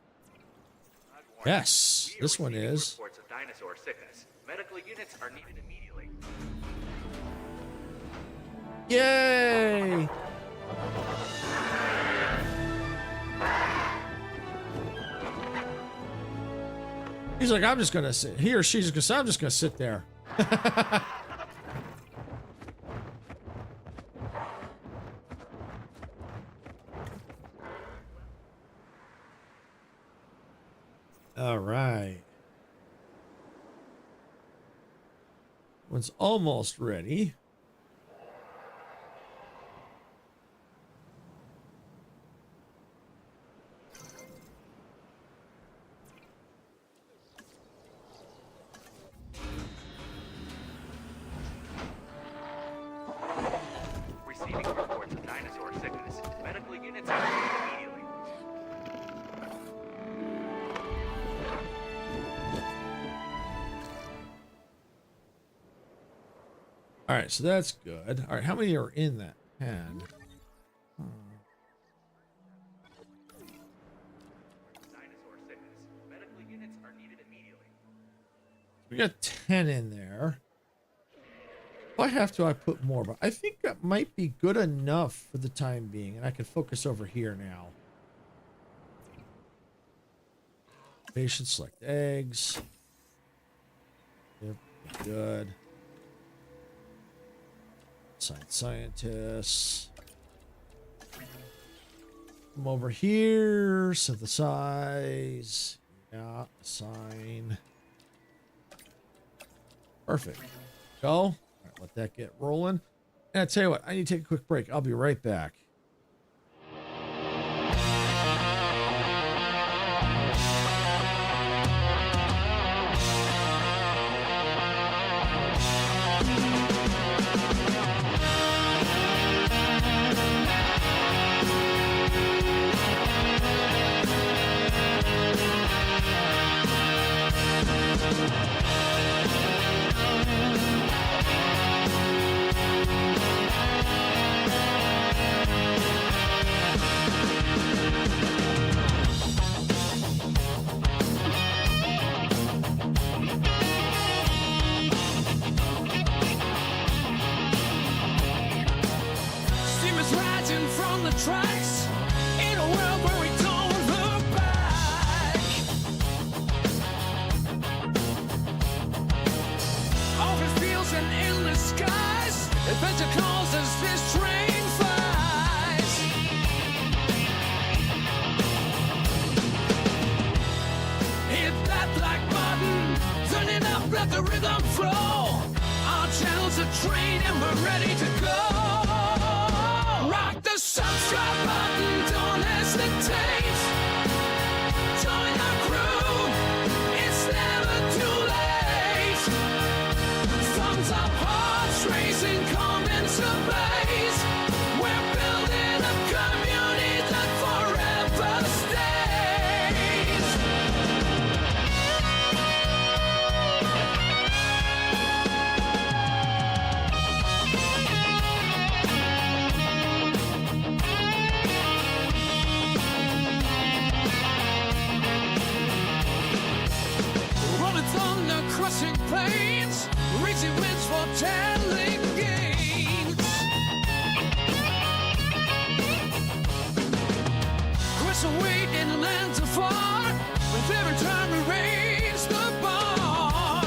Yes, this one is. Reports of dinosaur sickness. Medical units are needed immediately. Yay! He's like, I'm just gonna sit. He or she's gonna say, I'm just gonna sit there. All right. One's almost ready. All right, so that's good. All right, how many are in that pen? Dinosaur sickness. Medical units are needed immediately. We got 10 in there. If I have to, I put more, but I think that might be good enough for the time being, and I can focus over here now. Patient select eggs. Yep, good. Assign scientists. Come over here, synthesize. Yeah, assign. Perfect. Go. All right, let that get rolling. And I tell you what, I need to take a quick break. I'll be right back. Steam is rising from the tracks in a world where we don't look back. Open fields and endless skies, adventure calls as this train flies. Hit that black button, turn it up, let the rhythm flow. Our channel's a train and we're ready to go. Rock the subscribe button, don't hesitate. Join our crew, it's never too late. Thumbs up, hearts racing, come into blaze. We're building a community that forever stays. Rolling thunder, crushing plains, reaching winds for telling gains. Crystal weight in lands afar, with every time we raise the bar.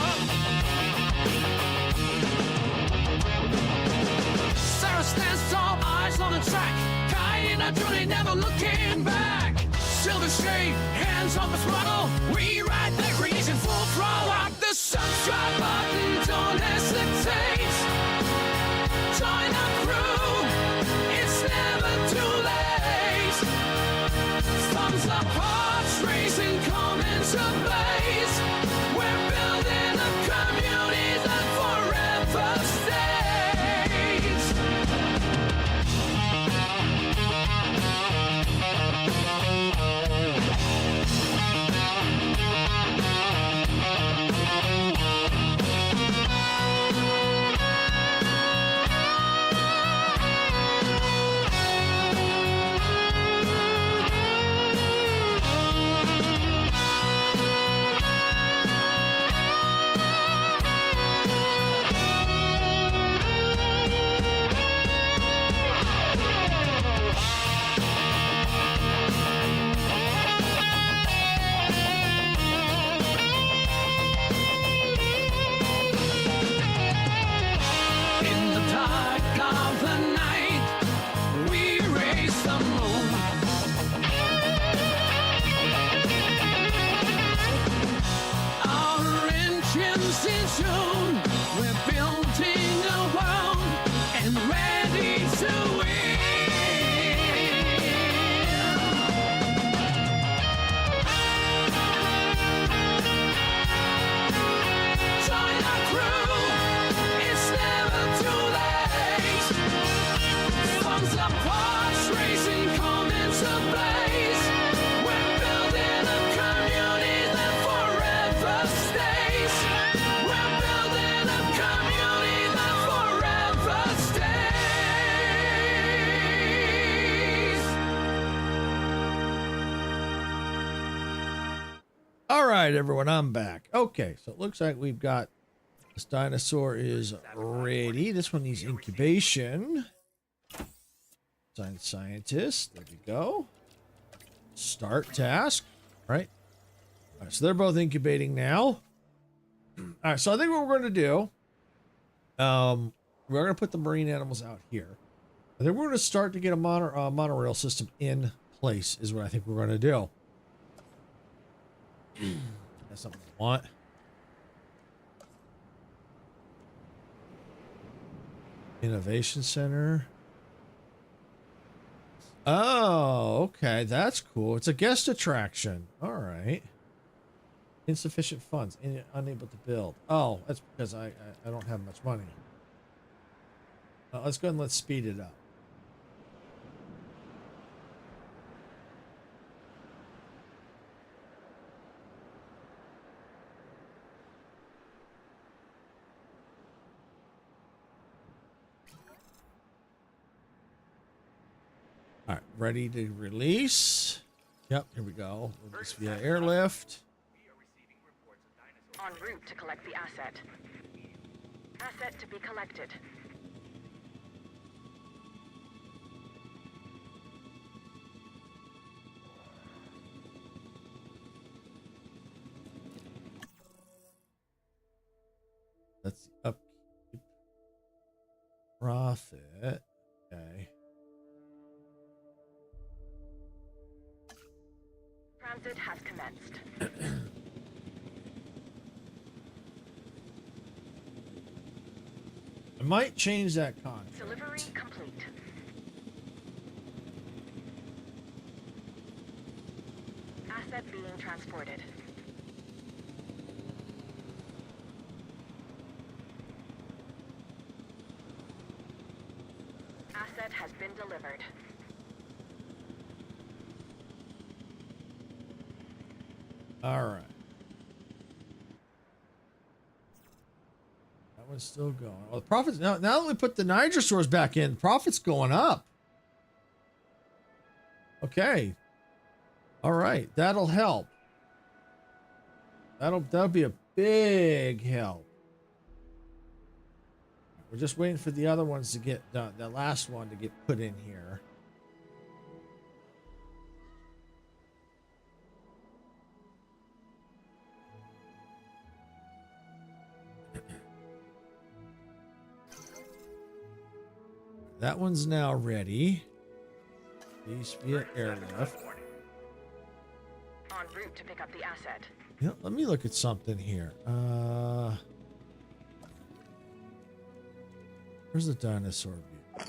Sarah stands tall, eyes on the track, guiding our journey, never looking back. Silver shade, hands on the throttle, we ride the creation full throttle. Rock the subscribe button, don't hesitate. Join our crew, it's never too late. Thumbs up, hearts racing, come into blaze. We're building a community that forever stays. In the dark of the night, we raise the moon. Our engines in tune, we're building a world and ready to win. Join our crew, it's never too late. Thumbs up, hearts racing, come into blaze. We're building a community that forever stays. We're building a community that forever right, everyone, I'm back. Okay, so it looks like we've got this dinosaur is ready. This one needs incubation. Science scientist. There we go. Start task. Right. All right, so they're both incubating now. All right, so I think what we're going to do, we're going to put the marine animals out here. I think we're going to start to get a monorail system in place is what I think we're going to do. That's something I want. Innovation Center. Oh, okay. That's cool. It's a guest attraction. All right. Insufficient funds. Unable to build. Oh, that's because I don't have much money. Let's go and let's speed it up. All right, ready to release. Yep, here we go. We'll just via airlift. En route to collect the asset. Asset to be collected. Let's upkeep. Profit. Okay. Transit has commenced. I might change that contract. Delivery complete. Asset being transported. Asset has been delivered. All right. That one's still going. Well, the profits now that we put the Nitrosaurs back in, profit's going up. Okay. All right, that'll help. That'll be a big help. We're just waiting for the other ones to get done. The last one to get put in here. That one's now ready. These via airlift. En route to pick up the asset. Yeah, let me look at something here. Where's the dinosaur view?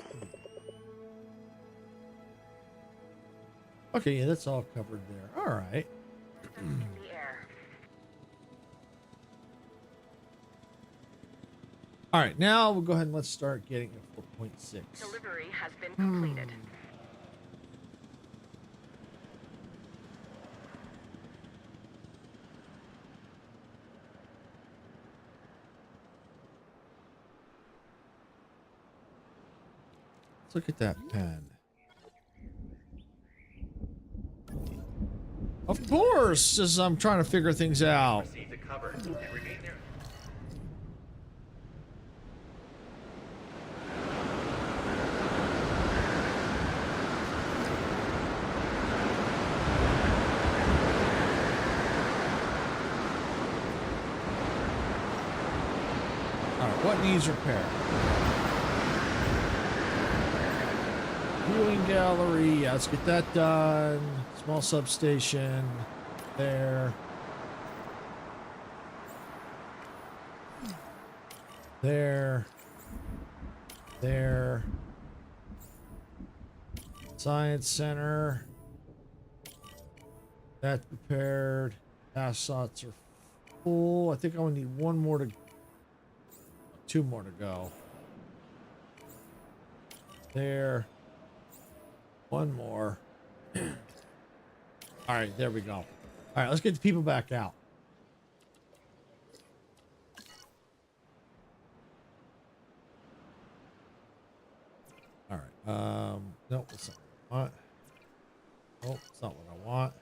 Okay, yeah, that's all covered there. All right. In the air. All right, now we'll go ahead and let's start getting a 4.6. Delivery has been completed. Let's look at that pen. Of course, as I'm trying to figure things out. Proceed to cover and remain there. All right, what needs repair? Viewing gallery. Yeah, let's get that done. Small substation. There. There. There. Science center. That's prepared. Task slots are full. I think I only need one more to... two more to go. There. One more. All right, there we go. All right, let's get the people back out. All right. No, that's not what I want. Oh, it's not what I want.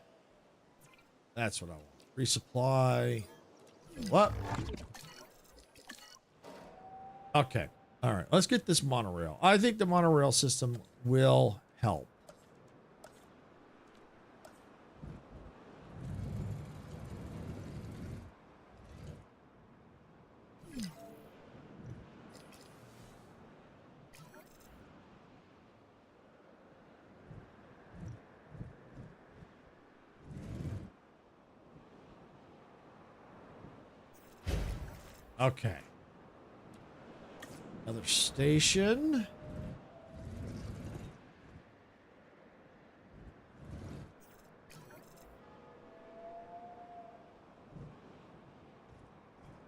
That's what I want. Resupply. What? Okay. All right. Let's get this monorail. I think the monorail system will help. Okay. Another station.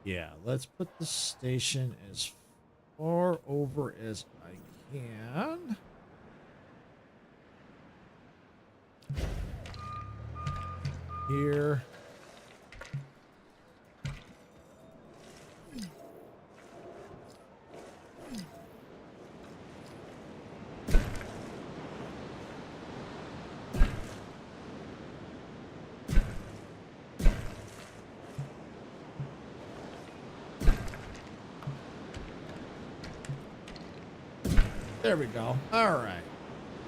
Yeah, let's put the station as far over as I can. Here. There we go. All right.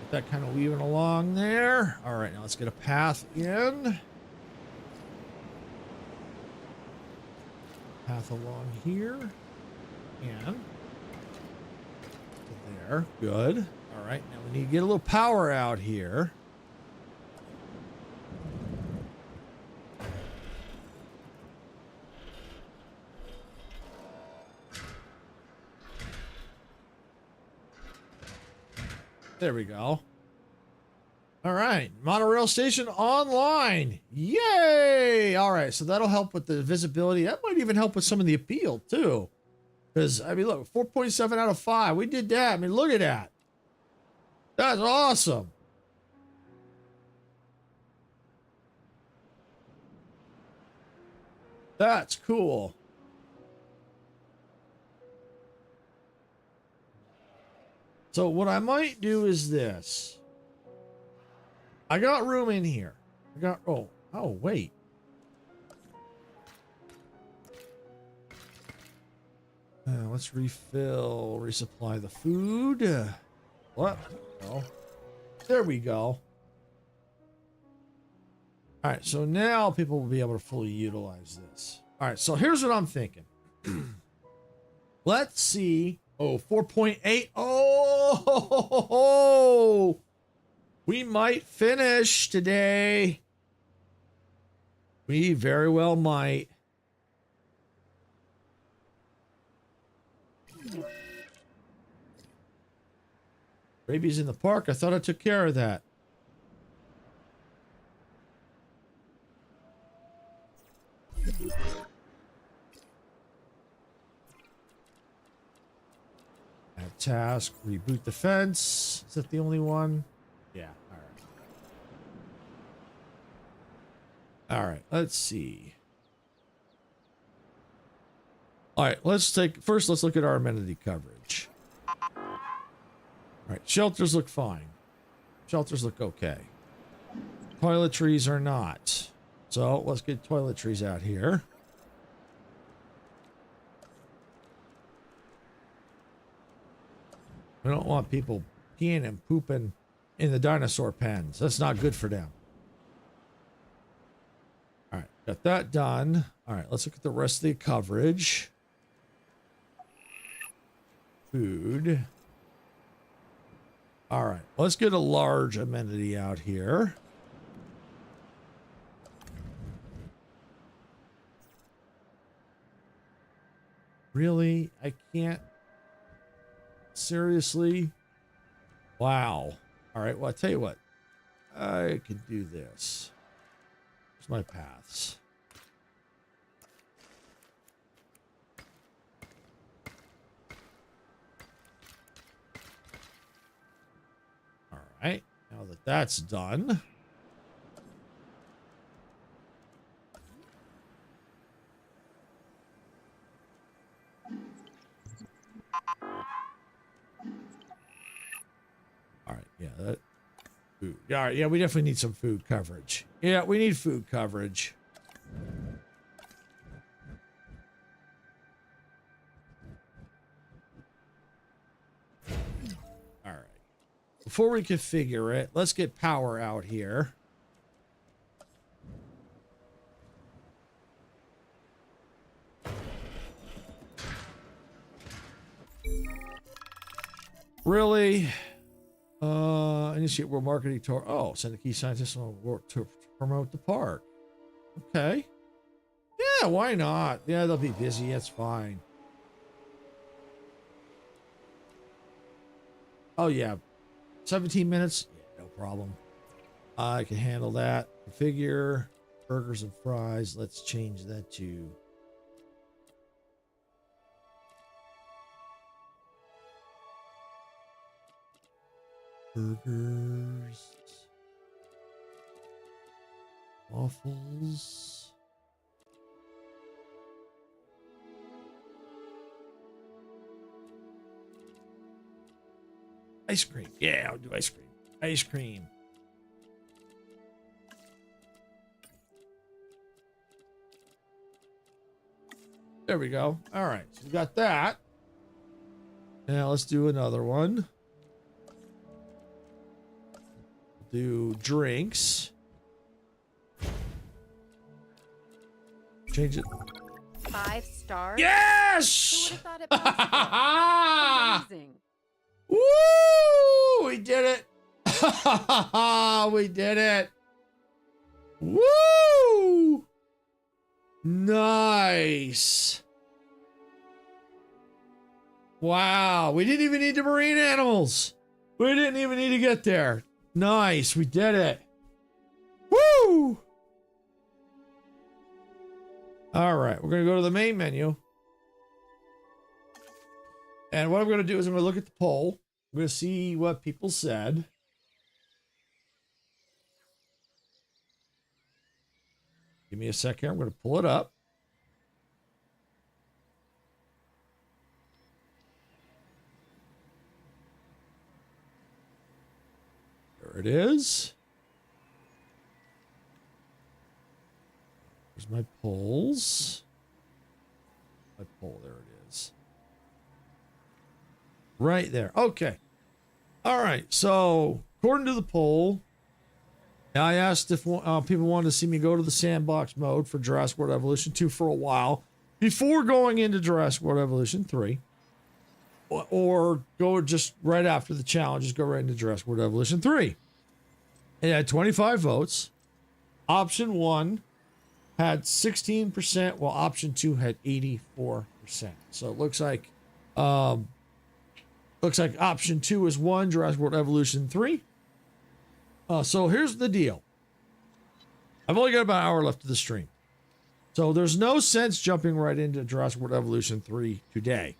Get that kind of weaving along there. All right, now let's get a path in. Path along here. And there. Good. All right, now we need to get a little power out here. There we go. All right. Monorail station online. Yay. All right. So that'll help with the visibility. That might even help with some of the appeal too. Because, I mean, look, 4.7 out of 5. We did that. I mean, look at that. That's awesome. That's cool. So what I might do is this. I got room in here. I got, oh, wait. Let's resupply the food. What? Oh, there we go. All right, so now people will be able to fully utilize this. All right, so here's what I'm thinking. Let's see. Oh, 4.8. Oh, we might finish today. We very well might. Rabies in the park. I thought I took care of that. Task, reboot the fence. Is that the only one? Yeah, all right. All right, let's see. All right, let's look at our amenity coverage. All right, shelters look fine. Shelters look okay. Toiletries are not. So let's get toiletries out here. We don't want people peeing and pooping in the dinosaur pens. That's not good for them. All right, got that done. All right, let's look at the rest of the coverage. Food. All right, let's get a large amenity out here. Really? I can't. Seriously? Wow. All right, well, I'll tell you what. I could do this. Here's my paths. All right, now that that's done. All right, yeah, that food. All right, yeah, we definitely need some food coverage. Yeah, we need food coverage. All right. Before we configure it, let's get power out here. Really? Initiate world marketing tour. Oh, send a key scientist on work to promote the park. Okay. Yeah, why not? Yeah, they'll be busy. That's fine. Oh, yeah. 17 minutes? Yeah, no problem. I can handle that. Configure burgers and fries. Let's change that to burgers, waffles. Ice cream. Yeah, I'll do ice cream. Ice cream. There we go. All right, so we got that. Now let's do another one. Do drinks. Change it. 5 stars? Yes! Who would have thought it possible? Amazing. Woo! We did it. We did it. Woo! Nice. Wow. We didn't even need the marine animals. We didn't even need to get there. Nice. We did it. Woo! All right. We're going to go to the main menu. And what I'm going to do is I'm going to look at the poll. I'm going to see what people said. Give me a second. I'm going to pull it up. There it is. There's my polls. My poll. There it is. Right there. Okay. All right. So, according to the poll, I asked if people wanted to see me go to the sandbox mode for Jurassic World Evolution 2 for a while before going into Jurassic World Evolution 3, or go just right after the challenges, go right into Jurassic World Evolution 3. It had 25 votes. Option 1 had 16%, while option 2 had 84%. So it looks like option 2 is 1, Jurassic World Evolution 3. So here's the deal. I've only got about an hour left of the stream. So there's no sense jumping right into Jurassic World Evolution 3 today.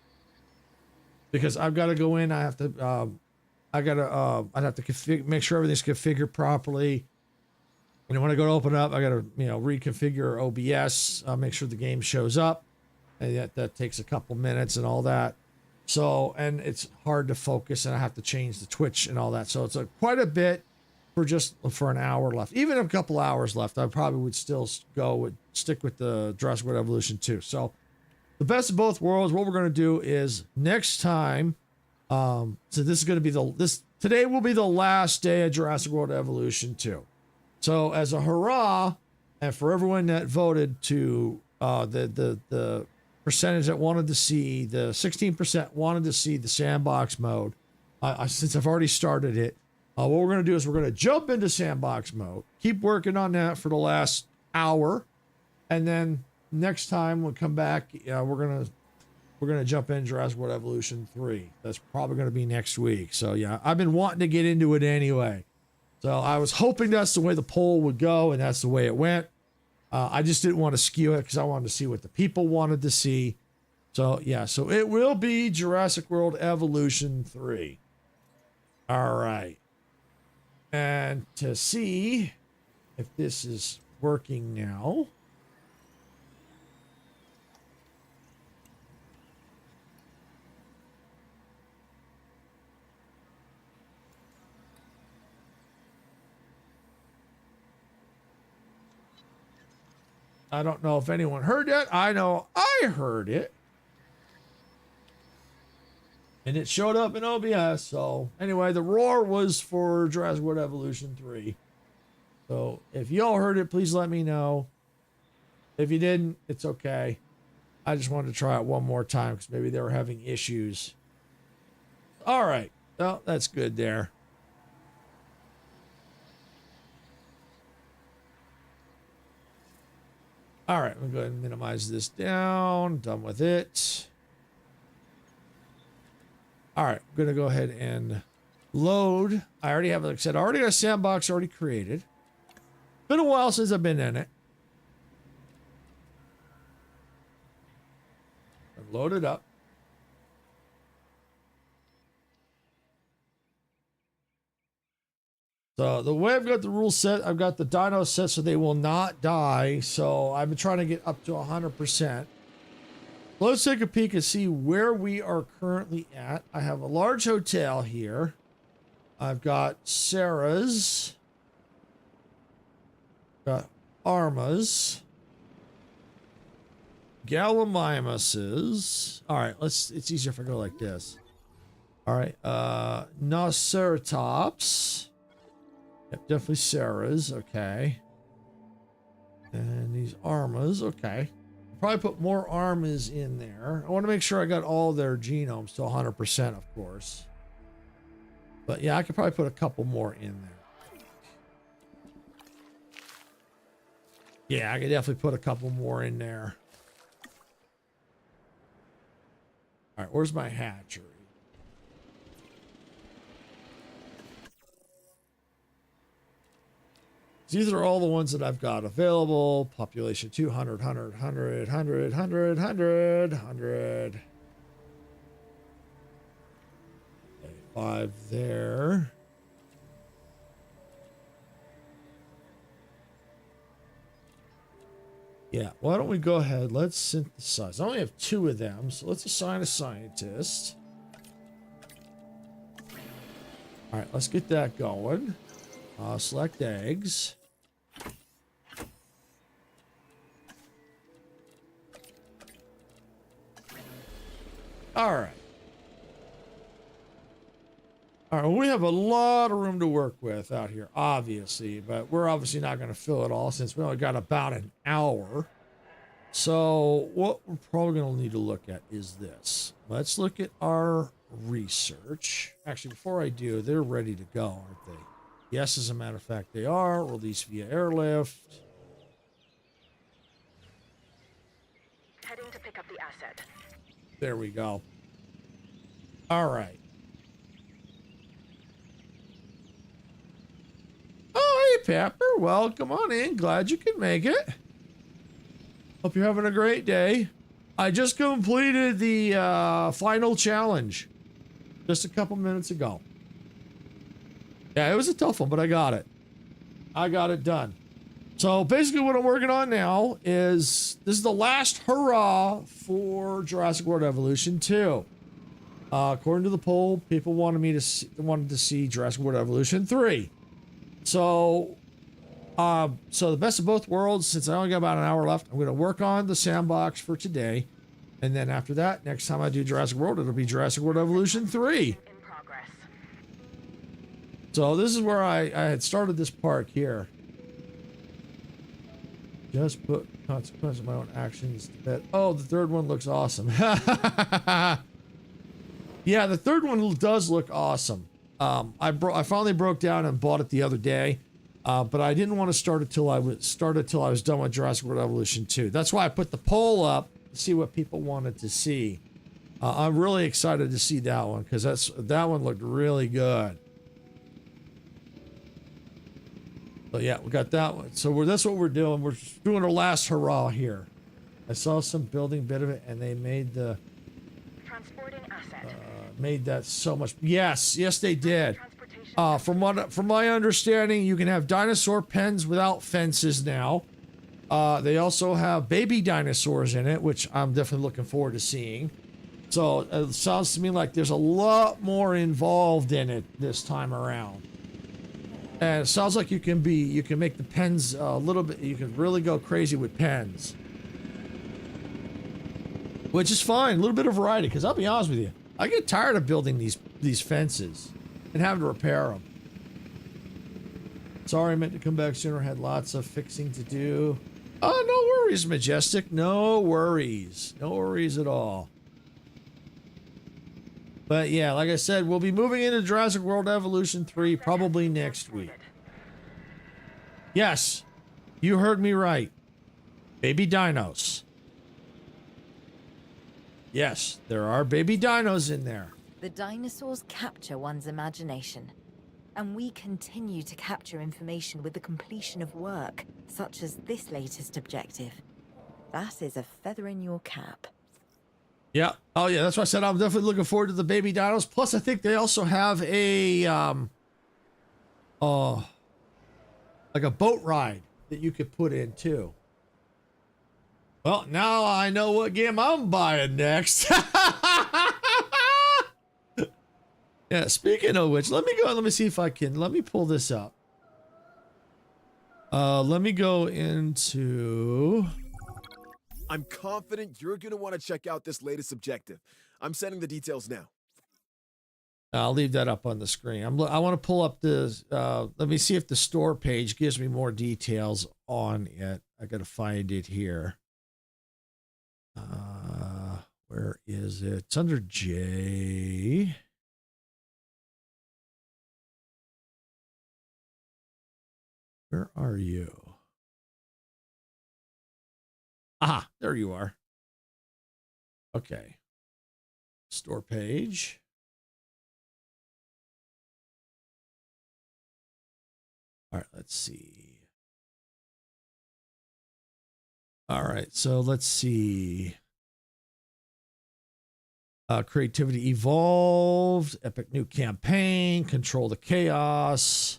Because I've got to go in, I'd have to make sure everything's configured properly. And when I go to open up, I got to, reconfigure OBS, make sure the game shows up. And that takes a couple minutes and all that. So, and it's hard to focus, and I have to change the Twitch and all that. So it's quite a bit for an hour left. Even a couple hours left, I probably would still stick with the Jurassic World Evolution 2. So the best of both worlds. What we're going to do is next time. So this is going to be today will be the last day of Jurassic World Evolution 2. So as a hurrah, and for everyone that voted to the percentage that wanted to see, the 16% wanted to see the sandbox mode. Since I've already started it, what we're going to do is we're going to jump into sandbox mode, keep working on that for the last hour, and then next time we'll come back. We're gonna jump in Jurassic World Evolution 3. That's probably going to be next week. So yeah, I've been wanting to get into it anyway. So I was hoping that's the way the poll would go, and that's the way it went. I just didn't want to skew it because I wanted to see what the people wanted to see. So yeah, so it will be Jurassic World Evolution 3. All right. And to see if this is working now. I don't know if anyone heard that. I know I heard it. And it showed up in OBS. So anyway, the roar was for Jurassic World Evolution 3. So if y'all heard it, please let me know. If you didn't, it's okay. I just wanted to try it one more time because maybe they were having issues. All right. Well, that's good there. All right, I'm going to go ahead and minimize this down. Done with it. All right, I'm going to go ahead and load. I already have, like I said, I already got a sandbox already created. Been a while since I've been in it. Load it up. So the way I've got the rules set, I've got the dinos set so they will not die. So I've been trying to get up to 100%. Let's take a peek and see where we are currently at. I have a large hotel here. I've got Sarah's. Got Arma's. Gallimimus's. All right, it's easier if I go like this. All right, Noceratops. Yep, definitely Sarah's. Okay. And these Armas. Okay. Probably put more Armas in there. I want to make sure I got all their genomes to 100%, of course. But yeah, I could probably put a couple more in there. Yeah, I could definitely put a couple more in there. All right, where's my hatchery? These are all the ones that I've got available. Population 200, 100, 100, 100, 100, 100, 100. 5 there. Yeah, why don't we go ahead? Let's synthesize. I only have 2 of them, so let's assign a scientist. All right, let's get that going. Select eggs. All right. All right, well, we have a lot of room to work with out here, obviously, but we're obviously not going to fill it all since we only got about an hour. So what we're probably going to need to look at is this. Let's look at our research. Actually, before I do, they're ready to go, aren't they? Yes, as a matter of fact, they are. Released via airlift. Heading to pick up the asset. There we go. All right. Oh, hey, Pepper. Welcome on in. Glad you could make it. Hope you're having a great day. I just completed the final challenge just a couple minutes ago. Yeah, it was a tough one, but I got it. I got it done. So basically what I'm working on now is, this is the last hurrah for Jurassic World Evolution 2. According to the poll, people wanted to see Jurassic World Evolution 3. So the best of both worlds, since I only got about an hour left, I'm going to work on the sandbox for today. And then after that, next time I do Jurassic World, it'll be Jurassic World Evolution 3. In progress. So this is where I had started this park here. Just put consequence of my own actions to bed. Oh, the third one looks awesome. Yeah, the third one does look awesome. I finally broke down and bought it the other day, but I didn't want to start it till I was done with Jurassic World Evolution 2. That's why I put the poll up to see what people wanted to see. I'm really excited to see that one because that one looked really good. But yeah, we got that one. So that's what we're doing. We're doing our last hurrah here. I saw some building bit of it, and they made the Transporting asset. made that so much. Yes, they did. From my understanding, you can have dinosaur pens without fences now. They also have baby dinosaurs in it, which I'm definitely looking forward to seeing. So it sounds to me like there's a lot more involved in it this time around. And it sounds like you can make the pens a little bit, you can really go crazy with pens. Which is fine, a little bit of variety, because I'll be honest with you, I get tired of building these fences and having to repair them. Sorry, I meant to come back sooner, had lots of fixing to do. Oh, no worries, Majestic, no worries. No worries at all. But yeah, like I said, we'll be moving into Jurassic World Evolution 3 probably next week. Yes, you heard me right. Baby dinos. Yes, there are baby dinos in there. The dinosaurs capture one's imagination, and we continue to capture information with the completion of work, such as this latest objective. That is a feather in your cap. Yeah. Oh, yeah. That's why I said I'm definitely looking forward to the baby dinos. Plus, I think they also have a, like a boat ride that you could put in too. Well, now I know what game I'm buying next. Yeah. Speaking of which, let me go. Let me see if I can. Let me pull this up. Let me go into. I'm confident you're going to want to check out this latest objective. I'm sending the details now. I'll leave that up on the screen. I want to pull up the, let me see if the store page gives me more details on it. I got to find it here. Where is it? It's under J. Where are you? Aha, there you are. Okay. Store page. All right, let's see. All right, so let's see. Creativity evolved, epic new campaign, control the chaos.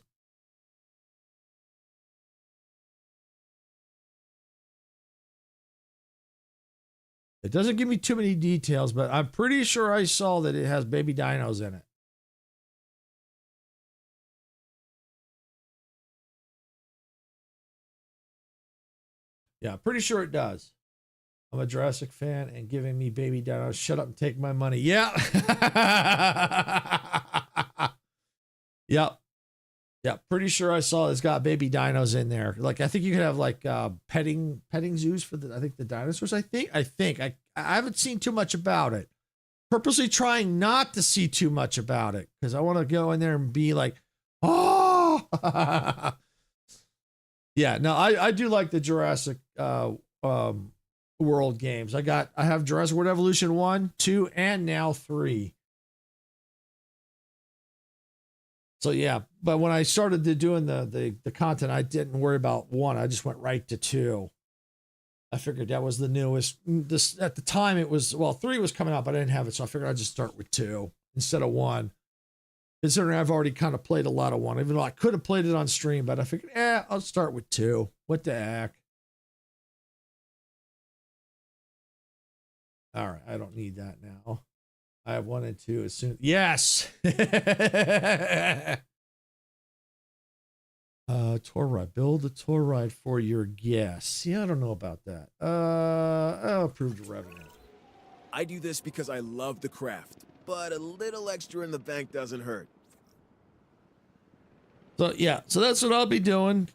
It doesn't give me too many details, but I'm pretty sure I saw that it has baby dinos in it. Yeah, pretty sure it does. I'm a Jurassic fan and giving me baby dinos. Shut up and take my money. Yeah. Yep. Yeah, pretty sure I saw it's got baby dinos in there. Like, I think you could have like petting zoos for the, I think the dinosaurs. I haven't seen too much about it. Purposely trying not to see too much about it because I want to go in there and be like, oh. Yeah, no, I do like the Jurassic World games. I have Jurassic World Evolution 1, 2, and now 3. So yeah, but when I started doing the content, I didn't worry about 1. I just went right to 2. I figured that was the newest. This at the time it was, well, 3 was coming out, but I didn't have it, so I figured I'd just start with 2 instead of 1. Considering I've already kind of played a lot of 1, even though I could have played it on stream, but I figured, I'll start with 2. What the heck? All right, I don't need that now. I have 1 and 2 as soon. Yes. Tour ride. Build a tour ride for your guests. See, I don't know about that. Approved revenue. I do this because I love the craft, but a little extra in the bank doesn't hurt. So yeah, so that's what I'll be doing.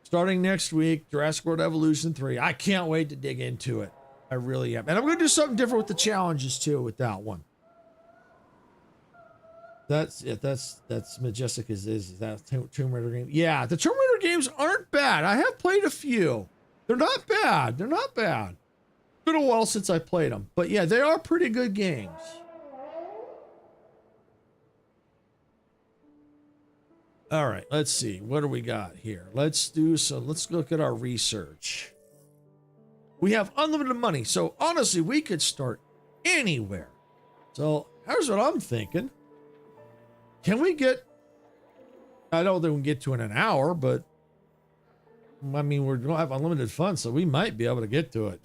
Starting next week, Jurassic World Evolution 3. I can't wait to dig into it. I really am. And I'm going to do something different with the challenges too with that one. That's it. That's Majestic is that Tomb Raider game. Yeah, the Tomb Raider games aren't bad. I have played a few. They're not bad. They're not bad. It's been a while since I played them. But yeah, they are pretty good games. All right, let's see. What do we got here? Let's look at our research. We have unlimited money, so honestly, we could start anywhere. So here's what I'm thinking. Can we get, I don't think we can get to in an hour, but I mean, we don't have unlimited funds, so we might be able to get to it.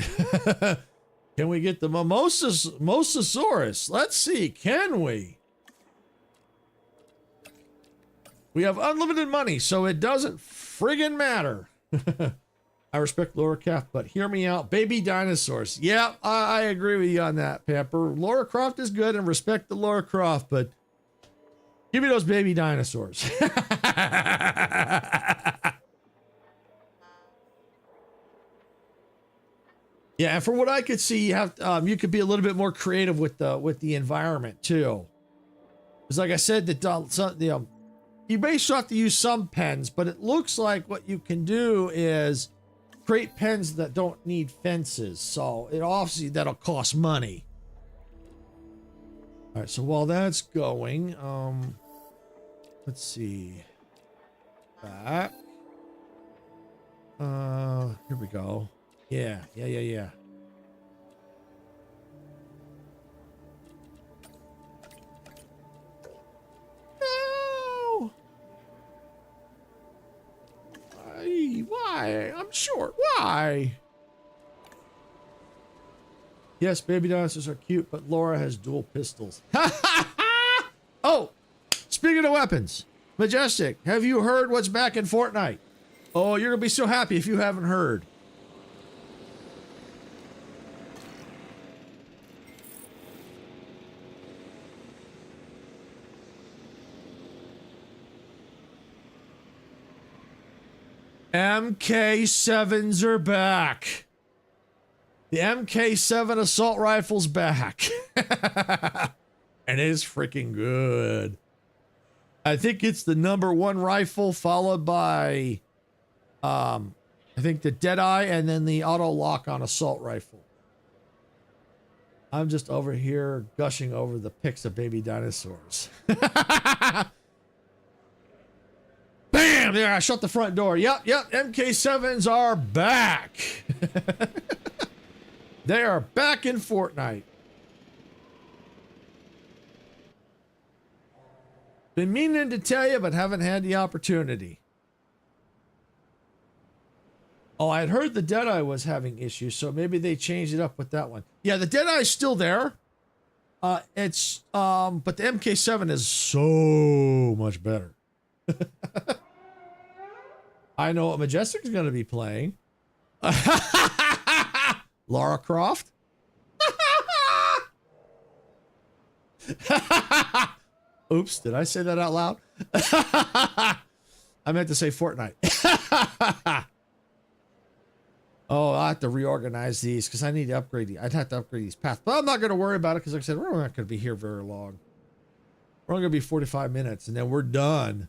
Can we get the Mosasaurus? Let's see, can we? We have unlimited money, so it doesn't friggin' matter. I respect Laura Croft, but hear me out. Baby dinosaurs. Yeah, I agree with you on that, Pepper. Laura Croft is good and respect the Laura Croft, but give me those baby dinosaurs. Yeah, and from what I could see, you have you could be a little bit more creative with the environment too. Because like I said, you may still have to use some pens, but it looks like what you can do is create pens that don't need fences. So it obviously that'll cost money. All right, so while that's going, let's see. Back. Here we go. Yeah. No! Why? I'm short. Why? Yes, baby dinosaurs are cute, but Laura has dual pistols. Oh, speaking of weapons, Majestic, have you heard what's back in Fortnite? Oh, you're gonna be so happy if you haven't heard. MK7s are back. The MK7 assault rifle's back. And it is freaking good. I think it's the #1 rifle, followed by I think the Deadeye, and then the auto lock on assault rifle. I'm just over here gushing over the pics of baby dinosaurs. Bam! There, I shut the front door. Yep. MK7s are back. They are back in Fortnite. Been meaning to tell you, but haven't had the opportunity. Oh, I had heard the Deadeye was having issues, so maybe they changed it up with that one. Yeah, the Deadeye's still there. But the MK7 is so much better. I know what Majestic's going to be playing. Lara Croft. Oops, did I say that out loud? I meant to say Fortnite. Oh, I have to reorganize these because I need to upgrade these. I'd have to upgrade these paths, but I'm not going to worry about it because like I said, we're not going to be here very long. We're only going to be 45 minutes and then we're done.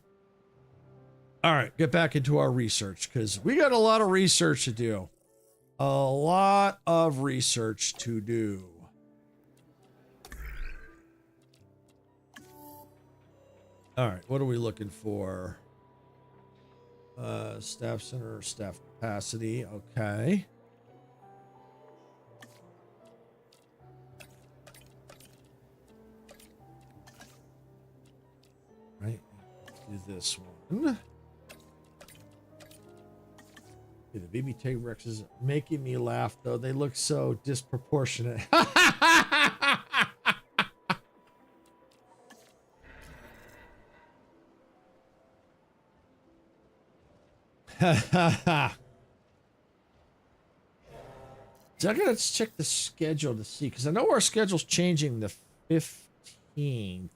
All right, get back into our research because we got a lot of research to do. A lot of research to do. All right, what are we looking for? Staff center, staff capacity. Okay. Right, let's do this one. Okay, the baby T-Rex is making me laugh, though. They look so disproportionate. So I gotta check the schedule to see, because I know our schedule's changing the 15th.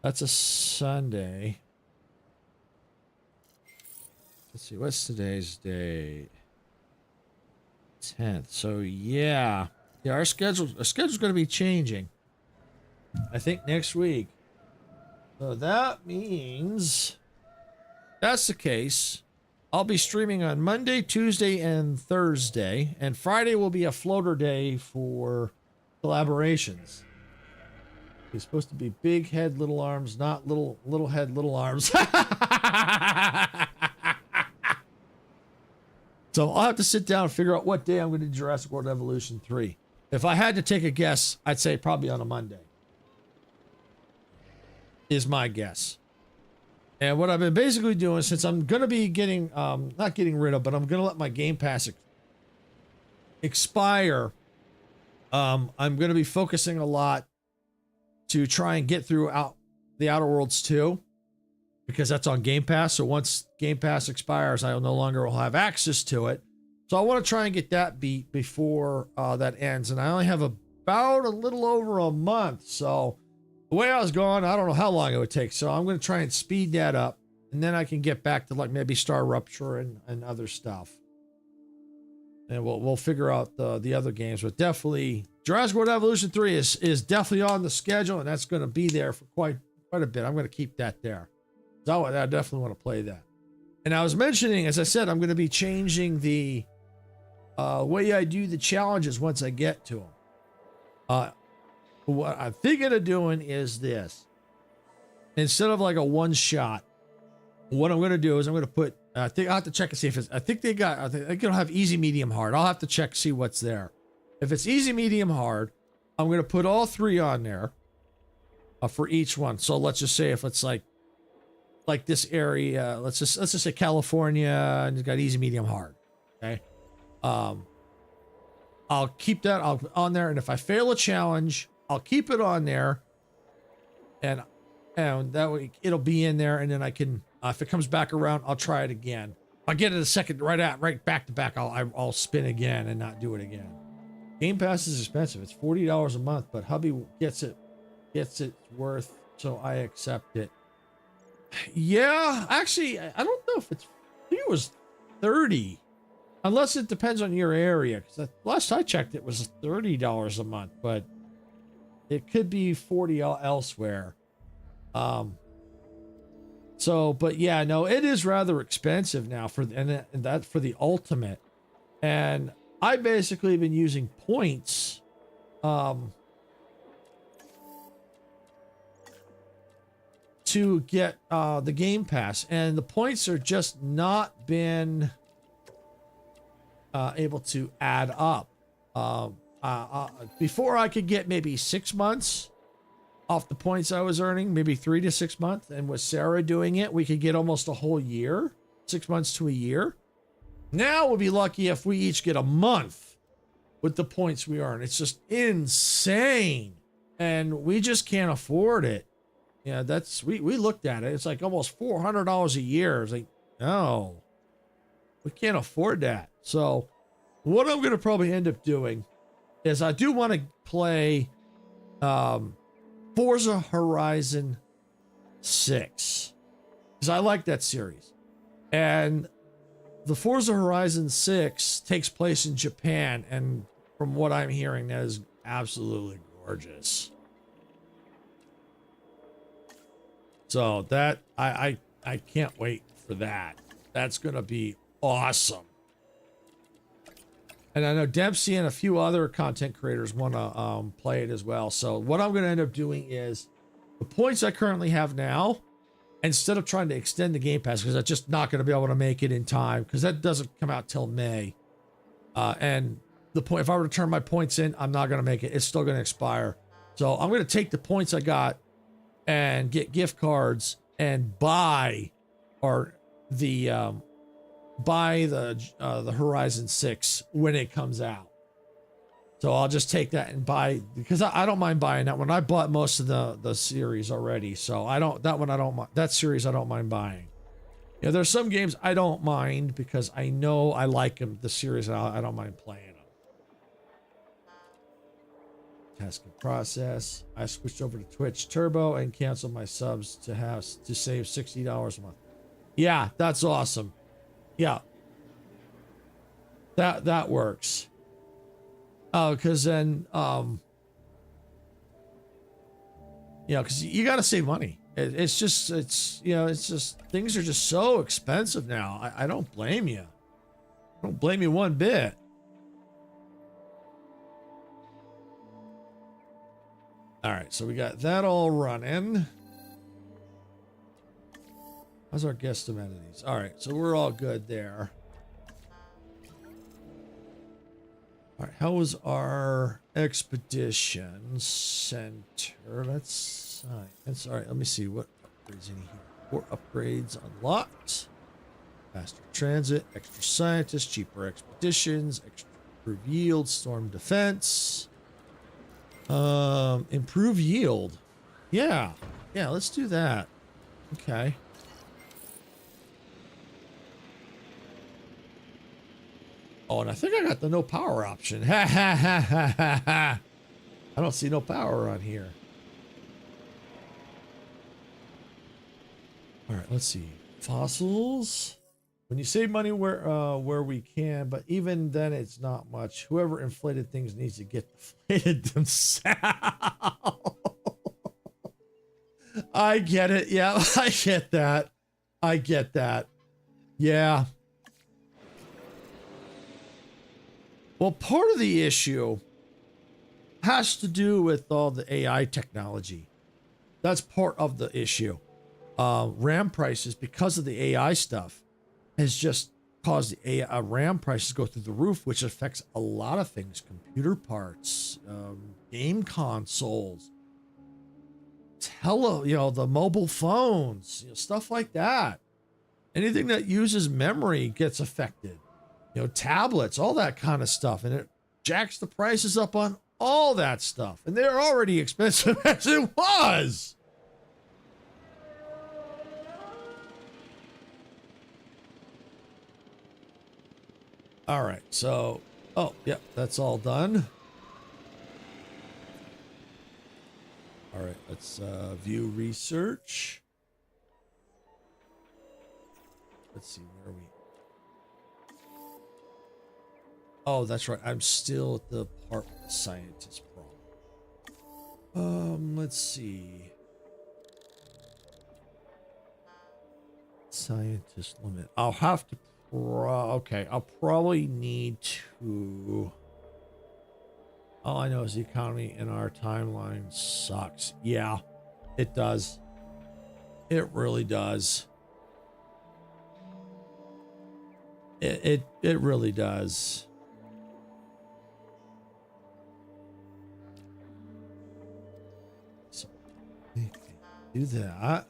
That's a Sunday. Let's see, what's today's date? 10th. So yeah, our schedule's going to be changing. I think next week. So that means, if that's the case, I'll be streaming on Monday, Tuesday, and Thursday, and Friday will be a floater day for collaborations. It's supposed to be big head, little arms, not little head, little arms. So I'll have to sit down and figure out what day I'm going to do Jurassic World Evolution 3. If I had to take a guess, I'd say probably on a Monday. Is my guess. And what I've been basically doing, since I'm going to be getting, not getting rid of, but I'm going to let my Game Pass expire, I'm going to be focusing a lot to try and get through the Outer Worlds 2. because that's on Game Pass. So once Game Pass expires, I no longer will have access to it. So I want to try and get that beat before that ends. And I only have about a little over a month. So the way I was going, I don't know how long it would take. So I'm going to try and speed that up. And then I can get back to like maybe Star Rupture and other stuff. And we'll figure out the other games. But definitely Jurassic World Evolution 3 is definitely on the schedule. And that's going to be there for quite a bit. I'm going to keep that there. So I definitely want to play that. And I was mentioning, as I said, I'm going to be changing the way I do the challenges once I get to them. What I'm thinking of doing is this. Instead of like a one shot, what I'm going to do is I'm going to put, I think I'll have to check and see if it's, I think they don't have easy, medium, hard. I'll have to check, see what's there. If it's easy, medium, hard, I'm going to put all 3 on there for each one. So let's just say if it's like this area, let's just say California, and it's got easy, medium, hard. Okay. I'll keep that on there, and if I fail a challenge, I'll keep it on there, and that way it'll be in there, and then I can, if it comes back around, I'll try it again. I'll get it a second, right back to back. I'll spin again and not do it again. Game Pass is expensive. It's $40 a month, but hubby gets it worth, so I accept it. Yeah, actually, I don't know if it's, I think it was 30. Unless it depends on your area, because last I checked, it was $30 a month, but it could be 40 elsewhere. So, but yeah, no, it is rather expensive now for the ultimate, and I basically been using points, to get the Game Pass, and the points are just not been able to add up. Before I could get maybe 6 months off the points I was earning, maybe 3 to 6 months. And with Sarah doing it, we could get almost a whole year, 6 months to a year. Now we'll be lucky if we each get a month with the points we earn. It's just insane. And we just can't afford it. Yeah, we looked at it. It's like almost $400 a year. It's like, no, we can't afford that. So what I'm going to probably end up doing is I do want to play Forza Horizon 6, because I like that series. And the Forza Horizon 6 takes place in Japan, and from what I'm hearing, that is absolutely gorgeous. So that I can't wait for that. That's going to be awesome. And I know Dempsey and a few other content creators want to play it as well. So what I'm going to end up doing is the points I currently have now, instead of trying to extend the Game Pass, because I'm just not going to be able to make it in time, because that doesn't come out till May. And the point, if I were to turn my points in, I'm not going to make it. It's still going to expire. So I'm going to take the points I got and get gift cards and buy the Horizon 6 when it comes out. So I'll just take that and buy, because I don't mind buying that one. I bought most of the series already, so that series I don't mind buying. Yeah, there's some games I don't mind because I know I like them, the series, and I don't mind playing them. Task and process. I switched over to Twitch Turbo and canceled my subs to save $60 a month. Yeah, that's awesome. Yeah, that works. Oh, because then, because you got to save money. It's just things are just so expensive now. I don't blame you. I don't blame you one bit. All right, so we got that all running. How's our guest amenities? All right, so we're all good there. All right, how was our expedition center? That's all right. Let me see what upgrades in here. 4 upgrades unlocked. Faster transit, extra scientists, cheaper expeditions, extra improved yield, storm defense. Improve yield. Yeah, let's do that. Okay. Oh, and I think I got the no power option. Ha ha ha ha ha ha. I don't see no power on here. All right, let's see. Fossils. When you save money where we can, but even then it's not much. Whoever inflated things needs to get deflated themselves. I get it. Yeah, I get that. I get that. Yeah. Well, part of the issue has to do with all the AI technology. That's part of the issue. RAM prices, because of the AI stuff, has just caused the AI RAM prices to go through the roof, which affects a lot of things: computer parts, game consoles, the mobile phones, stuff like that. Anything that uses memory gets affected. Tablets, all that kind of stuff, and it jacks the prices up on all that stuff. And they're already expensive as it was. All right, so, oh, yep, that's all done. All right, let's view research. Let's see, where are we? Oh, that's right. I'm still at the part with the scientist problem. Let's see. Scientist limit. I'll have to okay, I'll probably need to. All I know is the economy in our timeline sucks. Yeah, it does. It really does. It really does. So we can do that.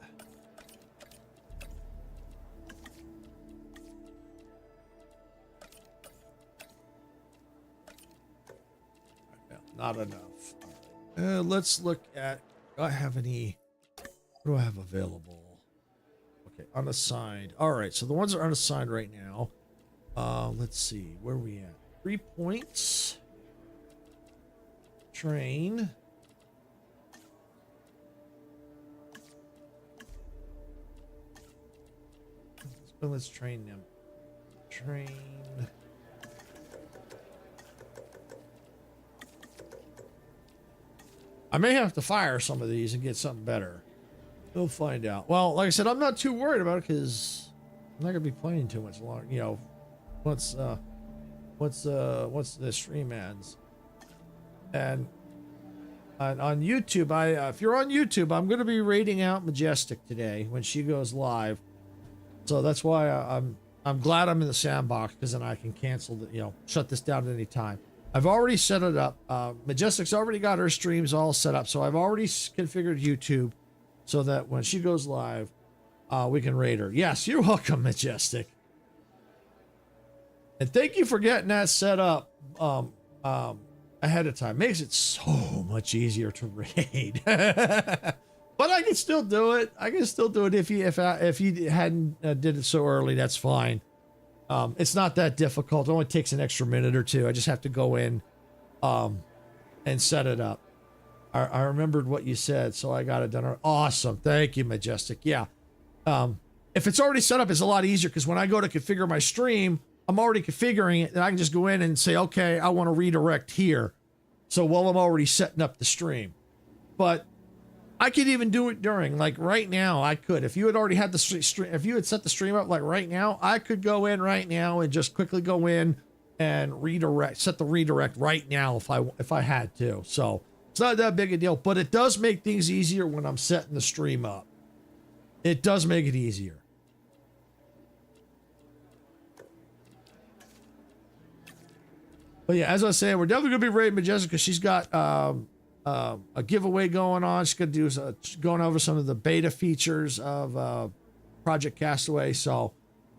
Not enough. Let's look at, do I have any, what do I have available? Okay, unassigned. All right, so the ones that are unassigned right now. Let's see, where are we at? 3 points. Train. Let's train them. Train. I may have to fire some of these and get something better. We'll find out. Well, like I said, I'm not too worried about it because I'm not gonna be playing too much longer. Once the stream ends. And on YouTube, if you're on YouTube, I'm gonna be raiding out Majestic today when she goes live. So that's why I'm glad I'm in the sandbox, because then I can cancel shut this down at any time. I've already set it up. Majestic's already got her streams all set up, so I've already configured YouTube so that when she goes live, we can raid her. Yes, you're welcome, Majestic. And thank you for getting that set up ahead of time. Makes it so much easier to raid. But I can still do it. I can still do it if you hadn't did it so early. That's fine. It's not that difficult. It only takes an extra minute or two. I just have to go in and set it up. I remembered what you said, so I got it done. Awesome. Thank you, Majestic. Yeah. If it's already set up, it's a lot easier, because when I go to configure my stream, I'm already configuring it, and I can just go in and say, okay, I want to redirect here. So while I'm already setting up the stream. But I could even do it during, like right now, I could. If you had already had the stream, if you had set the stream up like right now, I could go in right now and just quickly go in and set the redirect right now if I had to. So it's not that big a deal, but it does make things easier when I'm setting the stream up. It does make it easier. But yeah, as I was saying, we're definitely gonna be raiding Majestic because she's got a giveaway going on. She's gonna do going over some of the beta features of Project Castaway. So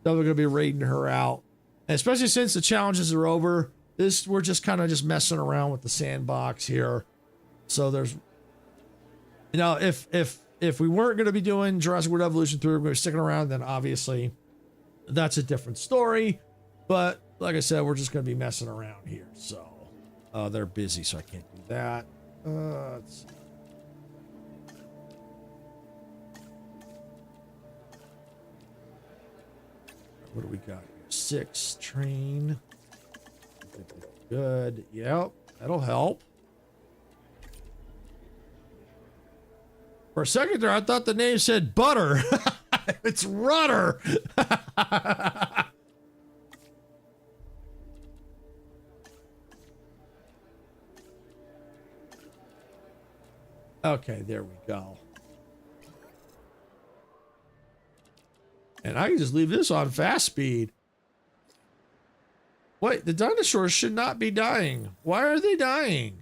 definitely gonna be raiding her out, and especially since the challenges are over. We're just kind of just messing around with the sandbox here. So there's, if we weren't going to be doing Jurassic World Evolution 3, we're going to be sticking around, then obviously that's a different story. But Like I said, we're just going to be messing around here. So they're busy, so I can't do that. Let's see. What do we got here? 6 train. Good. Yep, that'll help. For a second there, I thought the name said Butter. It's Rudder. Okay, there we go. And I can just leave this on fast speed. Wait, the dinosaurs should not be dying. Why are they dying?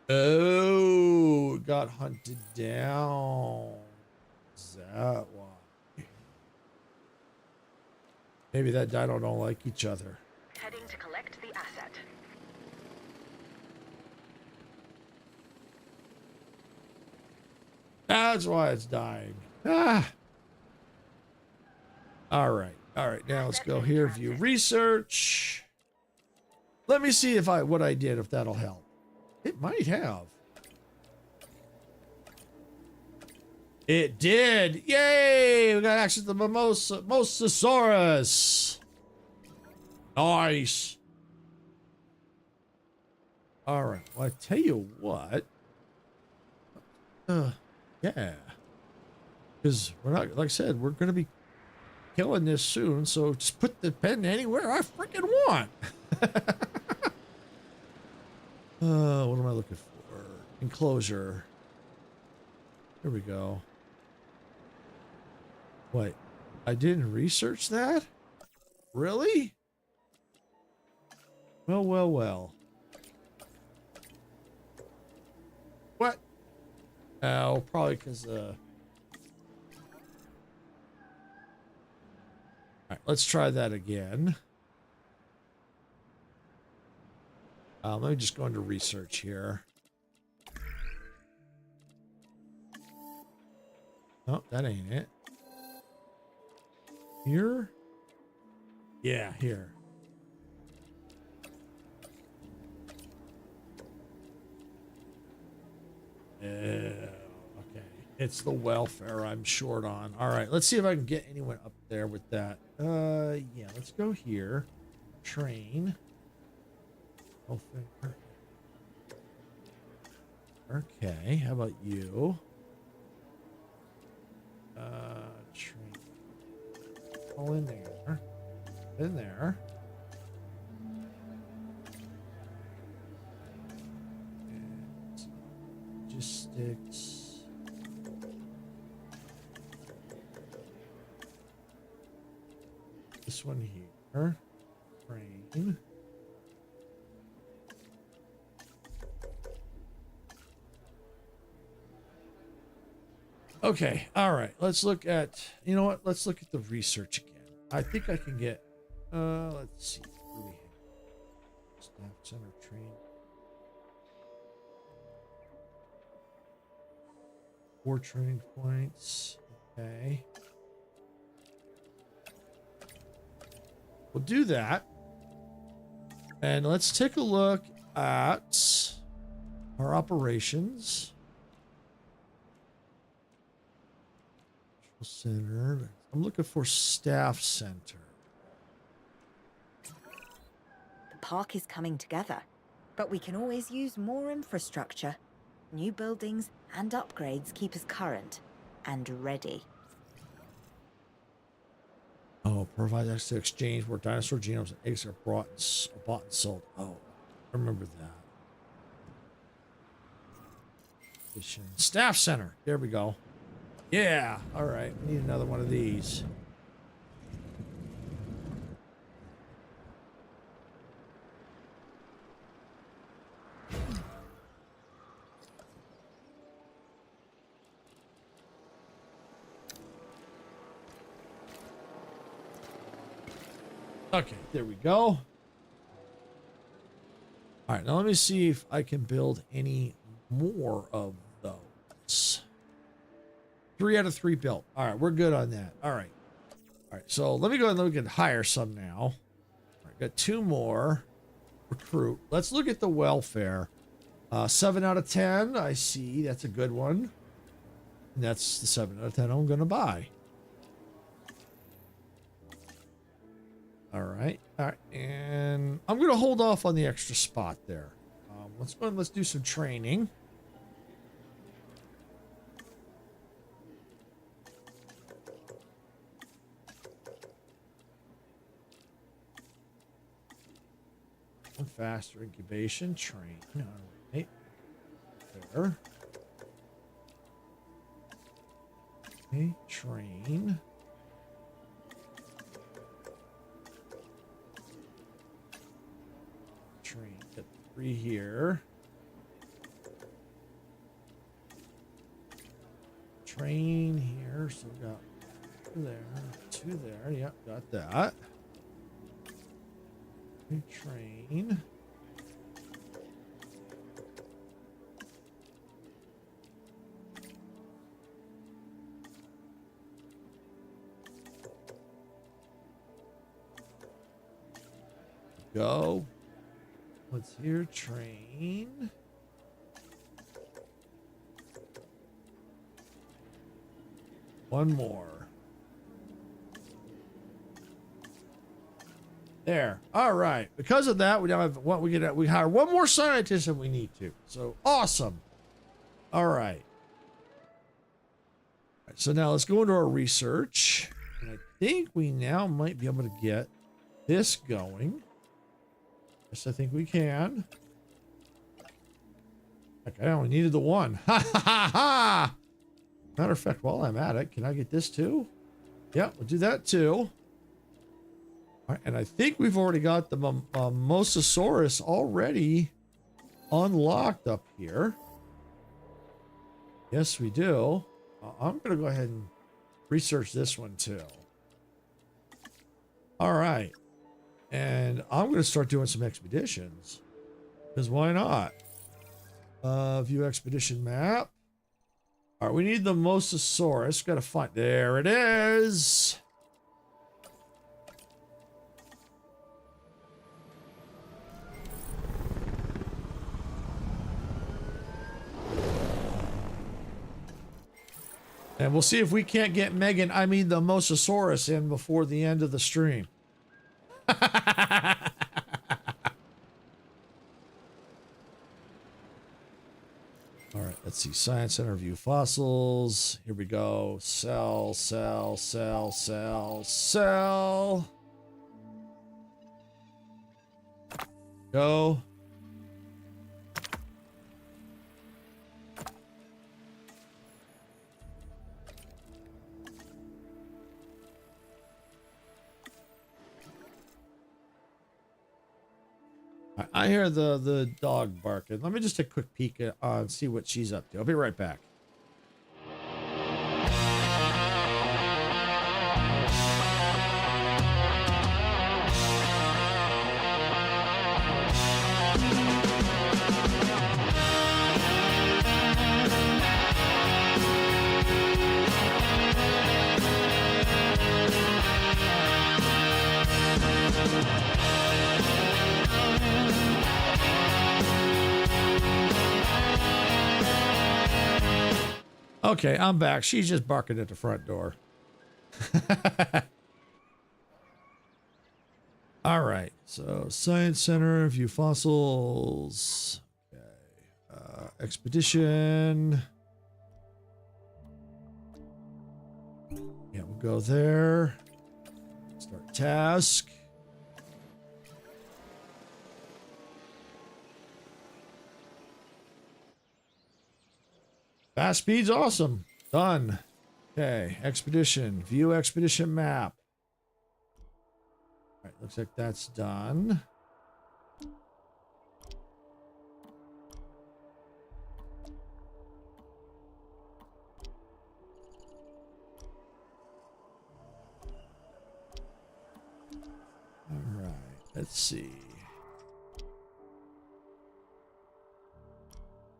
Oh, it got hunted down. Is that why? Maybe that dino don't like each other. Heading to collect the asset. That's why it's dying. Ah. All right. All right. Now let's go here. View research. Let me see if what I did, if that'll help. It might have. It did. Yay! We got access to the Mosasaurus. Nice. All right. Well, I tell you what. Yeah. Because we're not, like I said, we're going to be killing this soon. So just put the pen anywhere I freaking want. What am I looking for? Enclosure. Here we go. Wait, I didn't research that? Really? Well, well, well. What? Oh, probably because, all right, let's try that again. Let me just go into research here. Oh, that ain't it. Here? Yeah, here. Okay. It's the welfare I'm short on. All right, let's see if I can get anyone up there with that. Yeah, let's go here. Train. Okay, how about you? Train. All in there. In there. And logistics. This one here. Train. Okay, all right. Let's look at, you know what? Let's look at the research again. I think I can get, let's see. What do we have? Staff center train. 4 training points. Okay. We'll do that. And let's take a look at our operations. Center. I'm looking for staff center. The park is coming together, but we can always use more infrastructure. New buildings and upgrades keep us current and ready. Oh, provide access to exchange where dinosaur genomes and eggs are bought and sold. Oh, I remember that. Staff center. There we go. Yeah, all right. We need another one of these. Okay, there we go. All right, now let me see if I can build any more of those. 3 out of 3 built. All right, we're good on that. All right. All right, so let me go and look at hire some now. All right, got 2 more. Recruit. Let's look at the welfare. 7 out of 10. I see. That's a good one. And that's the 7 out of 10 I'm going to buy. All right. All right. And I'm going to hold off on the extra spot there. Let's go and let's do some training. Faster incubation train. All right. There. Okay. Train. Train. Get 3 here. Train here. So we got 2 there. 2 there. Yep. Got that. Train. Go. What's here? Train. One more. There. All right. Because of that, we now have what we hire 1 more scientist if we need to. So awesome. All right. So now let's go into our research. And I think we now might be able to get this going. Yes, I think we can. Okay, I only needed the 1. Ha ha ha ha! Matter of fact, while I'm at it, can I get this too? Yeah, we'll do that too. All right, and I think we've already got the Mosasaurus already unlocked up here. Yes, we do. I'm going to go ahead and research this one too. All right. And I'm going to start doing some expeditions. Because why not? View expedition map. All right, we need the Mosasaurus. Got to find... There it is. And we'll see if we can't get Megan, I mean the Mosasaurus, in before the end of the stream. All right, let's see. Science Center, view fossils. Here we go. Sell, sell, sell, sell, sell. Go. I hear the dog barking. Let me just take a quick peek and see what she's up to. I'll be right back. Okay, I'm back. She's just barking at the front door. All right. So, Science Center, view fossils. Okay. Expedition. Yeah, we'll go there. Start task. Fast speed's awesome. Done. Okay, expedition. View expedition map. All right, looks like that's done. All right, let's see.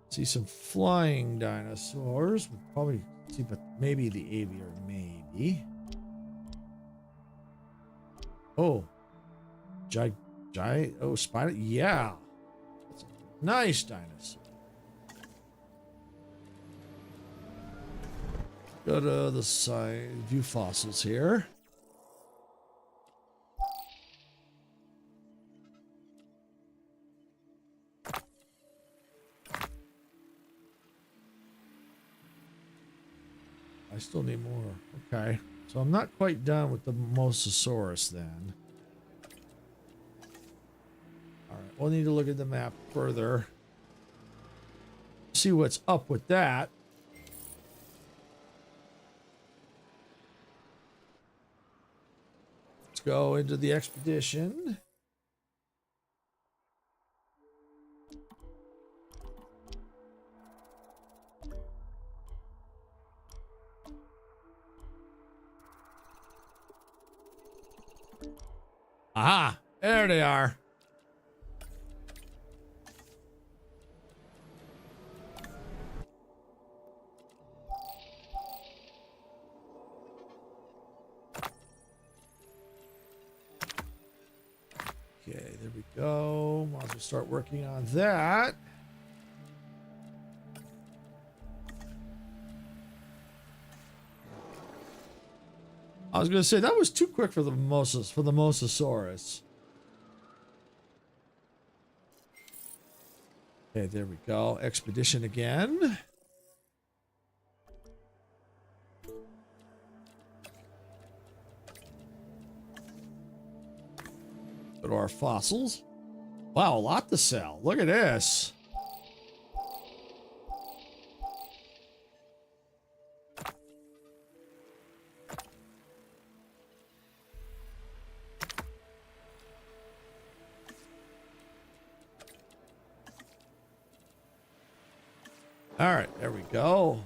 See some flying dinosaurs. We'll probably see, but maybe the aviary, maybe. Oh, giant. Oh, spider. Yeah, that's a nice dinosaur. Go to the side. View fossils here. I still need more. Okay. So I'm not quite done with the Mosasaurus then. All right. We'll need to look at the map further. See what's up with that. Let's go into the expedition. Aha! There they are. Okay, there we go. Might as well start working on that. I was going to say that was too quick for the Mosasaurus. Okay, there we go. Expedition again. Go to our fossils. Wow, a lot to sell. Look at this. All right, there we go.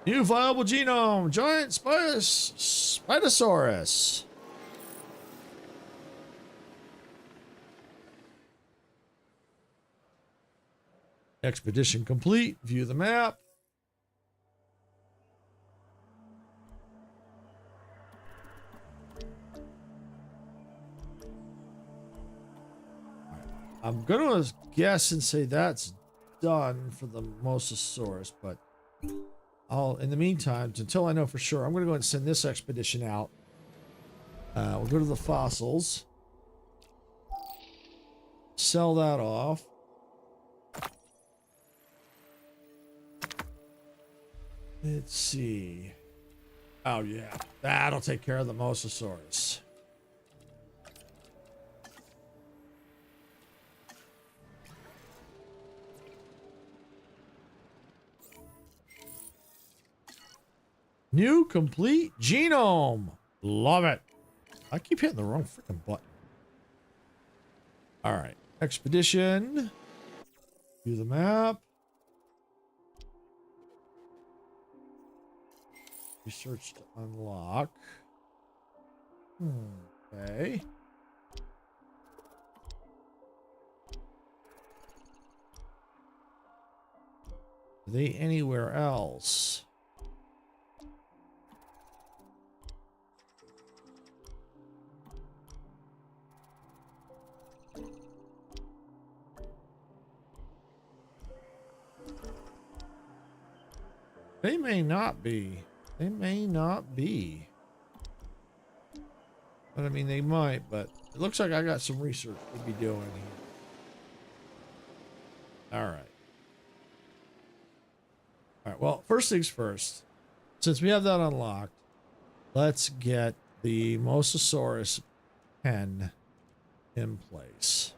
New viable genome, giant Spinosaurus. Expedition complete. View the map. I'm gonna guess and say that's done for the Mosasaurus, but in the meantime, until I know for sure, I'm gonna go ahead and send this expedition out. We'll go to the fossils, sell that off. Let's see. Oh yeah, that'll take care of the Mosasaurus. New complete genome. Love it. I keep hitting the wrong freaking button. All right. Expedition. View the map. Research to unlock. Okay. Are they anywhere else? They may not be. They may not be. But I mean, they might, but it looks like I got some research to be doing here. All right. All right, well, first things first. Since we have that unlocked, let's get the Mosasaurus pen in place.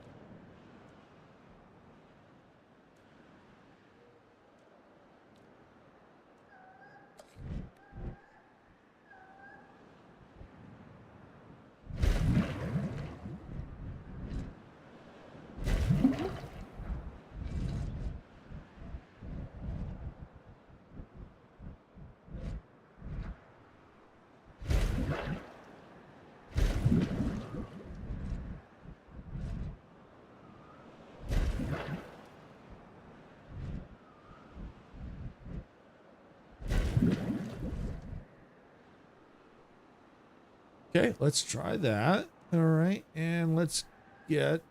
Okay, let's try that. All right, and let's get.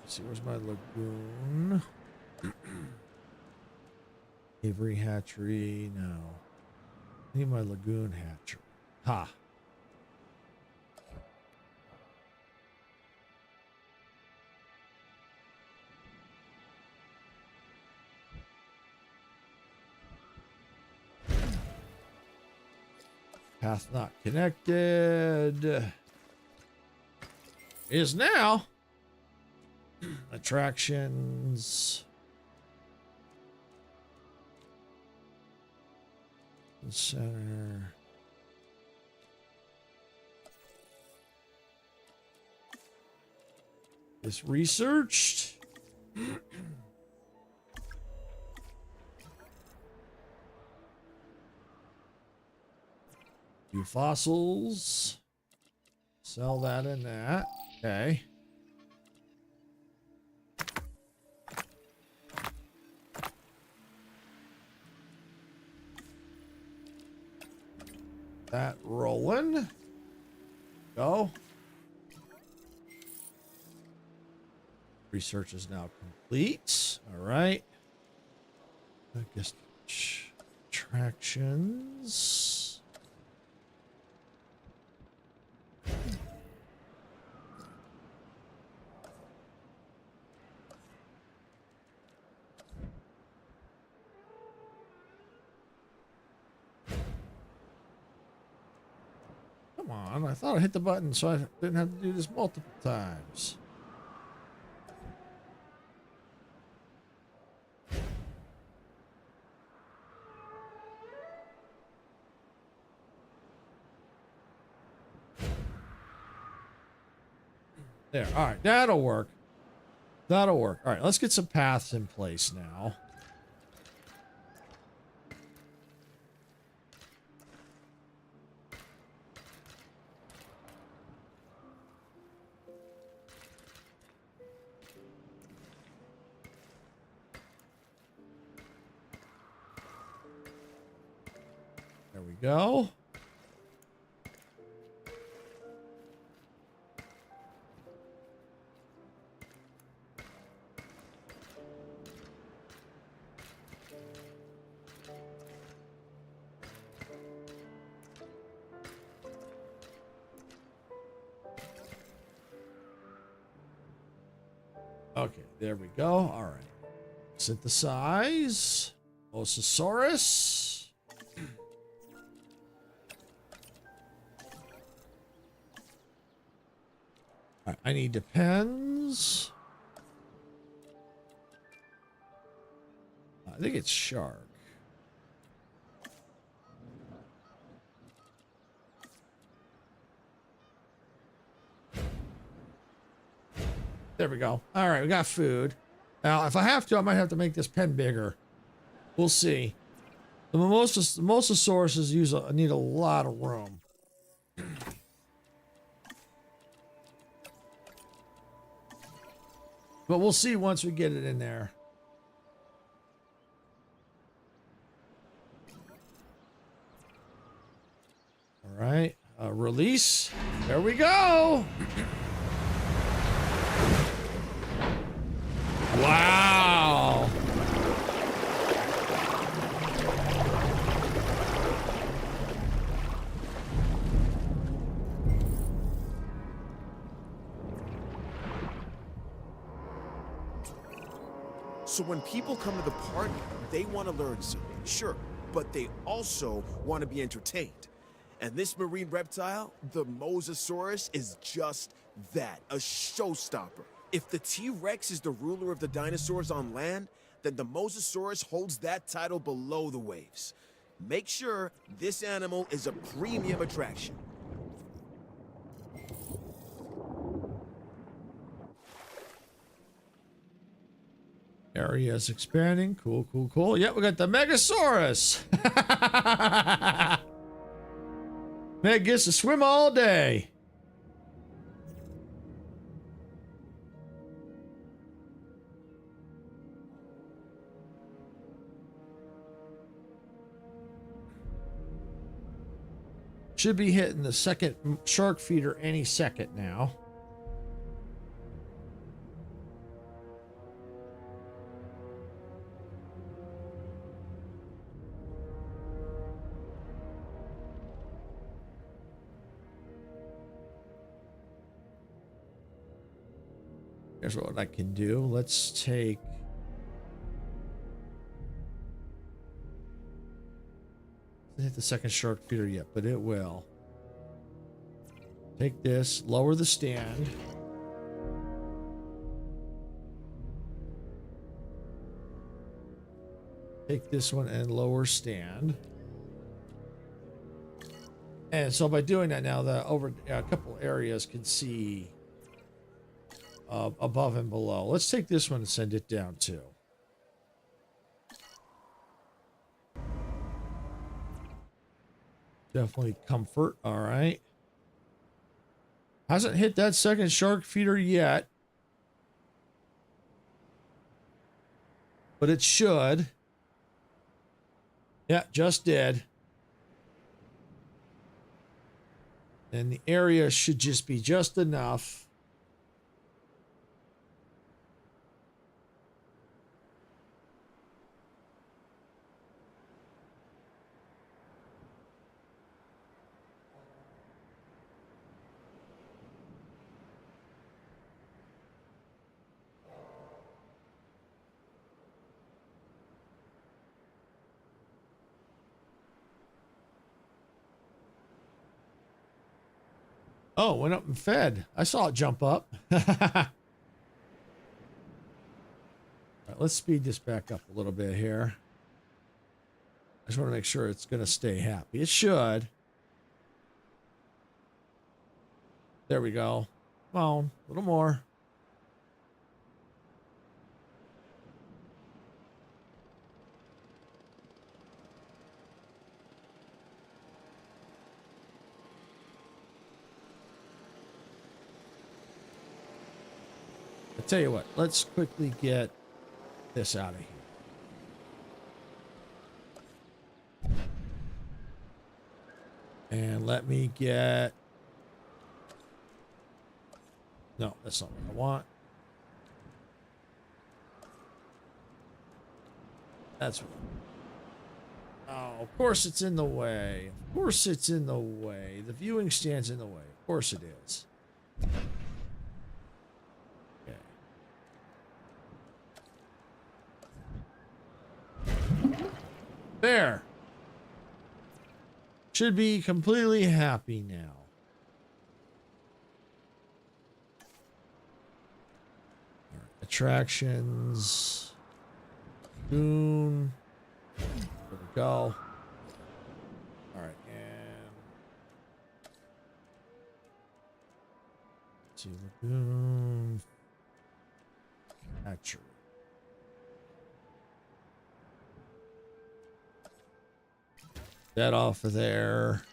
Let's see, where's my lagoon? Avery hatchery. No, I need my lagoon hatchery. Ha. Path not connected. Is now. Attractions. Center. Is researched. Few fossils. Sell that and that. Okay. That rolling. Go. Research is now complete. All right. I guess attractions. Come on, I thought I hit the button so I didn't have to do this multiple times. There, all right, that'll work. That'll work. All right, let's get some paths in place now. There we go. Okay, there we go. All right. Synthesize. Mosasaurus. All right, I need depends. I think it's shark. There we go. All right, we got food. Now, if I have to, I might have to make this pen bigger. We'll see. The Mosasauruses need a lot of room. But we'll see once we get it in there. All right, release. There we go. Wow. So when people come to the park, they want to learn something, sure, but they also want to be entertained. And this marine reptile, the Mosasaurus, is just that, a showstopper. If the T-Rex is the ruler of the dinosaurs on land, then the Mosasaurus holds that title below the waves. Make sure this animal is a premium attraction. Area is expanding. Cool, cool, cool. Yep, we got the Megasaurus. Meg gets to swim all day. Should be hitting the second shark feeder any second now. Here's what I can do. Let's take... Doesn't hit the second shark feeder yet, but it will. Take this, lower the stand. Take this one and lower stand. And so by doing that now, the over a couple areas can see above and below. Let's take this one and send it down too. Definitely comfort. All right. Hasn't hit that second shark feeder yet, but it should. Yeah, just did. And the area should just be just enough. Oh, went up and fed. I saw it jump up. All right, let's speed this back up a little bit here. I just want to make sure it's going to stay happy. It should. There we go. Come on, a little more. Tell you what, let's quickly get this out of here. And let me get... No, that's not what I want. That's what... Oh, of course it's in the way. Of course it's in the way. The viewing stand's in the way. Of course it is. There. Should be completely happy now. All right. Attractions. Lagoon. There we go. All right, and let's see, lagoon. Hatchery. That off of there.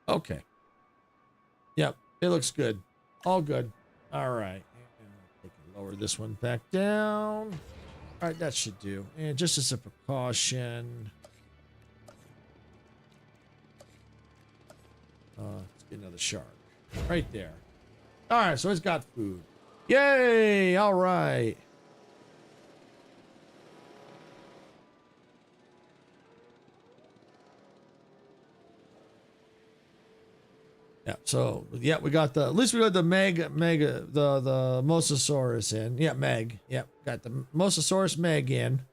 Okay. Yep, it looks good. All good. All right. Lower this one back down. All right, that should do. And just as a precaution, let's get another shark right there. All right, so it's got food. Yay! All right. Yeah, so yeah, we got the, at least we got the the Mosasaurus in. Yeah, Meg. Yep, got the Mosasaurus Meg in.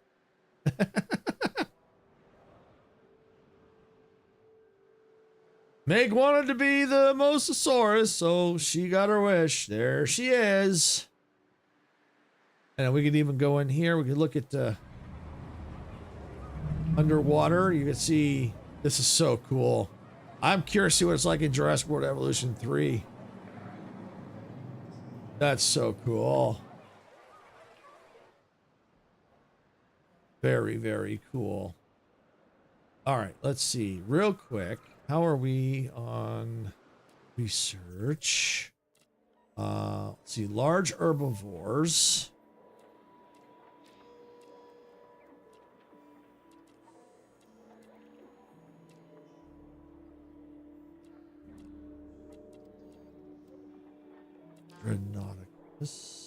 Meg wanted to be the Mosasaurus, so she got her wish. There she is. And we could even go in here. We could look at the underwater. You can see, this is so cool. I'm curious to see what it's like in Jurassic World Evolution 3. That's so cool. Very, very cool. All right, let's see real quick. How are we on research? Let's see, large herbivores. Dronodocus.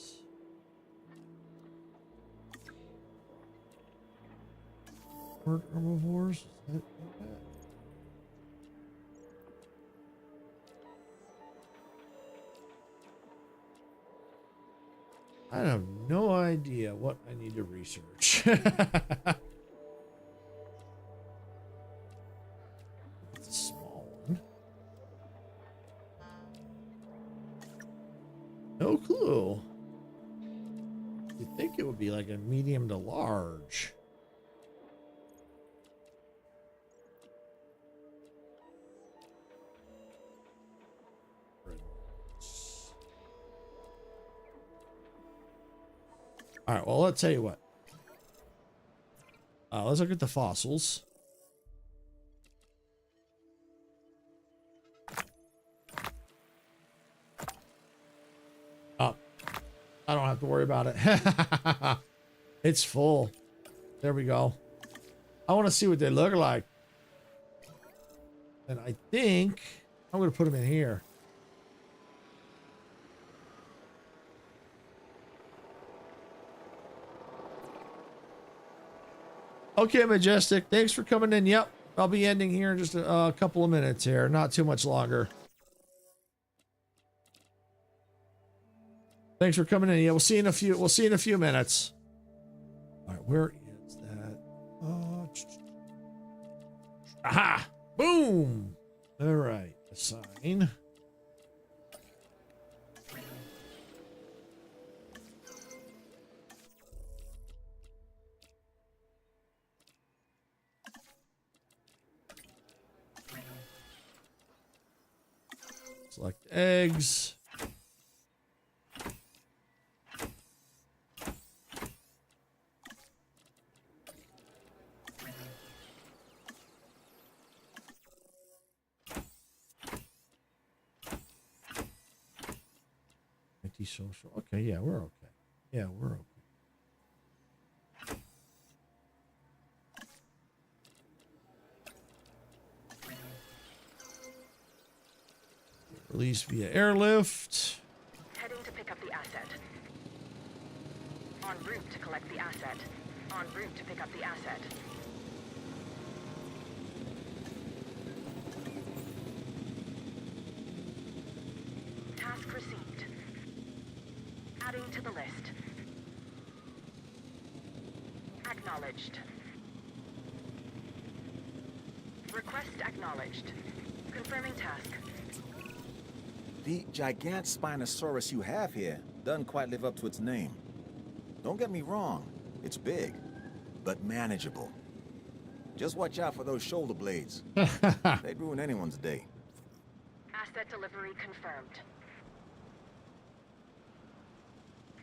Herbivores. Is that okay? I have no idea what I need to research. It's a small one. No clue. You'd think it would be like a medium to large. All right, well, let's tell you what. Let's look at the fossils. Oh, I don't have to worry about it. It's full. There we go. I want to see what they look like. And I think I'm going to put them in here. Okay, Majestic. Thanks for coming in. Yep. I'll be ending here in just a couple of minutes here. Not too much longer. Thanks for coming in. Yeah, we'll see you in a few. We'll see you in a few minutes. All right, where is that? Aha! Boom! All right, assign. Select eggs. Anti-social. Okay, yeah, we're okay. Yeah, we're okay. Release via airlift. Heading to pick up the asset. En route to collect the asset. En route to pick up the asset. Task received. Adding to the list. Acknowledged. Request acknowledged. Confirming task. The gigant Spinosaurus you have here doesn't quite live up to its name. Don't get me wrong, it's big, but manageable. Just watch out for those shoulder blades. They'd ruin anyone's day. Asset delivery confirmed.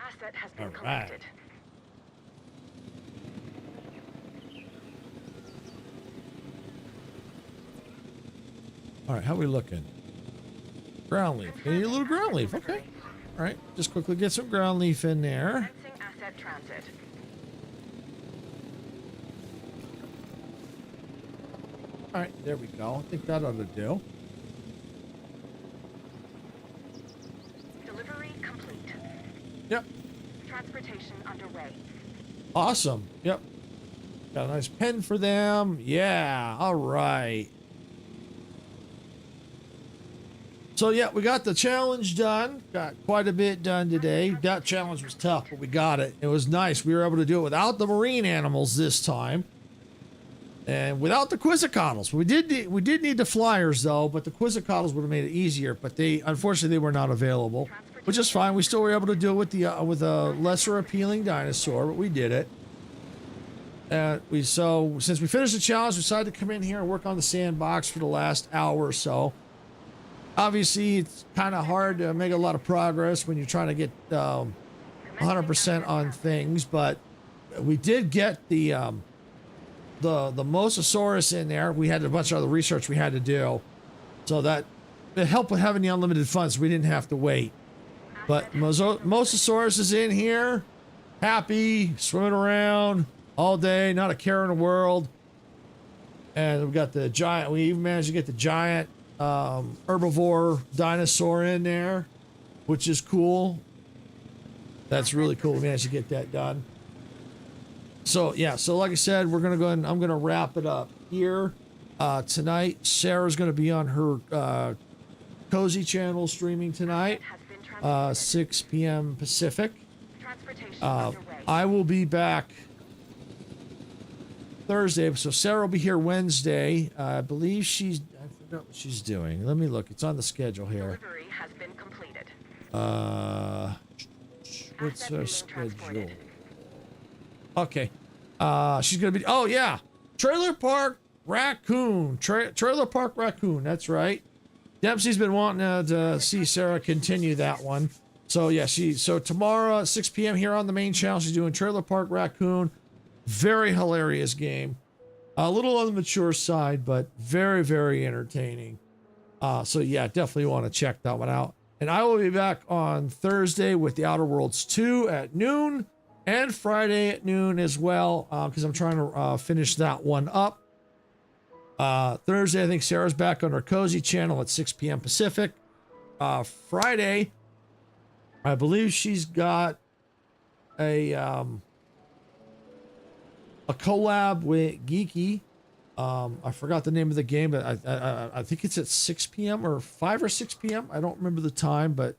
Asset has been collected. All right, how are we looking? Ground leaf. Need a little ground leaf. Okay. All right. Just quickly get some ground leaf in there. Commencing asset transit. All right. There we go. I think that ought to do. Delivery complete. Yep. Transportation underway. Awesome. Yep. Got a nice pen for them. Yeah. All right. So yeah, we got the challenge done. Got quite a bit done today. That challenge was tough, but we got it. It was nice. We were able to do it without the marine animals this time, and without the Quetzalcoatlus. We did need the flyers though, but the Quetzalcoatlus would have made it easier. But unfortunately they were not available, which is fine. We still were able to do it with a lesser appealing dinosaur, but we did it. And since we finished the challenge, we decided to come in here and work on the sandbox for the last hour or so. Obviously, it's kind of hard to make a lot of progress when you're trying to get 100% on things, but we did get the Mosasaurus in there. We had a bunch of other research we had to do, so that it helped with having the unlimited funds. We didn't have to wait. But Mosasaurus is in here, happy, swimming around all day, not a care in the world. And we got the giant. We even managed to get the giant herbivore dinosaur in there, which is cool. That's really cool. We managed to get that done. So yeah, so like I said, we're gonna go ahead and I'm gonna wrap it up here. Tonight, Sarah's gonna be on her Cozy channel streaming tonight, 6 p.m. Pacific. I will be back Thursday, so Sarah will be here Wednesday. I believe I forgot what she's doing. Let me look. It's on the schedule here. Delivery has been completed. What's her schedule? Okay. She's gonna be. Oh yeah, Trailer Park Raccoon. Trailer Park Raccoon. That's right. Dempsey's been wanting to see Sarah continue that one. So yeah, so tomorrow at 6 p.m. here on the main channel, she's doing Trailer Park Raccoon. Very hilarious game. A little on the mature side, but very, very entertaining. So yeah, definitely want to check that one out. And I will be back on Thursday with The Outer Worlds 2 at noon and Friday at noon as well, because I'm trying to finish that one up. Thursday, I think Sarah's back on her Cozy channel at 6 p.m. Pacific. Friday, I believe she's got a collab with Geeky. I forgot the name of the game, but I think it's at 6 p.m. or 5 or 6 p.m. I don't remember the time, but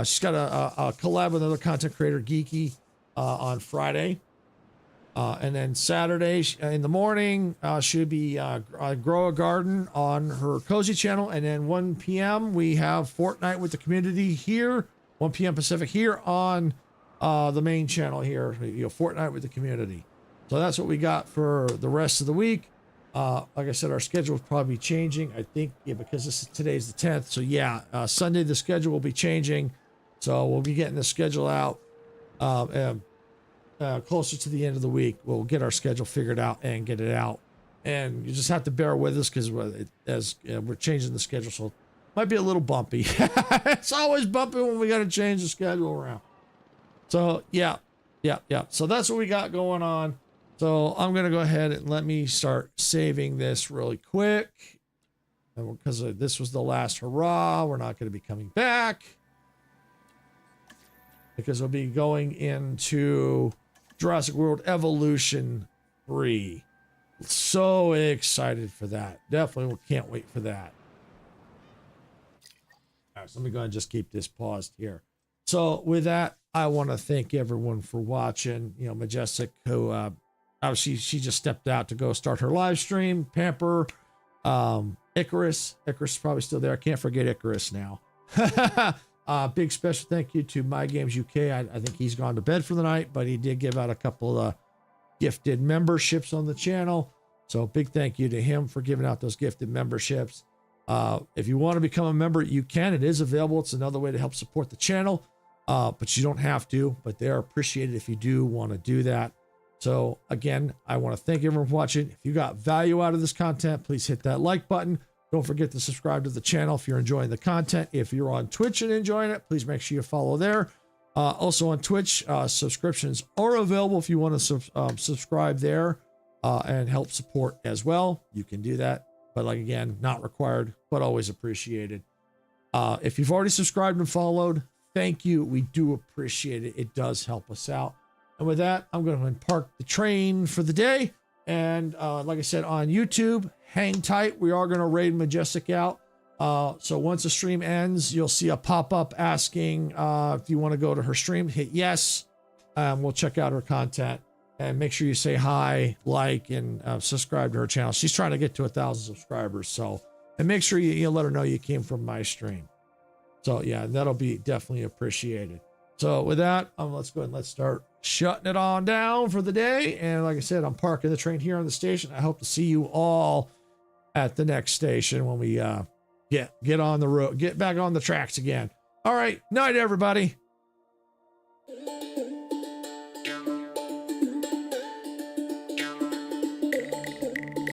she's got a collab with another content creator, Geeky, on Friday. And then Saturday in the morning, she'll be Grow a Garden on her Cozy channel. And then 1 p.m. we have Fortnite with the community here, 1 p.m. Pacific here on the main channel here, Fortnite with the community. So that's what we got for the rest of the week. Like I said, our schedule will probably be changing. I think, because today's the 10th. So yeah, Sunday, the schedule will be changing. So we'll be getting the schedule out closer to the end of the week. We'll get our schedule figured out and get it out. And you just have to bear with us because we're changing the schedule. So it might be a little bumpy. It's always bumpy when we got to change the schedule around. So yeah. So that's what we got going on. So I'm going to go ahead and let me start saving this really quick. Because this was the last hurrah. We're not going to be coming back. Because we'll be going into Jurassic World Evolution 3. So excited for that. Definitely can't wait for that. All right, so let me go ahead and just keep this paused here. So with that, I want to thank everyone for watching. Majestic, who obviously she just stepped out to go start her live stream. Pamper, Icarus. Icarus is probably still there. I can't forget Icarus now. Big special thank you to My Games UK. I think he's gone to bed for the night, but he did give out a couple of gifted memberships on the channel. So big thank you to him for giving out those gifted memberships. If you want to become a member, you can. It is available. It's another way to help support the channel, but you don't have to. But they are appreciated if you do want to do that. So again, I want to thank everyone for watching. If you got value out of this content, please hit that like button. Don't forget to subscribe to the channel if you're enjoying the content. If you're on Twitch and enjoying it, please make sure you follow there. Also on Twitch, subscriptions are available if you want to subscribe there and help support as well. You can do that. But like, again, not required, but always appreciated. If you've already subscribed and followed, thank you. We do appreciate it. It does help us out. And with that, I'm going to park the train for the day. And like I said, on YouTube, hang tight. We are going to raid Majestic out. So once the stream ends, you'll see a pop-up asking if you want to go to her stream. Hit yes. We'll check out her content. And make sure you say hi, like, and subscribe to her channel. She's trying to get to 1,000 subscribers. So, and make sure you let her know you came from my stream. So yeah, that'll be definitely appreciated. So with that, let's go ahead and let's start shutting it on down for the day. And like I said, I'm parking the train here on the station. I hope to see you all at the next station when we get on the road, get back on the tracks again. All right, night everybody.